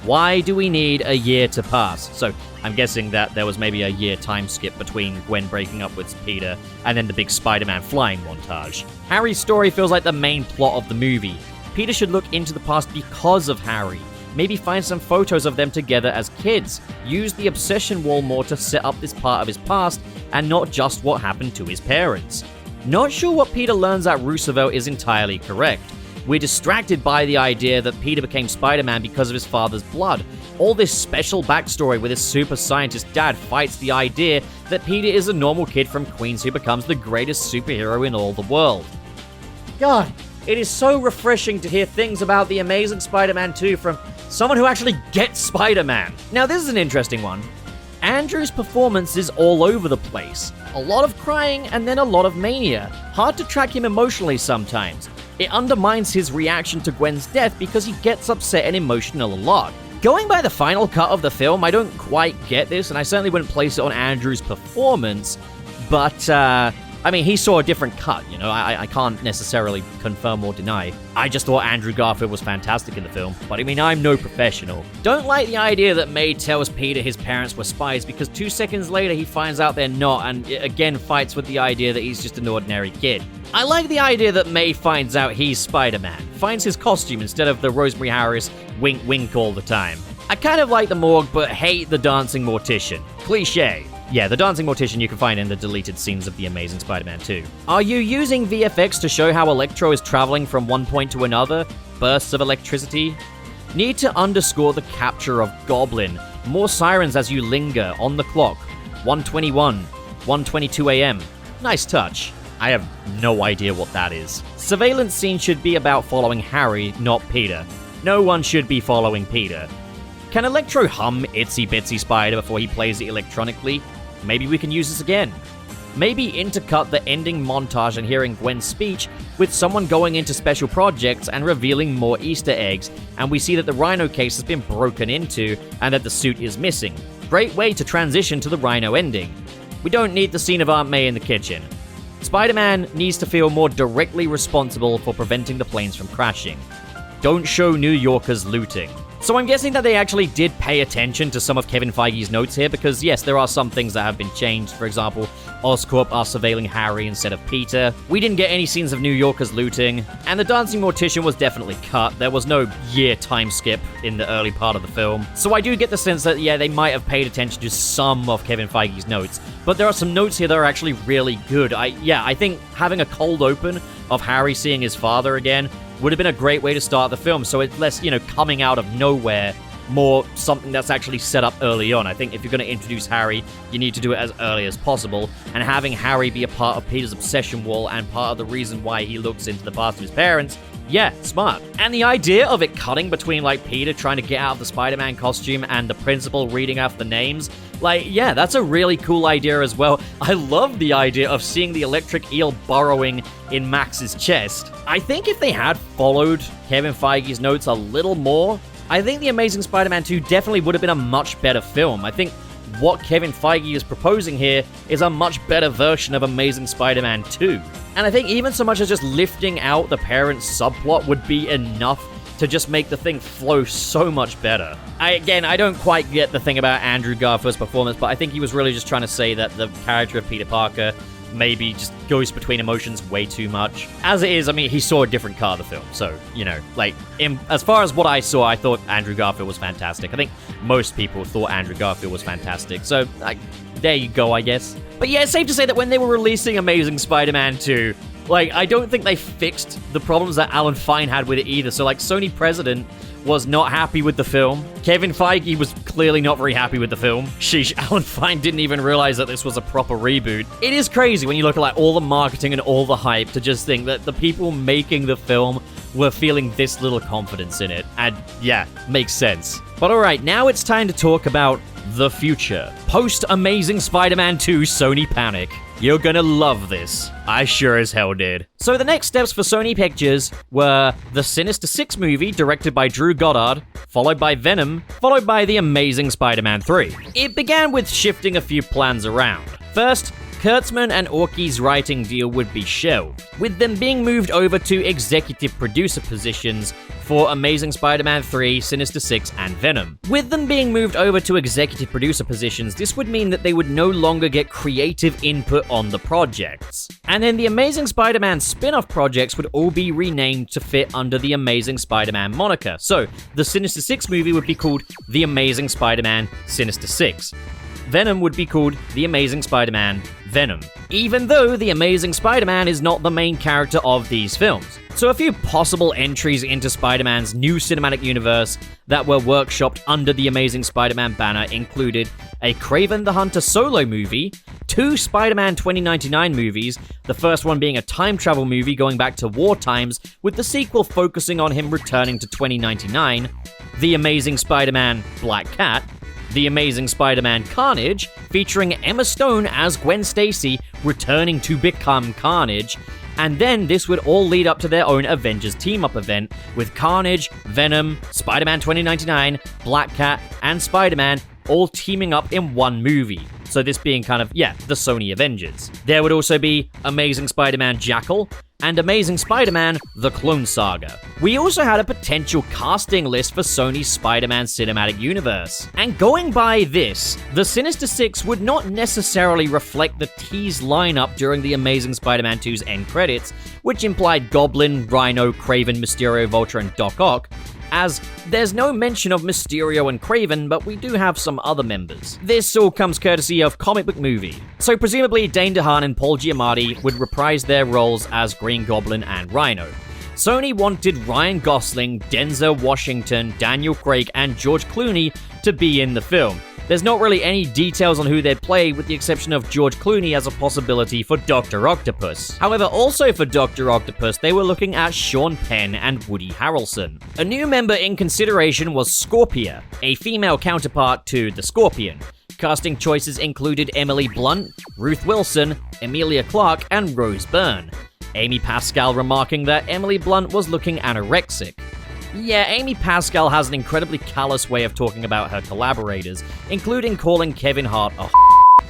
Why do we need a year to pass? So, I'm guessing that there was maybe a year time skip between Gwen breaking up with Peter and then the big Spider-Man flying montage. Harry's story feels like the main plot of the movie. Peter should look into the past because of Harry. Maybe find some photos of them together as kids. Use the obsession wall more to set up this part of his past and not just what happened to his parents. Not sure what Peter learns at Roosevelt is entirely correct. We're distracted by the idea that Peter became Spider-Man because of his father's blood. All this special backstory with his super scientist dad fights the idea that Peter is a normal kid from Queens who becomes the greatest superhero in all the world. God, it is so refreshing to hear things about The Amazing Spider-Man 2 from someone who actually gets Spider-Man. Now, this is an interesting one. Andrew's performance is all over the place. A lot of crying and then a lot of mania. Hard to track him emotionally sometimes. It undermines his reaction to Gwen's death because he gets upset and emotional a lot. Going by the final cut of the film, I don't quite get this, and I certainly wouldn't place it on Andrew's performance, but, I mean, he saw a different cut, you know, I can't necessarily confirm or deny. I just thought Andrew Garfield was fantastic in the film, but I mean, I'm no professional. Don't like the idea that May tells Peter his parents were spies because 2 seconds later he finds out they're not and again fights with the idea that he's just an ordinary kid. I like the idea that May finds out he's Spider-Man, finds his costume instead of the Rosemary Harris wink wink all the time. I kind of like the morgue but hate the dancing mortician. Cliche. Yeah, the dancing mortician you can find in the deleted scenes of The Amazing Spider-Man 2. Are you using VFX to show how Electro is traveling from one point to another? Bursts of electricity? Need to underscore the capture of Goblin. More sirens as you linger on the clock. 1:21, 1:22 a.m. Nice touch. I have no idea what that is. Surveillance scene should be about following Harry, not Peter. No one should be following Peter. Can Electro hum Itsy Bitsy Spider before he plays it electronically? Maybe we can use this again. Maybe intercut the ending montage and hearing Gwen's speech with someone going into special projects and revealing more Easter eggs, and we see that the Rhino case has been broken into and that the suit is missing. Great way to transition to the Rhino ending. We don't need the scene of Aunt May in the kitchen. Spider-Man needs to feel more directly responsible for preventing the planes from crashing. Don't show New Yorkers looting. So I'm guessing that they actually did pay attention to some of Kevin Feige's notes here, because yes, there are some things that have been changed. For example, Oscorp are surveilling Harry instead of Peter. We didn't get any scenes of New Yorkers looting, and the dancing mortician was definitely cut. There was no year time skip in the early part of the film. So I do get the sense that, yeah, they might have paid attention to some of Kevin Feige's notes, but there are some notes here that are actually really good. I think having a cold open of Harry seeing his father again would have been a great way to start the film, so it's less, coming out of nowhere, more something that's actually set up early on. I think if you're going to introduce Harry, you need to do it as early as possible, and having Harry be a part of Peter's obsession wall and part of the reason why he looks into the past of his parents, yeah, smart. And the idea of it cutting between, Peter trying to get out of the Spider-Man costume and the principal reading off the names, yeah, that's a really cool idea as well. I love the idea of seeing the electric eel burrowing in Max's chest. I think if they had followed Kevin Feige's notes a little more, I think The Amazing Spider-Man 2 definitely would have been a much better film. I think what Kevin Feige is proposing here is a much better version of Amazing Spider-Man 2. And I think even so much as just lifting out the parents' subplot would be enough to just make the thing flow so much better. I don't quite get the thing about Andrew Garfield's performance, but I think he was really just trying to say that the character of Peter Parker maybe just goes between emotions way too much. As it is, he saw a different cut of the film, so, as far as what I saw, I thought Andrew Garfield was fantastic. I think most people thought Andrew Garfield was fantastic, so, there you go, I guess. But yeah, it's safe to say that when they were releasing Amazing Spider-Man 2, I don't think they fixed the problems that Alan Fine had with it either. So, Sony president was not happy with the film. Kevin Feige was clearly not very happy with the film. Sheesh, Alan Fine didn't even realize that this was a proper reboot. It is crazy when you look at, all the marketing and all the hype to just think that the people making the film were feeling this little confidence in it. And, yeah, makes sense. But alright, now it's time to talk about the future. Post-Amazing Spider-Man 2 Sony Panic. You're gonna love this. I sure as hell did. So the next steps for Sony Pictures were the Sinister Six movie, directed by Drew Goddard, followed by Venom, followed by The Amazing Spider-Man 3. It began with shifting a few plans around. First, Kurtzman and Orky's writing deal would be shelved, with them being moved over to executive producer positions for Amazing Spider-Man 3, Sinister Six, and Venom. With them being moved over to executive producer positions, this would mean that they would no longer get creative input on the projects. And then the Amazing Spider-Man spin-off projects would all be renamed to fit under the Amazing Spider-Man moniker. So, the Sinister Six movie would be called The Amazing Spider-Man Sinister Six. Venom would be called The Amazing Spider-Man Venom, even though The Amazing Spider-Man is not the main character of these films. So a few possible entries into Spider-Man's new cinematic universe that were workshopped under the Amazing Spider-Man banner included a Kraven the Hunter solo movie, 2 Spider-Man 2099 movies, the first one being a time travel movie going back to war times, with the sequel focusing on him returning to 2099, The Amazing Spider-Man Black Cat, The Amazing Spider-Man Carnage, featuring Emma Stone as Gwen Stacy returning to become Carnage, and then this would all lead up to their own Avengers team-up event, with Carnage, Venom, Spider-Man 2099, Black Cat, and Spider-Man all teaming up in one movie. So this being kind of, the Sony Avengers. There would also be Amazing Spider-Man Jackal, and Amazing Spider-Man The Clone Saga. We also had a potential casting list for Sony's Spider-Man Cinematic Universe. And going by this, the Sinister Six would not necessarily reflect the teased lineup during the Amazing Spider-Man 2's end credits, which implied Goblin, Rhino, Kraven, Mysterio, Vulture, and Doc Ock, as there's no mention of Mysterio and Kraven, but we do have some other members. This all comes courtesy of Comic Book Movie. So presumably Dane DeHaan and Paul Giamatti would reprise their roles as Green Goblin and Rhino. Sony wanted Ryan Gosling, Denzel Washington, Daniel Craig, and George Clooney to be in the film. There's not really any details on who they'd play, with the exception of George Clooney as a possibility for Dr. Octopus. However, also for Dr. Octopus, they were looking at Sean Penn and Woody Harrelson. A new member in consideration was Scorpia, a female counterpart to the Scorpion. Casting choices included Emily Blunt, Ruth Wilson, Emilia Clarke, and Rose Byrne. Amy Pascal remarking that Emily Blunt was looking anorexic. Yeah, Amy Pascal has an incredibly callous way of talking about her collaborators, including calling Kevin Hart a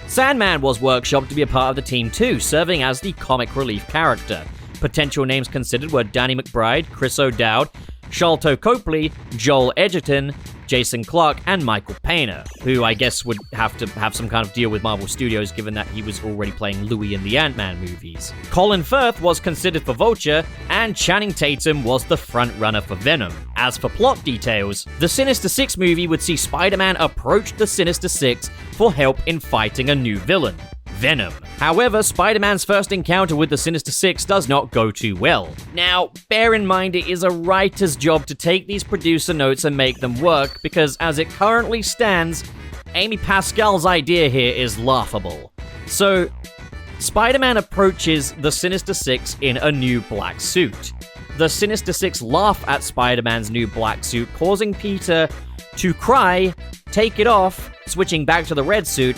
Sandman was workshopped to be a part of the team too, serving as the comic relief character. Potential names considered were Danny McBride, Chris O'Dowd, Sharlto Copley, Joel Edgerton, Jason Clarke, and Michael Pena, who I guess would have to have some kind of deal with Marvel Studios given that he was already playing Louis in the Ant-Man movies. Colin Firth was considered for Vulture, and Channing Tatum was the frontrunner for Venom. As for plot details, the Sinister Six movie would see Spider-Man approach the Sinister Six for help in fighting a new villain, Venom. However, Spider-Man's first encounter with the Sinister Six does not go too well. Now, bear in mind it is a writer's job to take these producer notes and make them work, because as it currently stands, Amy Pascal's idea here is laughable. So, Spider-Man approaches the Sinister Six in a new black suit. The Sinister Six laugh at Spider-Man's new black suit, causing Peter to cry, take it off, switching back to the red suit,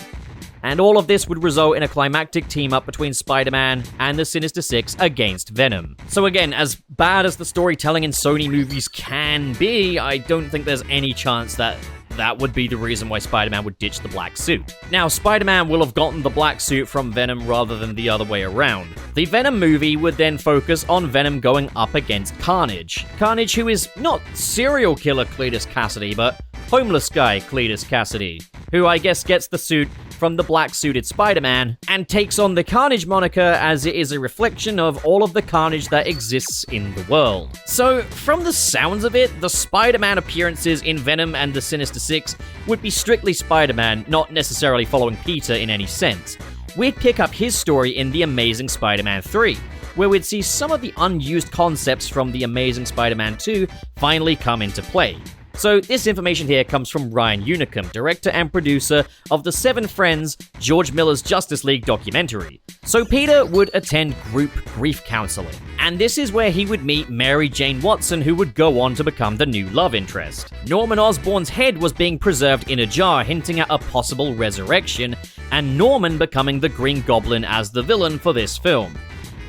and all of this would result in a climactic team-up between Spider-Man and the Sinister Six against Venom. So again, as bad as the storytelling in Sony movies can be, I don't think there's any chance that that would be the reason why Spider-Man would ditch the black suit. Now, Spider-Man will have gotten the black suit from Venom rather than the other way around. The Venom movie would then focus on Venom going up against Carnage. Carnage, who is not serial killer Cletus Cassidy, but homeless guy Cletus Cassidy, who I guess gets the suit from the black-suited Spider-Man and takes on the Carnage moniker as it is a reflection of all of the carnage that exists in the world. So, from the sounds of it, the Spider-Man appearances in Venom and the Sinister Six would be strictly Spider-Man, not necessarily following Peter in any sense. We'd pick up his story in The Amazing Spider-Man 3, where we'd see some of the unused concepts from The Amazing Spider-Man 2 finally come into play. So this information here comes from Ryan Unicum, director and producer of the Seven Friends, George Miller's Justice League documentary. So Peter would attend group grief counseling, and this is where he would meet Mary Jane Watson, who would go on to become the new love interest. Norman Osborn's head was being preserved in a jar, hinting at a possible resurrection, and Norman becoming the Green Goblin as the villain for this film.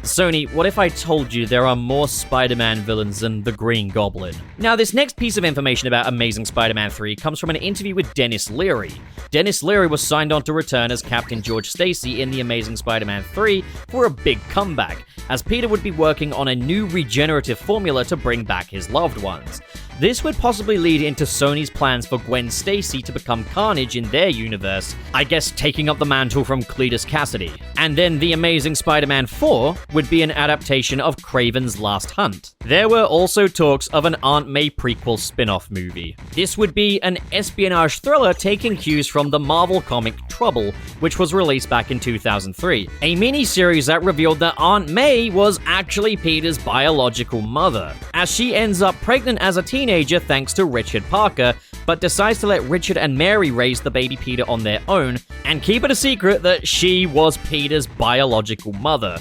Sony, what if I told you there are more Spider-Man villains than the Green Goblin? Now, this next piece of information about Amazing Spider-Man 3 comes from an interview with Denis Leary. Denis Leary was signed on to return as Captain George Stacy in The Amazing Spider-Man 3 for a big comeback, as Peter would be working on a new regenerative formula to bring back his loved ones. This would possibly lead into Sony's plans for Gwen Stacy to become Carnage in their universe, I guess taking up the mantle from Cletus Cassidy. And then The Amazing Spider-Man 4 would be an adaptation of Kraven's Last Hunt. There were also talks of an Aunt May prequel spin-off movie. This would be an espionage thriller taking cues from the Marvel comic Trouble, which was released back in 2003, a mini-series that revealed that Aunt May was actually Peter's biological mother, as she ends up pregnant as a teenager thanks to Richard Parker, but decides to let Richard and Mary raise the baby Peter on their own, and keep it a secret that she was Peter's biological mother.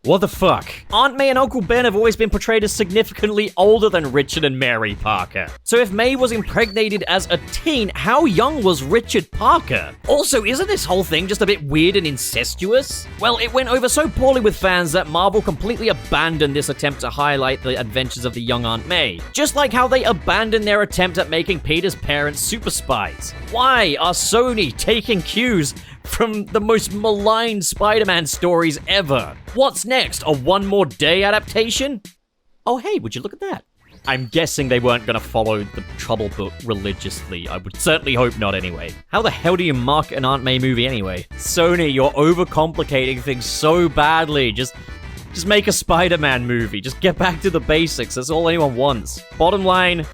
What the fuck? Aunt May and Uncle Ben have always been portrayed as significantly older than Richard and Mary Parker. So if May was impregnated as a teen, how young was Richard Parker? Also, isn't this whole thing just a bit weird and incestuous? Well, it went over so poorly with fans that Marvel completely abandoned this attempt to highlight the adventures of the young Aunt May. Just like how they abandoned their attempt at making Peter's parents super spies. Why are Sony taking cues from the most maligned Spider-Man stories ever? What's next? A One More Day adaptation? Oh hey, would you look at that? I'm guessing they weren't gonna follow the Trouble book religiously. I would certainly hope not anyway. How the hell do you mark an Aunt May movie anyway? Sony, you're overcomplicating things so badly. Just make a Spider-Man movie. Just get back to the basics. That's all anyone wants. Bottom line,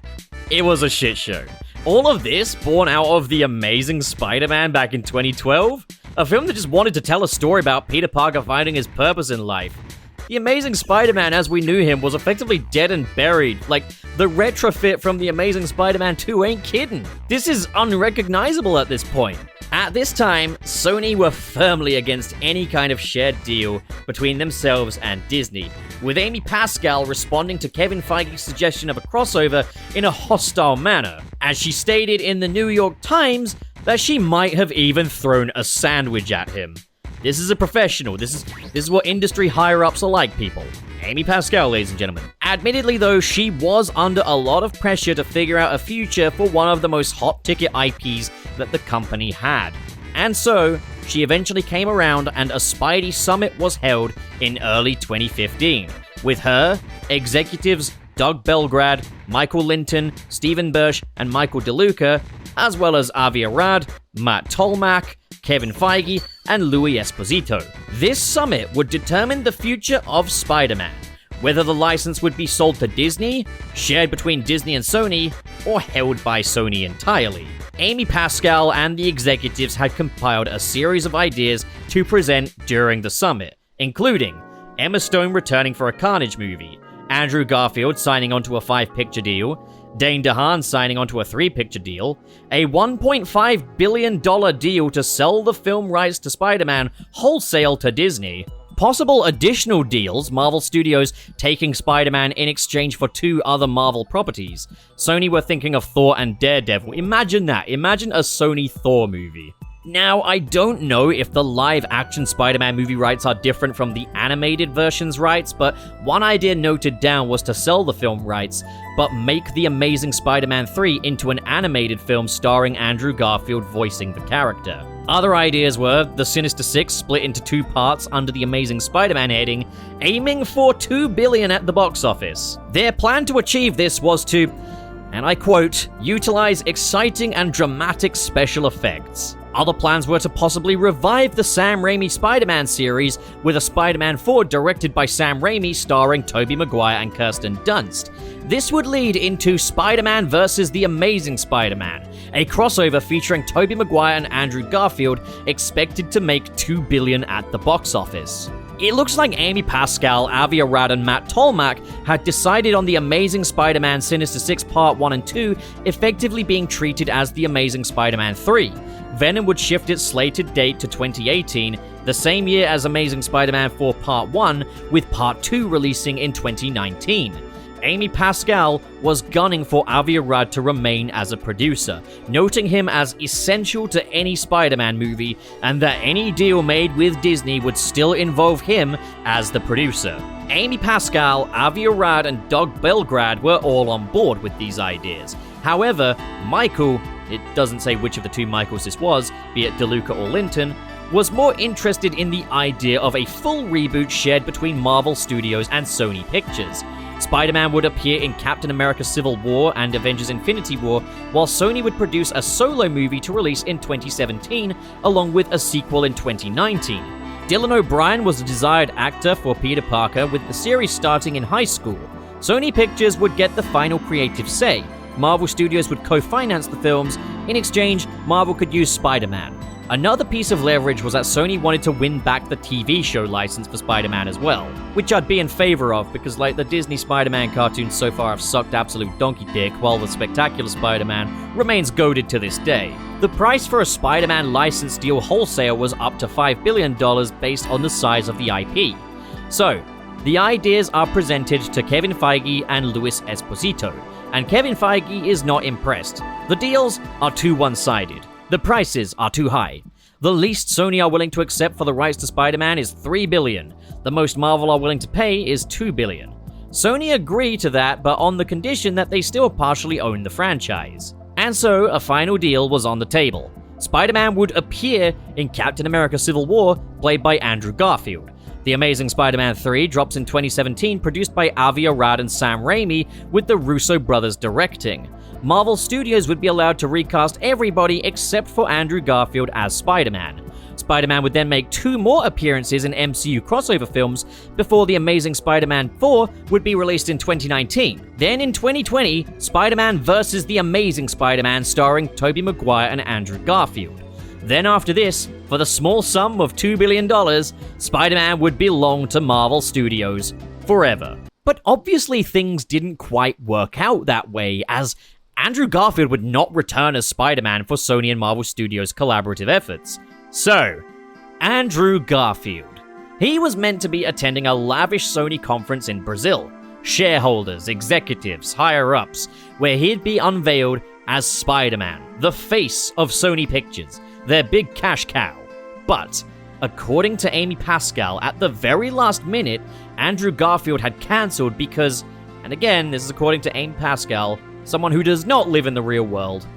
it was a shit show. All of this born out of The Amazing Spider-Man back in 2012? A film that just wanted to tell a story about Peter Parker finding his purpose in life. The Amazing Spider-Man as we knew him was effectively dead and buried. Like, the retrofit from The Amazing Spider-Man 2 ain't kidding. This is unrecognizable at this point. At this time, Sony were firmly against any kind of shared deal between themselves and Disney, with Amy Pascal responding to Kevin Feige's suggestion of a crossover in a hostile manner, as she stated in the New York Times that she might have even thrown a sandwich at him. This is a professional. This is what industry higher-ups are like, people. Amy Pascal, ladies and gentlemen. Admittedly, though, she was under a lot of pressure to figure out a future for one of the most hot-ticket IPs that the company had. And so, she eventually came around and a Spidey Summit was held in early 2015, with her, executives, Doug Belgrad, Michael Linton, Stephen Birch, and Michael DeLuca, as well as Avi Arad, Matt Tolmach, Kevin Feige, and Louis Esposito. This summit would determine the future of Spider-Man, whether the license would be sold to Disney, shared between Disney and Sony, or held by Sony entirely. Amy Pascal and the executives had compiled a series of ideas to present during the summit, including Emma Stone returning for a Carnage movie, Andrew Garfield signing onto a 5-picture deal, Dane DeHaan signing onto a 3-picture deal, a $1.5 billion deal to sell the film rights to Spider-Man wholesale to Disney, possible additional deals, Marvel Studios taking Spider-Man in exchange for 2 other Marvel properties. Sony were thinking of Thor and Daredevil. Imagine that. Imagine a Sony Thor movie. Now, I don't know if the live-action Spider-Man movie rights are different from the animated version's rights, but one idea noted down was to sell the film rights, but make The Amazing Spider-Man 3 into an animated film starring Andrew Garfield voicing the character. Other ideas were the Sinister Six split into 2 parts under the Amazing Spider-Man heading, aiming for $2 billion at the box office. Their plan to achieve this was to, and I quote, utilize exciting and dramatic special effects. Other plans were to possibly revive the Sam Raimi Spider-Man series with a Spider-Man 4 directed by Sam Raimi starring Tobey Maguire and Kirsten Dunst. This would lead into Spider-Man vs. The Amazing Spider-Man, a crossover featuring Tobey Maguire and Andrew Garfield expected to make $2 billion at the box office. It looks like Amy Pascal, Avi Arad, and Matt Tolmach had decided on The Amazing Spider-Man Sinister Six Part 1 and 2 effectively being treated as The Amazing Spider-Man 3. Venom would shift its slated date to 2018, the same year as Amazing Spider-Man 4 Part 1, with Part 2 releasing in 2019. Amy Pascal was gunning for Avi Arad to remain as a producer, noting him as essential to any Spider-Man movie, and that any deal made with Disney would still involve him as the producer. Amy Pascal, Avi Arad, and Doug Belgrad were all on board with these ideas. However, Michael, it doesn't say which of the 2 Michaels this was, be it DeLuca or Linton, was more interested in the idea of a full reboot shared between Marvel Studios and Sony Pictures. Spider-Man would appear in Captain America Civil War and Avengers Infinity War, while Sony would produce a solo movie to release in 2017, along with a sequel in 2019. Dylan O'Brien was the desired actor for Peter Parker, with the series starting in high school. Sony Pictures would get the final creative say. Marvel Studios would co-finance the films. In exchange, Marvel could use Spider-Man. Another piece of leverage was that Sony wanted to win back the TV show license for Spider-Man as well, which I'd be in favor of because, like, the Disney Spider-Man cartoons so far have sucked absolute donkey dick, while the Spectacular Spider-Man remains goated to this day. The price for a Spider-Man license deal wholesale was up to $5 billion based on the size of the IP. So, the ideas are presented to Kevin Feige and Louis Esposito, and Kevin Feige is not impressed. The deals are too one-sided. The prices are too high. The least Sony are willing to accept for the rights to Spider-Man is $3 billion. The most Marvel are willing to pay is $2 billion. Sony agree to that, but on the condition that they still partially own the franchise. And so, a final deal was on the table. Spider-Man would appear in Captain America Civil War, played by Andrew Garfield. The Amazing Spider-Man 3 drops in 2017, produced by Avi Arad and Sam Raimi, with the Russo brothers directing. Marvel Studios would be allowed to recast everybody except for Andrew Garfield as Spider-Man. Spider-Man would then make 2 more appearances in MCU crossover films before The Amazing Spider-Man 4 would be released in 2019. Then in 2020, Spider-Man vs. The Amazing Spider-Man starring Tobey Maguire and Andrew Garfield. Then after this, for the small sum of $2 billion, Spider-Man would belong to Marvel Studios forever. But obviously things didn't quite work out that way, as Andrew Garfield would not return as Spider-Man for Sony and Marvel Studios' collaborative efforts. So, Andrew Garfield. He was meant to be attending a lavish Sony conference in Brazil. Shareholders, executives, higher-ups, where he'd be unveiled as Spider-Man, the face of Sony Pictures, their big cash cow. But, according to Amy Pascal, at the very last minute, Andrew Garfield had cancelled because, and again, this is according to Amy Pascal, someone who does not live in the real world,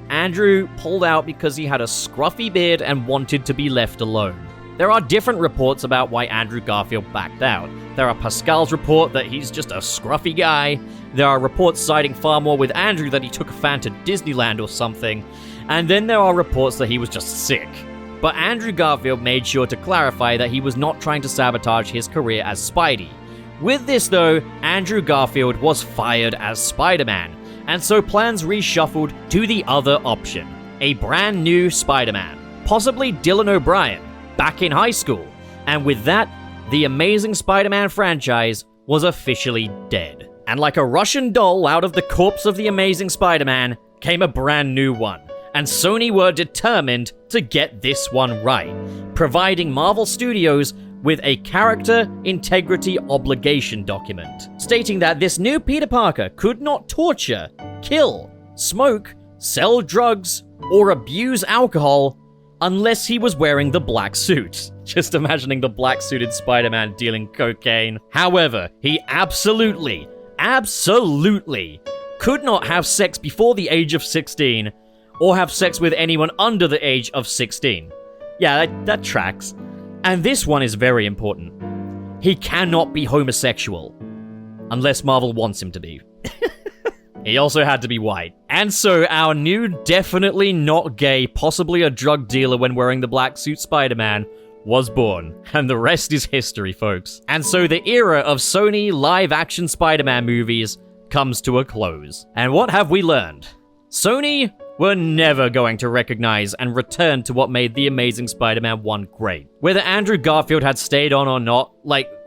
Andrew pulled out because he had a scruffy beard and wanted to be left alone. There are different reports about why Andrew Garfield backed out. There are Pascal's report that he's just a scruffy guy. There are reports siding far more with Andrew that he took a fan to Disneyland or something. And then there are reports that he was just sick. But Andrew Garfield made sure to clarify that he was not trying to sabotage his career as Spidey. With this though, Andrew Garfield was fired as Spider-Man, and so plans reshuffled to the other option. A brand new Spider-Man, possibly Dylan O'Brien, back in high school. And with that, the Amazing Spider-Man franchise was officially dead. And like a Russian doll out of the corpse of the Amazing Spider-Man came a brand new one. And Sony were determined to get this one right, providing Marvel Studios with a character integrity obligation document, stating that this new Peter Parker could not torture, kill, smoke, sell drugs, or abuse alcohol unless he was wearing the black suit. Just imagining the black-suited Spider-Man dealing cocaine. However, he absolutely could not have sex before the age of 16, or have sex with anyone under the age of 16. Yeah, that tracks. And this one is very important. He cannot be homosexual, unless Marvel wants him to be. He also had to be white. And so our new, definitely not gay, possibly a drug dealer when wearing the black suit Spider-Man was born. And the rest is history, folks. And so the era of Sony live-action Spider-Man movies comes to a close. And what have we learned? Sony were never going to recognize and return to what made The Amazing Spider-Man 1 great. Whether Andrew Garfield had stayed on or not,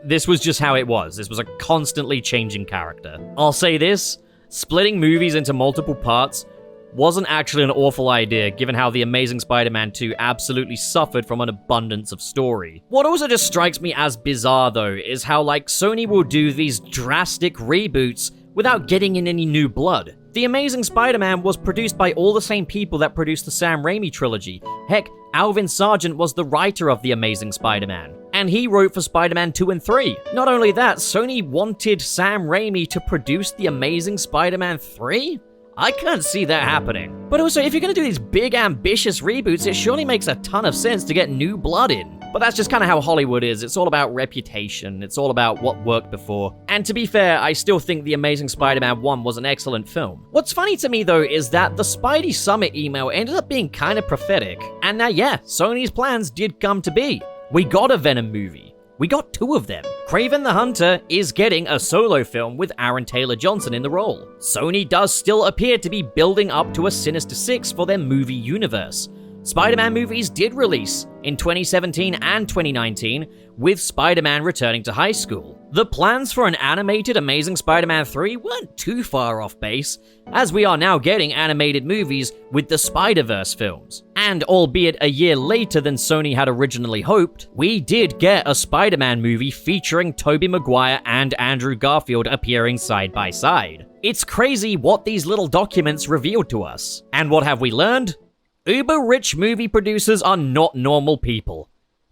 this was just how it was. This was a constantly changing character. I'll say this, splitting movies into multiple parts wasn't actually an awful idea, given how The Amazing Spider-Man 2 absolutely suffered from an abundance of story. What also just strikes me as bizarre, though, is how, Sony will do these drastic reboots without getting in any new blood. The Amazing Spider-Man was produced by all the same people that produced the Sam Raimi trilogy. Heck, Alvin Sargent was the writer of The Amazing Spider-Man, and he wrote for Spider-Man 2 and 3. Not only that, Sony wanted Sam Raimi to produce The Amazing Spider-Man 3? I can't see that happening. But also, if you're gonna do these big, ambitious reboots, it surely makes a ton of sense to get new blood in. But that's just kind of how Hollywood is. It's all about reputation. It's all about what worked before. And to be fair, I still think The Amazing Spider-Man 1 was an excellent film. What's funny to me, though, is that the Spidey Summit email ended up being kind of prophetic. And now, yeah, Sony's plans did come to be. We got a Venom movie. We got 2 of them. Kraven the Hunter is getting a solo film with Aaron Taylor-Johnson in the role. Sony does still appear to be building up to a Sinister Six for their movie universe. Spider-Man movies did release in 2017 and 2019, with Spider-Man returning to high school. The plans for an animated Amazing Spider-Man 3 weren't too far off base, as we are now getting animated movies with the Spider-Verse films. And albeit a year later than Sony had originally hoped, we did get a Spider-Man movie featuring Tobey Maguire and Andrew Garfield appearing side by side. It's crazy what these little documents revealed to us. And what have we learned? Uber-rich movie producers are not normal people.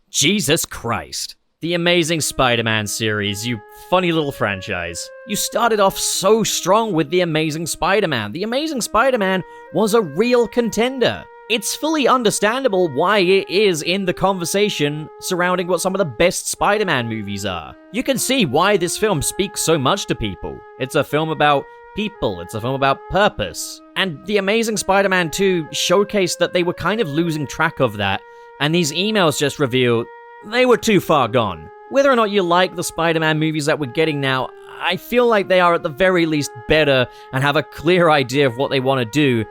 Jesus Christ. The Amazing Spider-Man series, you funny little franchise. You started off so strong with The Amazing Spider-Man. The Amazing Spider-Man was a real contender. It's fully understandable why it is in the conversation surrounding what some of the best Spider-Man movies are. You can see why this film speaks so much to people. It's a film about people, it's a film about purpose. And The Amazing Spider-Man 2 showcased that they were kind of losing track of that, and these emails just reveal they were too far gone. Whether or not you like the Spider-Man movies that we're getting now, I feel like they are at the very least better and have a clear idea of what they want to do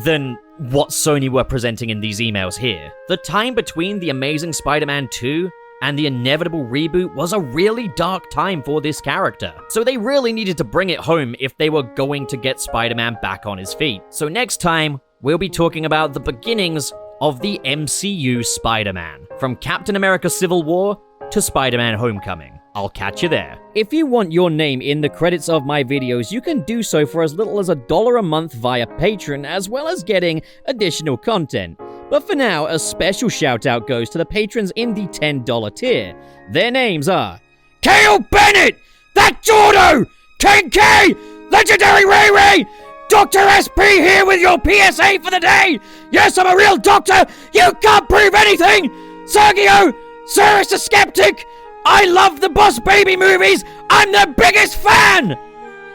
than what Sony were presenting in these emails here. The time between The Amazing Spider-Man 2 and the inevitable reboot was a really dark time for this character. So they really needed to bring it home if they were going to get Spider-Man back on his feet. So next time, we'll be talking about the beginnings of the MCU Spider-Man, from Captain America Civil War to Spider-Man Homecoming. I'll catch you there. If you want your name in the credits of my videos, you can do so for as little as $1 a month via Patreon, as well as getting additional content. But for now, a special shout out goes to the patrons in the $10 tier. Their names are Kale Bennett, That Jordo, King K, Legendary Ray Ray, Dr. SP here with your PSA for the day. Yes, I'm a real doctor. You can't prove anything. Sergio, Cyrus the Skeptic! I love the Boss Baby movies! I'm the biggest fan!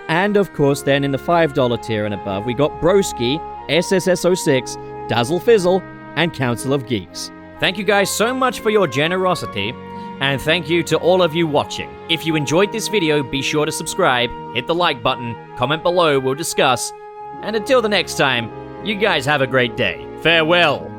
And of course, then in the $5 tier and above, we got Broski, SSS06, Dazzle Fizzle, and Council of Geeks. Thank you guys so much for your generosity, and thank you to all of you watching. If you enjoyed this video, be sure to subscribe, hit the like button, comment below, we'll discuss, and until the next time, you guys have a great day. Farewell!